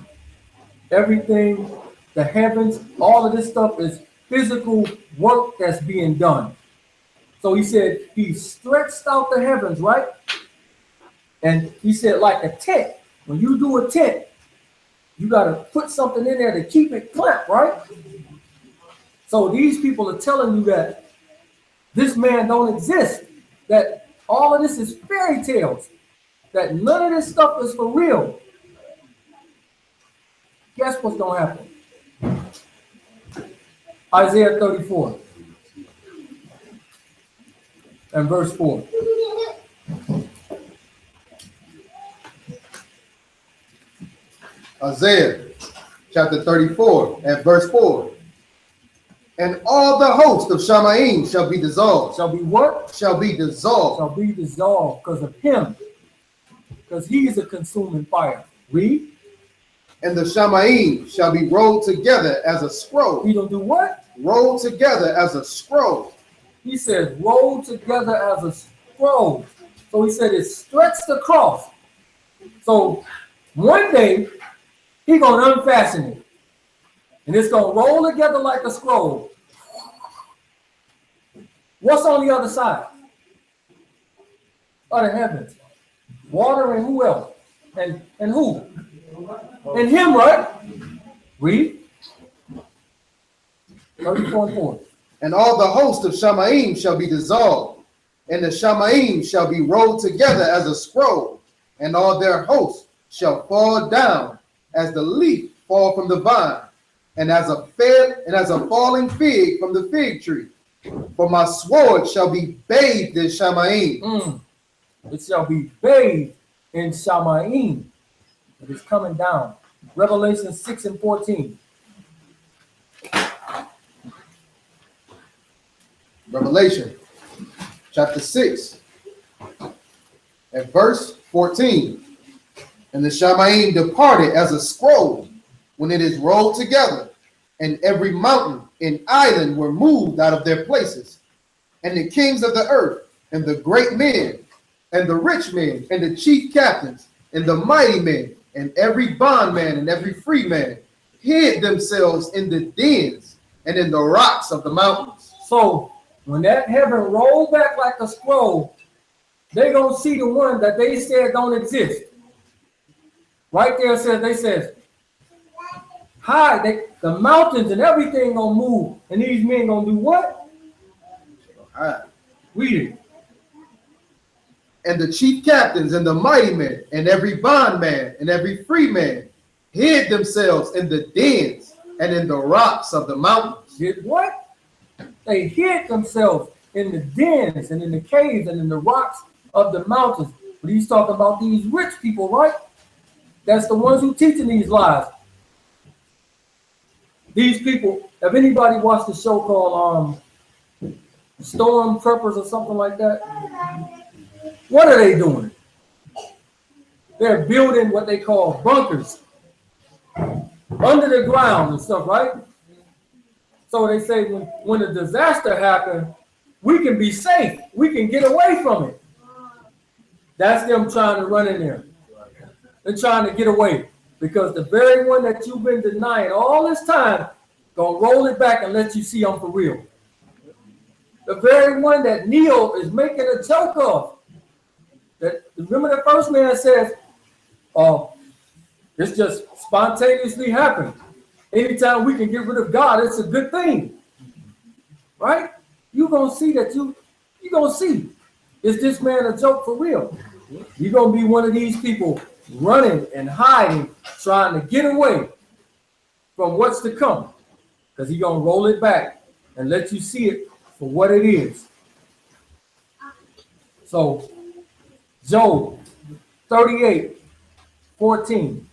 [SPEAKER 5] everything, the heavens, all of this stuff is physical work that's being done. So he said he stretched out the heavens, right? And he said like a tent. When you do a tent, you got to put something in there to keep it clamped, right? So these people are telling you that this man don't exist, that all of this is fairy tales, that none of this stuff is for real. Guess what's going to happen? Isaiah 34 and verse 4.
[SPEAKER 1] Isaiah chapter 34 and verse 4. And all the host of Shammai shall be dissolved.
[SPEAKER 5] Shall be what?
[SPEAKER 1] Shall be dissolved.
[SPEAKER 5] Shall be dissolved because of him. Because he is a consuming fire. Read.
[SPEAKER 1] And the Shammai shall be rolled together as a scroll.
[SPEAKER 5] He don't do what?
[SPEAKER 1] Rolled together as a scroll.
[SPEAKER 5] He says rolled together as a scroll. So he said it's stretched across. So one day he's going to unfasten it. And it's going to roll together like a scroll. What's on the other side? Of the heavens. Water and who else? And who? And him, right? Read. 34 and 4.
[SPEAKER 1] And all the host of Shammai shall be dissolved, and the Shammai shall be rolled together as a scroll, and all their hosts shall fall down as the leaf fall from the vine, and as a falling fig from the fig tree. For my sword shall be bathed in Shammai.
[SPEAKER 5] It shall be bathed in Shammai. It is coming down. Revelation 6 and 14.
[SPEAKER 1] Revelation chapter 6 at verse 14. And the Shamaim departed as a scroll when it is rolled together, and every mountain and island were moved out of their places. And the kings of the earth, and the great men, and the rich men, and the chief captains, and the mighty men, and every bondman and every free man hid themselves in the dens and in the rocks of the mountains.
[SPEAKER 5] So when that heaven rolled back like a scroll, they're going to see the one that they said don't exist. Right there says, hide, the mountains and everything gonna move, and these men gonna do what? Read it.
[SPEAKER 1] And the chief captains and the mighty men and every bondman and every free man hid themselves in the dens and in the rocks of the mountains.
[SPEAKER 5] Did what? They hid themselves in the dens and in the caves and in the rocks of the mountains. But he's talking about these rich people, right? That's the ones who teaching these lies. These people, have anybody watched the show called Storm Preppers or something like that? What are they doing? They're building what they call bunkers under the ground and stuff, right? So they say when a disaster happens, we can be safe. We can get away from it. That's them trying to run in there. They're trying to get away because the very one that you've been denying all this time gonna roll it back and let you see I'm for real. The very one that Neil is making a joke of. That remember the first man says, "Oh, it's just spontaneously happened. Anytime we can get rid of God, it's a good thing." Right? You're gonna see that you're gonna see. Is this man a joke for real? You're gonna be one of these people running and hiding, trying to get away from what's to come. Because he's going to roll it back and let you see it for what it is. So, Job 38:14.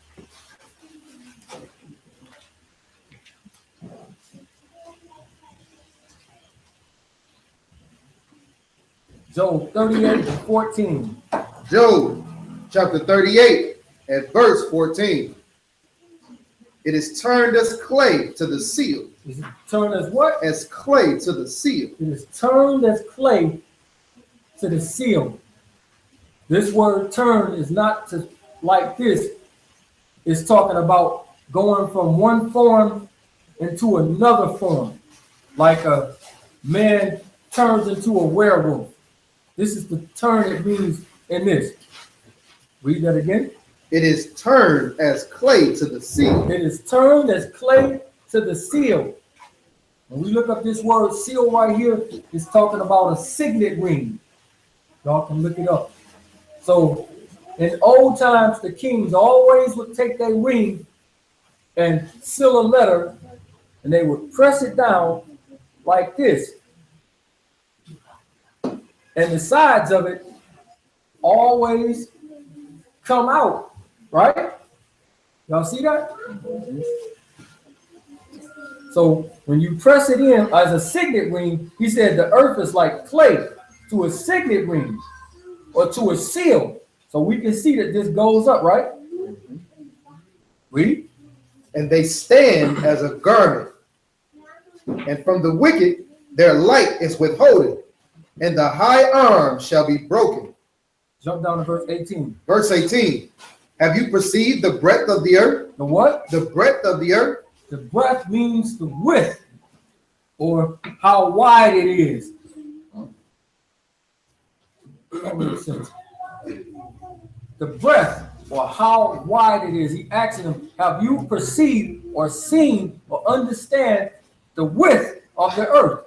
[SPEAKER 5] Job 38:14.
[SPEAKER 1] Job chapter 38 at verse 14. It is turned as clay to the seal.
[SPEAKER 5] Is it turned as what?
[SPEAKER 1] As clay to the seal.
[SPEAKER 5] It is turned as clay to the seal. This word turn is not to like this. It's talking about going from one form into another form. Like a man turns into a werewolf. This is the turn it means in this. Read that again.
[SPEAKER 1] It is turned as clay to the seal.
[SPEAKER 5] It is turned as clay to the seal. When we look up this word seal right here, it's talking about a signet ring. Y'all can look it up. So in old times, the kings always would take their ring and seal a letter, and they would press it down like this. And the sides of it always come out, right? Y'all see that? So when you press it in as a signet ring, he said the earth is like clay to a signet ring or to a seal. So we can see that this goes up, right? Read.
[SPEAKER 1] And they stand as a garment. And from the wicked, their light is withholden, and the high arm shall be broken.
[SPEAKER 5] Jump down to verse 18.
[SPEAKER 1] Verse 18. Have you perceived the breadth of the earth?
[SPEAKER 5] The what?
[SPEAKER 1] The breadth of the earth.
[SPEAKER 5] The breadth means the width or how wide it is. That makes sense. The breadth or how wide it is. He asking them, have you perceived or seen or understand the width of the earth?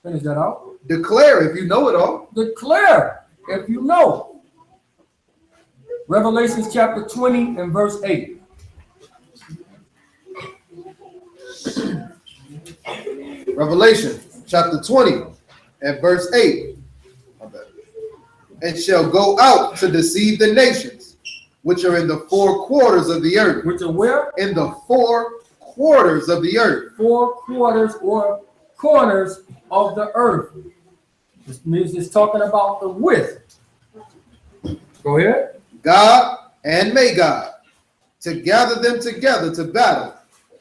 [SPEAKER 5] Finish that out.
[SPEAKER 1] Declare if you know it all.
[SPEAKER 5] Declare if you know. Revelation chapter 20 and verse 8.
[SPEAKER 1] Revelation chapter 20 and verse 8. And shall go out to deceive the nations, which are in the four quarters of the earth.
[SPEAKER 5] Which are where?
[SPEAKER 1] In the four quarters of the earth.
[SPEAKER 5] 4 quarters or corners of the earth. This means it's talking about the width. Go ahead.
[SPEAKER 1] God and Magog, to gather them together to battle,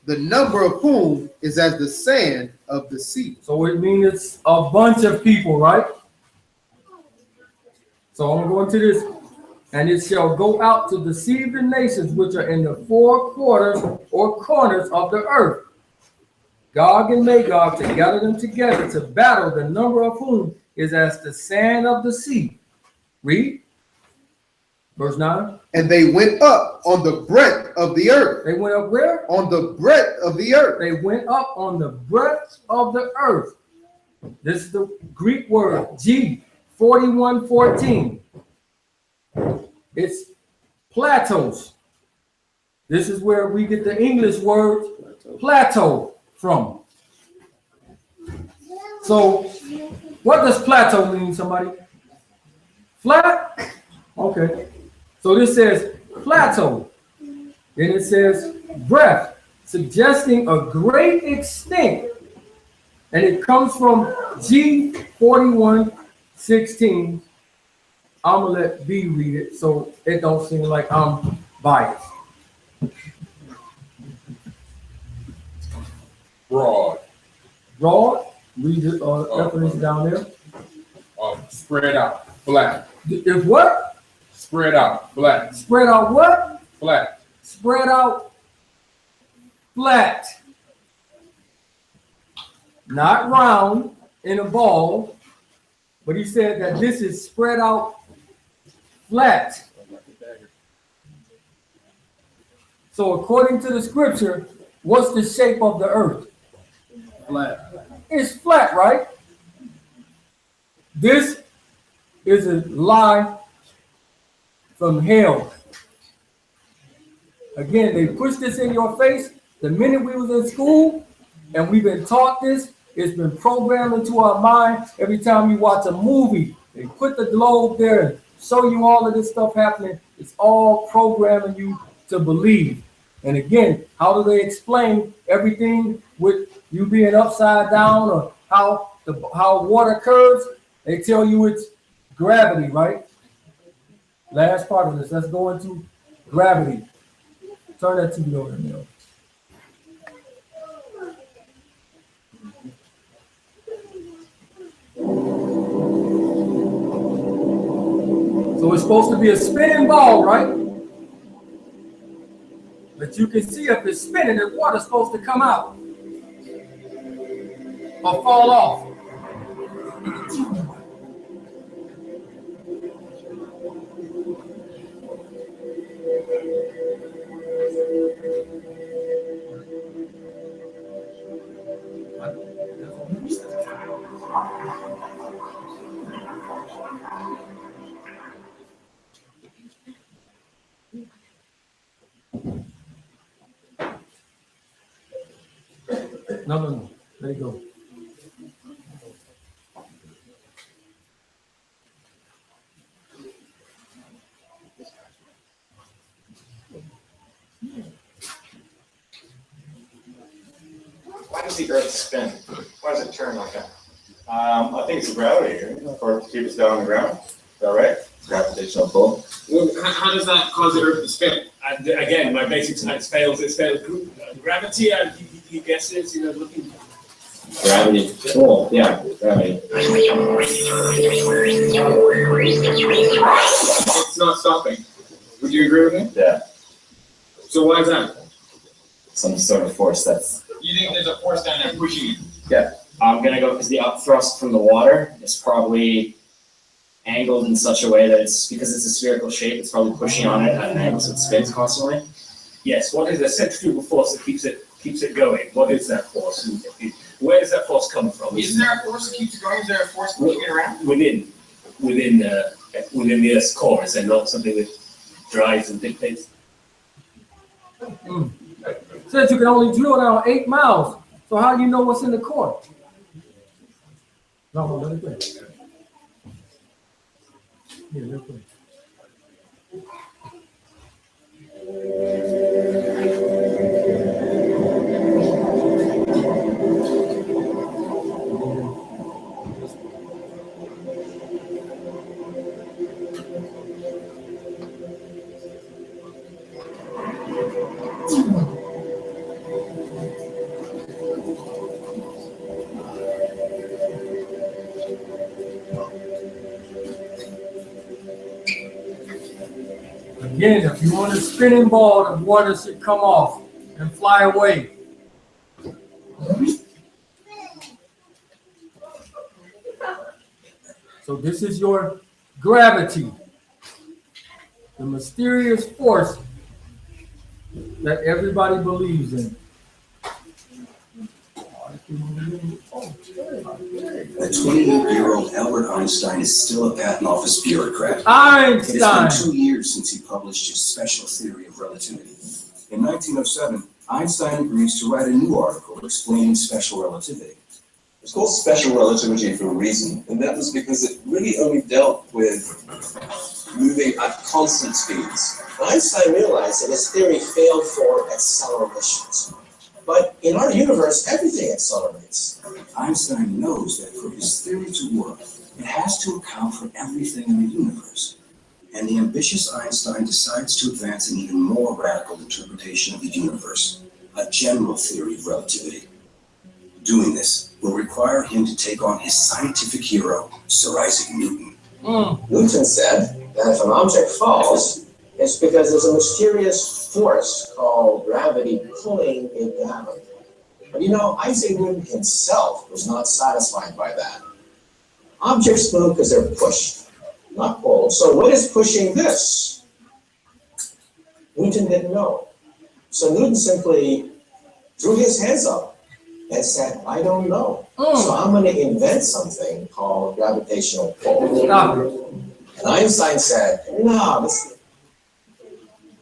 [SPEAKER 1] the number of whom is as the sand of the sea.
[SPEAKER 5] So it means it's a bunch of people, right? So I'm going to this. And it shall go out to deceive the nations which are in the four quarters or corners of the earth. Gog and Magog, to gather them together to battle, the number of whom is as the sand of the sea. Read. Verse 9.
[SPEAKER 1] And they went up on the breadth of the earth.
[SPEAKER 5] They went up where?
[SPEAKER 1] On the breadth of the earth.
[SPEAKER 5] They went up on the breadth of the earth. This is the Greek word G 4114. It's plateaus. This is where we get the English word plateau from. So, what does plateau mean, somebody? Flat? Okay. So this says plateau. Then it says breadth, suggesting a great extent. And it comes from G4116. I'm gonna let B read it so it don't seem like I'm biased.
[SPEAKER 2] Broad.
[SPEAKER 5] Broad, read the definition down there.
[SPEAKER 2] Spread out, flat.
[SPEAKER 5] If what?
[SPEAKER 2] Spread out, flat.
[SPEAKER 5] Spread out what?
[SPEAKER 2] Flat.
[SPEAKER 5] Spread out flat. Not round in a ball, but he said that this is spread out flat. So according to the scripture, what's the shape of the earth?
[SPEAKER 9] Flat.
[SPEAKER 5] It's flat, right? This is a lie from hell. Again, they push this in your face the minute we was in school, and we've been taught this. It's been programmed into our mind. Every time you watch a movie, they put the globe there and show you all of this stuff happening. It's all programming you to believe. And again, how do they explain everything with you being upside down, or how water curves? They tell you it's gravity, right? Last part of this, let's go into gravity. Turn that TV over there. So it's supposed to be a spinning ball, right? But you can see if it's spinning, the water's supposed to come out or fall off. No. Let it go.
[SPEAKER 10] Why does the Earth spin? Why does it turn like that? I think it's gravity, or to keep us down on the ground. Is that right? Gravitational pull.
[SPEAKER 4] Well, how does that cause the Earth to spin? Again, my basic science fails. It's failed. Gravity, he guesses, looking.
[SPEAKER 10] Gravity pull, yeah, gravity.
[SPEAKER 4] It's not stopping. Would you agree with me?
[SPEAKER 10] Yeah.
[SPEAKER 4] So why is that?
[SPEAKER 10] Some sort of force that's.
[SPEAKER 4] You think there's a force down there pushing it?
[SPEAKER 10] Yeah. I'm gonna go because the upthrust from the water is probably angled in such a way that it's because it's a spherical shape. It's probably pushing on it at an angle, so it spins constantly.
[SPEAKER 4] Yes. What is the centrifugal force that keeps it going? What is that force? Where does that force come from?
[SPEAKER 11] Is there a force that keeps it going? Is there a force pushing it around?
[SPEAKER 4] Within the Earth's core, is there not something that drives and dictates?
[SPEAKER 5] Says you can only drill down 8 miles. So how do you know what's in the core? No, let it go. Here, let it go. Again, if you want a spinning ball, the water should come off and fly away. So this is your gravity, the mysterious force that everybody believes in.
[SPEAKER 12] The 28-year-old Albert Einstein is still a patent office bureaucrat.
[SPEAKER 5] Einstein!
[SPEAKER 12] It has been 2 years since he published his special theory of relativity. In 1907, Einstein agrees to write a new article explaining special relativity.
[SPEAKER 13] It's called special relativity for a reason, and that was because it really only dealt with moving at constant speeds. Einstein realized that his theory failed for accelerations. But in our universe, everything accelerates.
[SPEAKER 12] Einstein knows that for his theory to work, it has to account for everything in the universe. And the ambitious Einstein decides to advance an even more radical interpretation of the universe, a general theory of relativity. Doing this will require him to take on his scientific hero, Sir Isaac Newton.
[SPEAKER 13] Newton said that if an object falls, it's because there's a mysterious force called gravity pulling it down. But you know, Isaac Newton himself was not satisfied by that. Objects move because they're pushed, not pulled. So what is pushing this? Newton didn't know. So Newton simply threw his hands up and said, I don't know. So I'm going to invent something called gravitational pull. And Einstein said, no, this.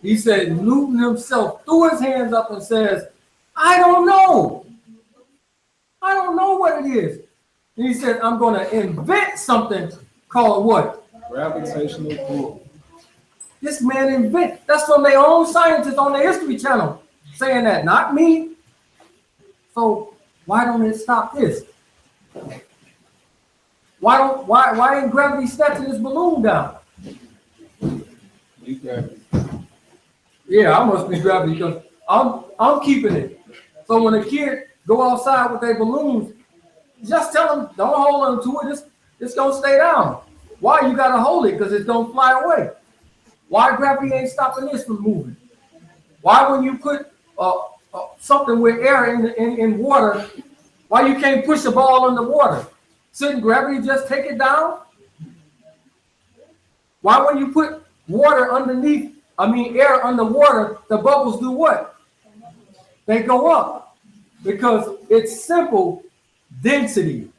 [SPEAKER 5] He said Newton himself threw his hands up and says, I don't know. I don't know what it is. And he said, I'm going to invent something called what?
[SPEAKER 9] Gravitational pull.
[SPEAKER 5] This man invent. That's from their own scientists on the History Channel saying that, not me. So why don't it stop this? Why ain't gravity snatching this balloon down? Yeah, I must be gravity because I'm keeping it. So when a kid go outside with their balloons, just tell them don't hold on to it. It's gonna stay down. Why you gotta hold it? Because it's gonna fly away. Why gravity ain't stopping this from moving? Why when you put something with air in water, why you can't push a ball in the water? Shouldn't gravity just take it down? Why when you put water underneath, air underwater, the bubbles do what? They go up because it's simple density,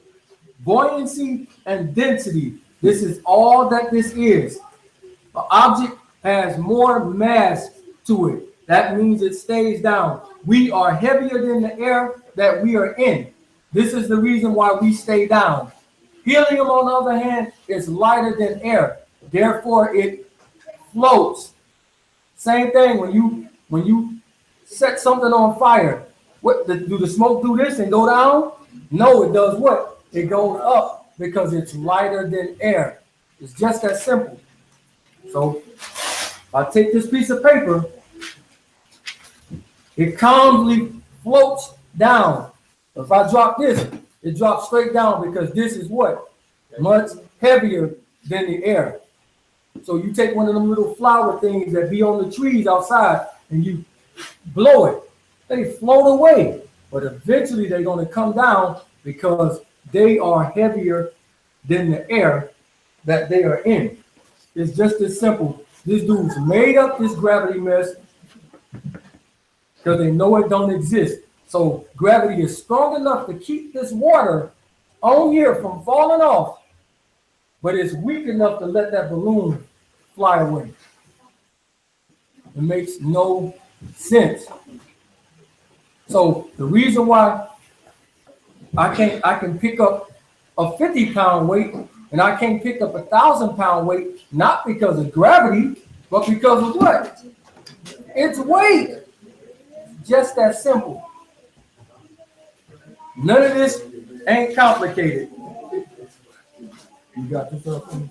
[SPEAKER 5] buoyancy and density. This is all that this is. An object has more mass to it. That means it stays down. We are heavier than the air that we are in. This is the reason why we stay down. Helium, on the other hand, is lighter than air. Therefore, it floats. Same thing when you set something on fire. Do the smoke do this and go down? No, it does what? It goes up because it's lighter than air. It's just that simple. So if I take this piece of paper, it calmly floats down. If I drop this, it drops straight down because this is what? Much heavier than the air. So you take one of them little flower things that be on the trees outside and you blow it. They float away, but eventually they're going to come down because they are heavier than the air that they are in. It's just as simple. This dude's made up this gravity mess because they know it don't exist. So gravity is strong enough to keep this water on here from falling off, but it's weak enough to let that balloon fly away. It makes no sense. So the reason why I can pick up a 50-pound weight and I can't pick up a 1,000-pound weight, not because of gravity, but because of what? It's weight. Just that simple. None of this ain't complicated. You got yourself in?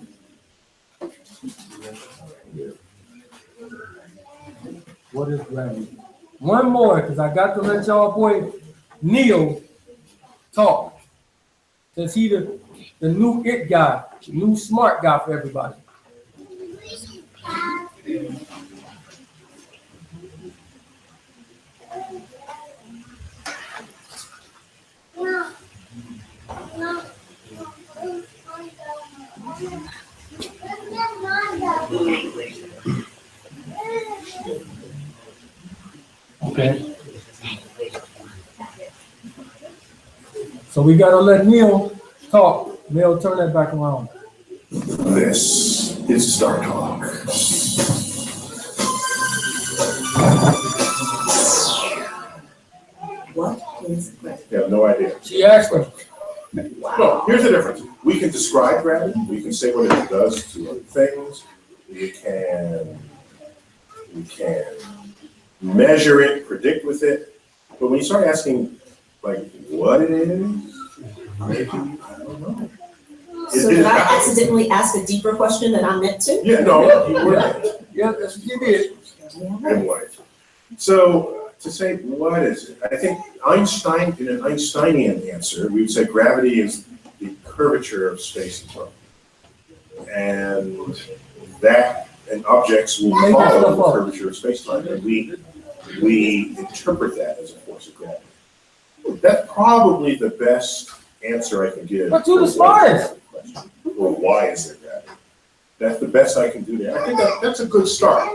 [SPEAKER 5] What is gravity? One more, because I got to let y'all boy Neil talk. Since he the new it guy, new smart guy for everybody. Okay. So we gotta let Neil talk. Neil, turn that back around.
[SPEAKER 8] This is Star Talk.
[SPEAKER 3] What is gravity?
[SPEAKER 8] You have no idea.
[SPEAKER 5] She asked him.
[SPEAKER 8] No, here's the difference. We can describe gravity. We can say what it does to other things. We can measure it, predict with it. But when you start asking, like, what it is, maybe, I don't know.
[SPEAKER 3] So did I accidentally ask a deeper question than I meant to?
[SPEAKER 8] Yeah, no, you were.
[SPEAKER 5] Yeah, you did.
[SPEAKER 8] Anyway, so to say what is it? I think Einstein, in an Einsteinian answer, we would say gravity is the curvature of space and time. And that, and objects will follow the curvature of space time, and we interpret that as a force of gravity. That's probably the best answer I can give.
[SPEAKER 5] But to the smartest.
[SPEAKER 8] Or why is there gravity? That's the best I can do there. I think that's a good start.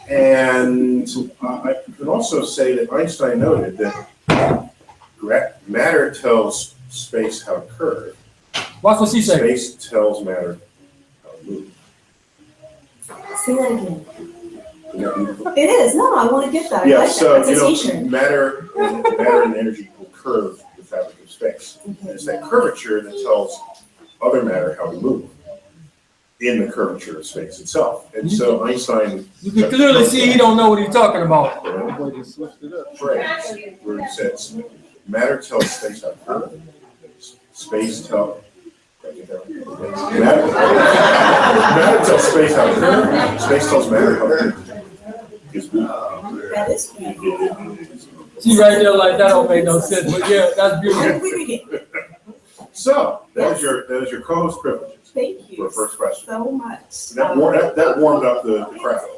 [SPEAKER 8] And I can also say that Einstein noted that matter tells space how to curve.
[SPEAKER 5] What's what she said?
[SPEAKER 8] Space tells matter how to move.
[SPEAKER 3] Say that again. It is. No, I want to get that.
[SPEAKER 8] Yeah,
[SPEAKER 3] I like
[SPEAKER 8] so
[SPEAKER 3] that. That's a t-shirt.
[SPEAKER 8] matter and energy will curve the fabric of space. And it's that curvature that tells other matter how to move in the curvature of space itself. And so Einstein...
[SPEAKER 5] You can clearly see he don't know what he's talking about.
[SPEAKER 8] Phrase where he says, matter tells space how to curve, space tells... Matter tells space how to curve, space tells matter how to move.
[SPEAKER 3] That is beautiful.
[SPEAKER 5] See right there, like that don't make no sense, but yeah, that's beautiful.
[SPEAKER 8] So that is your co-host privileges.
[SPEAKER 3] Thank you
[SPEAKER 8] for first question.
[SPEAKER 3] so much.
[SPEAKER 8] That warmed up the crowd.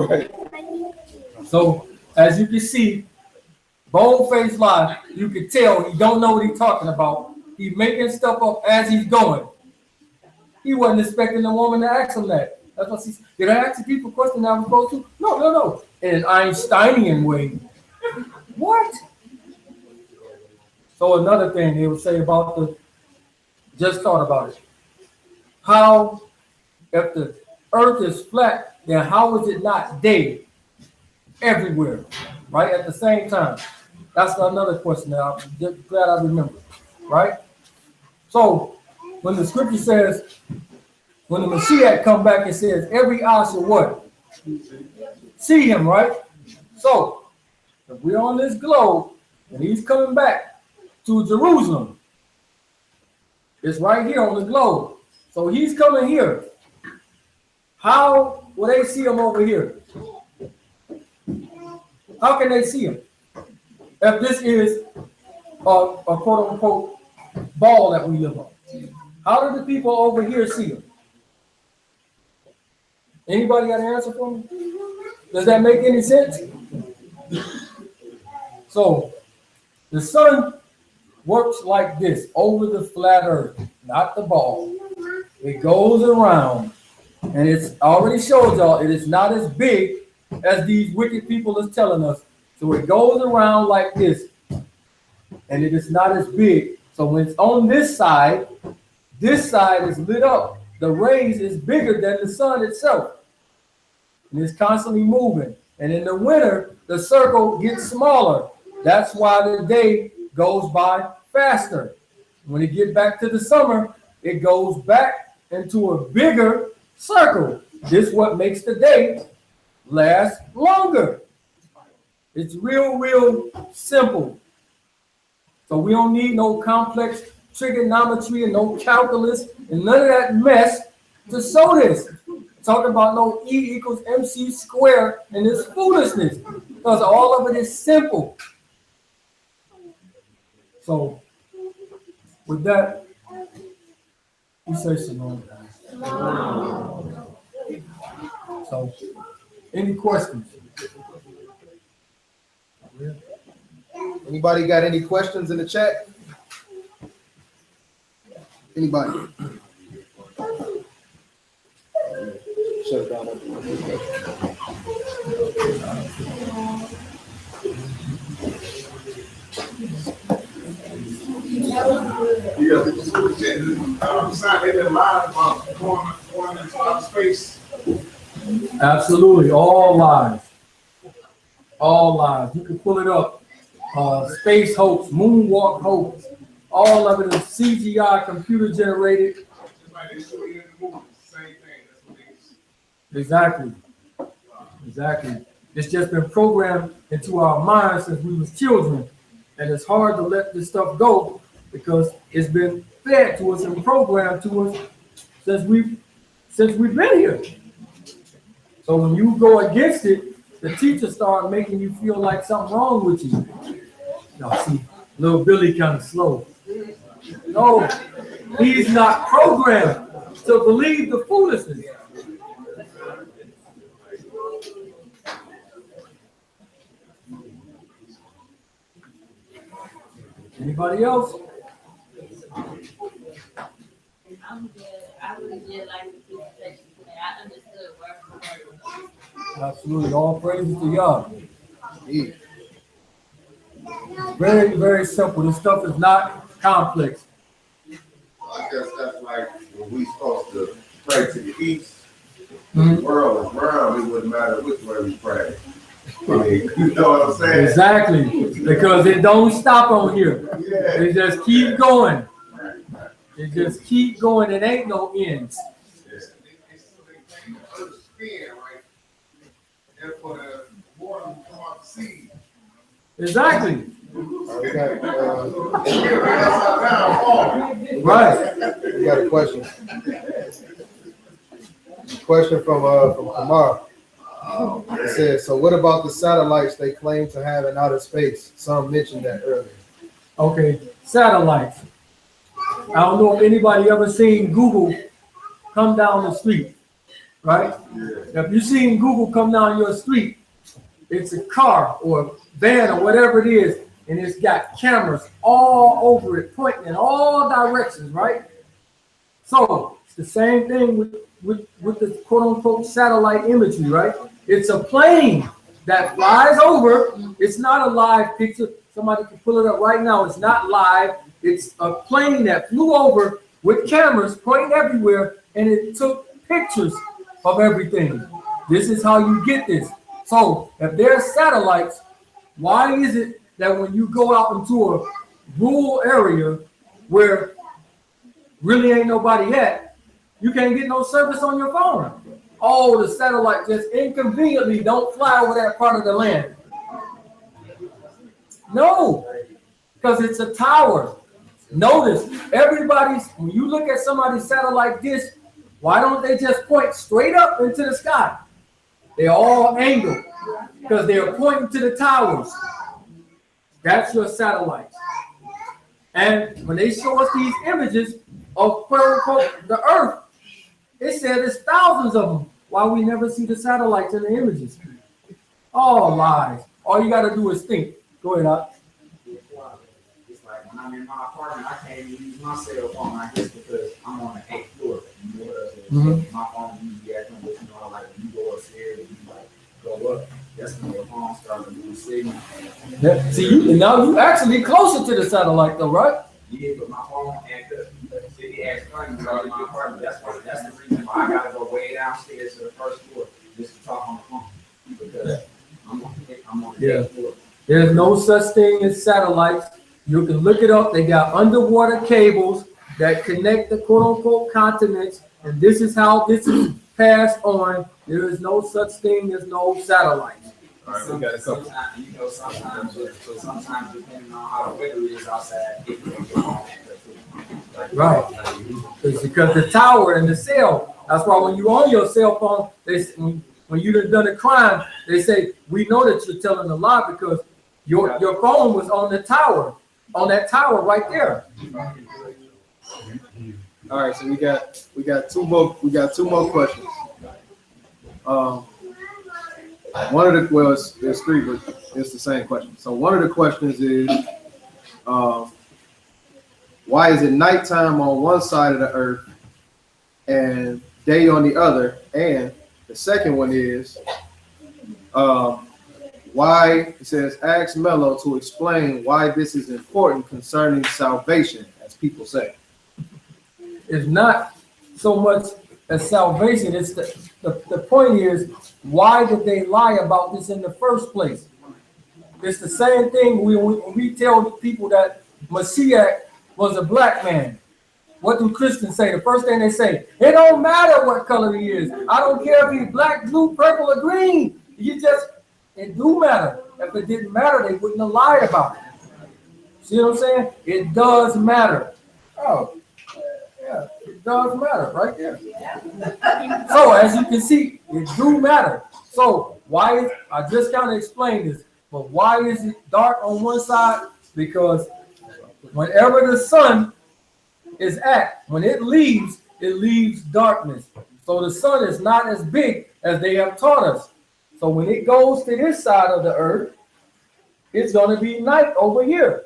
[SPEAKER 5] Right. So as you can see, Boldface Live, you can tell he don't know what he's talking about. He's making stuff up as he's going. He wasn't expecting the woman to ask him that. That's what she said. Did I ask the people question I was supposed to? No. In an Einsteinian way. What? So another thing they would say about just thought about it. How, if the earth is flat, then how is it not day everywhere, right, at the same time? That's another question that I'm just glad I remember, right? So when the scripture says, when the Mashiach come back, it says, every eye shall what? See him, right? So if we're on this globe and he's coming back to Jerusalem, it's right here on the globe. So he's coming here. How will they see him over here? How can they see him? If this is a quote unquote ball that we live on, how do the people over here see him? Anybody got an answer for me? Does that make any sense? So the sun works like this over the flat earth, not the ball. It goes around, and it's already shows y'all it is not as big as these wicked people is telling us. So it goes around like this, and it is not as big. So when it's on this side is lit up. The rays is bigger than the sun itself. And it's constantly moving. And in the winter, the circle gets smaller. That's why the day goes by faster. When it gets back to the summer, it goes back into a bigger circle. This is what makes the day last longer. It's real simple. So we don't need no complex trigonometry and no calculus and none of that mess to show this. Talking about no E equals MC squared and this foolishness, because all of it is simple. So with that, we say shalom. So any questions?
[SPEAKER 1] Anybody got any questions in the chat? Anybody? Sure.
[SPEAKER 4] Yeah, I'm sorry, they lied about going into outer space.
[SPEAKER 5] Absolutely, all lies. All lies. You can pull it up. Space hoax, moonwalk hoax, all of it is CGI, computer generated.
[SPEAKER 4] Just like they show you in the movies, same thing. That's what it is.
[SPEAKER 5] Exactly. Exactly. It's just been programmed into our minds since we was children. And it's hard to let this stuff go because it's been fed to us and programmed to us since we've been here. So when you go against it, the teacher started making you feel like something wrong with you. Y'all see, little Billy kind of slow. No, he's not programmed to believe the foolishness. Anybody else?
[SPEAKER 14] I'm good. I really did like the presentation today. I understood word for word.
[SPEAKER 5] Absolutely. All praises to y'all. Very, very simple. This stuff is not complex.
[SPEAKER 15] I guess that's like when we supposed to pray to the east. The world is round, it wouldn't matter which way we pray. I mean, you know what I'm saying?
[SPEAKER 5] Exactly. Because it don't stop on here.
[SPEAKER 15] Yeah.
[SPEAKER 5] It just keep going. It just keep going. It ain't no ends. Exactly.
[SPEAKER 1] Right. We got a question. Question from Kamar. It says, so what about the satellites they claim to have in outer space? Some mentioned that earlier.
[SPEAKER 5] Okay, satellites. I don't know if anybody ever seen Google come down the street, right? Yeah. If you've seen Google come down your street, it's a car or a van or whatever it is, and it's got cameras all over it, pointing in all directions, right? So it's the same thing with the quote-unquote satellite imagery, right? It's a plane that flies over. It's not a live picture. Somebody can pull it up right now. It's not live. It's a plane that flew over with cameras pointing everywhere, and it took pictures of everything. This is how you get this. So if there's satellites, why is it that when you go out into a rural area where really ain't nobody at, you can't get no service on your phone? Oh, the satellite just inconveniently don't fly over that part of the land. No, because it's a tower. Notice, when you look at somebody's satellite dish, why don't they just point straight up into the sky? They're all angled because they're pointing to the towers. That's your satellites. And when they show us these images of quote unquote the Earth, it said there's thousands of them. Why we never see the satellites in the images? All lies. All you got to do is think. Go ahead, Doc.
[SPEAKER 16] It's like when I'm in my apartment, I can't even use my cell phone, I guess, because I'm on the 8th floor. You know what I'm saying? My phone usually acting, but you know, like when you go upstairs and you like go up, that's when your phone starts to lose signal.
[SPEAKER 5] Yeah. See, now you actually closer to the satellite, though, right?
[SPEAKER 16] Yeah, but my phone act up. It acts funny when I'm in my apartment. That's the reason why I gotta go way downstairs to the first floor just to talk on the phone, because I'm on the 8th floor.
[SPEAKER 5] There's no such thing as satellites. You can look it up. They got underwater cables that connect the quote-unquote continents, and this is how this is passed on. There is no such thing as no satellites.
[SPEAKER 16] Sometimes, depending on how the weather is outside,
[SPEAKER 5] right? It's because the tower and the cell. That's why when you on your cell phone, when you done a crime, they say we know that you're telling a lie because your phone was on the tower, on that tower right there.
[SPEAKER 9] All right, so we got two more questions. One of the there's three, but it's the same question. So one of the questions is, why is it nighttime on one side of the earth and day on the other? And The second one is why it says ask Mello to explain why this is important concerning salvation, as people say.
[SPEAKER 5] It's not so much as salvation. It's the point is, why did they lie about this in the first place? It's the same thing when we tell people that Messiah was a black man. What do Christians say? The first thing they say, it don't matter what color he is. I don't care if he's black, blue, purple, or green. It do matter. If it didn't matter, they wouldn't have lied about it. See what I'm saying? It does matter. Oh, yeah, it does matter right there. So as you can see, it do matter. So why is, I just kind of explained this, but why is it dark on one side? Because whenever the sun is at, when it leaves darkness. So the sun is not as big as they have taught us. So when it goes to this side of the earth, it's going to be night over here.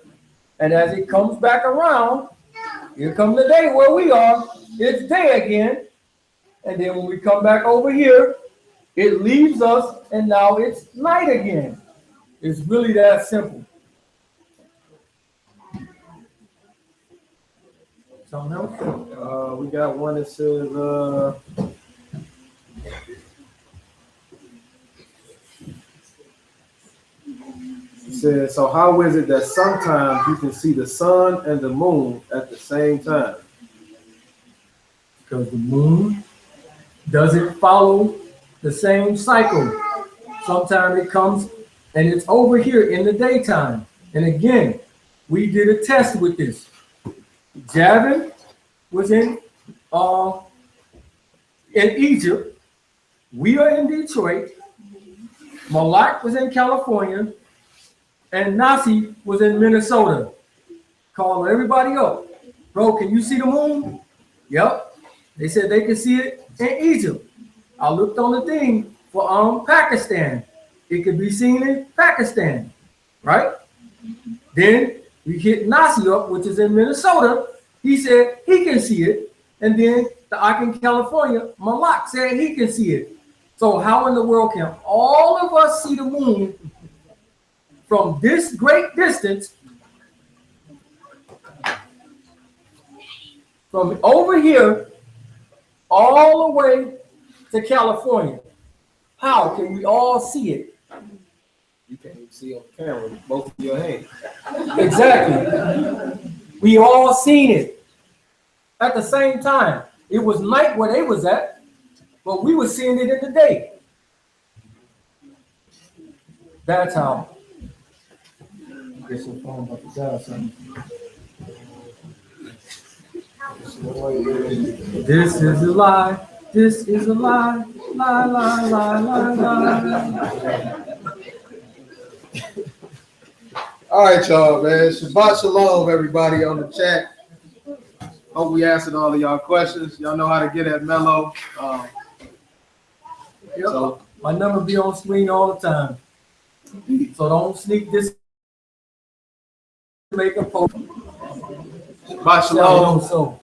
[SPEAKER 5] And as it comes back around, here comes the day where we are, it's day again. And then when we come back over here, it leaves us and now it's night again. It's really that simple. Something else?
[SPEAKER 9] We got one that says, so how is it that sometimes you can see the sun and the moon at the same time?
[SPEAKER 5] Because the moon doesn't follow the same cycle. Sometimes it comes and it's over here in the daytime. And again, we did a test with this. Javin was in Egypt. We are in Detroit. Malak was in California. And Nasi was in Minnesota. Call everybody up. Bro, can you see the moon? Yep. They said they could see it in Egypt. I looked on the thing for Pakistan. It could be seen in Pakistan, right? Then we hit Nasi up, which is in Minnesota. He said he can see it. And then the Ike in California, Malak said he can see it. So how in the world can all of us see the moon from this great distance, from over here all the way to California? How can we all see it?
[SPEAKER 9] You can't even see on the camera with both of your hands.
[SPEAKER 5] Exactly. We all seen it at the same time. It was night where they was at, but we were seeing it in the day. That's how. Get some phone about to die or something. This is a lie. This is a lie. Lie, lie, lie, lie, lie.
[SPEAKER 9] All right, y'all, man. Shabbat shalom, everybody on the chat. Hope we answered all of y'all questions. Y'all know how to get at Mello.
[SPEAKER 5] So my number be on screen all the time. So don't sneak this. Make a post.
[SPEAKER 9] Shabbat shalom.
[SPEAKER 5] So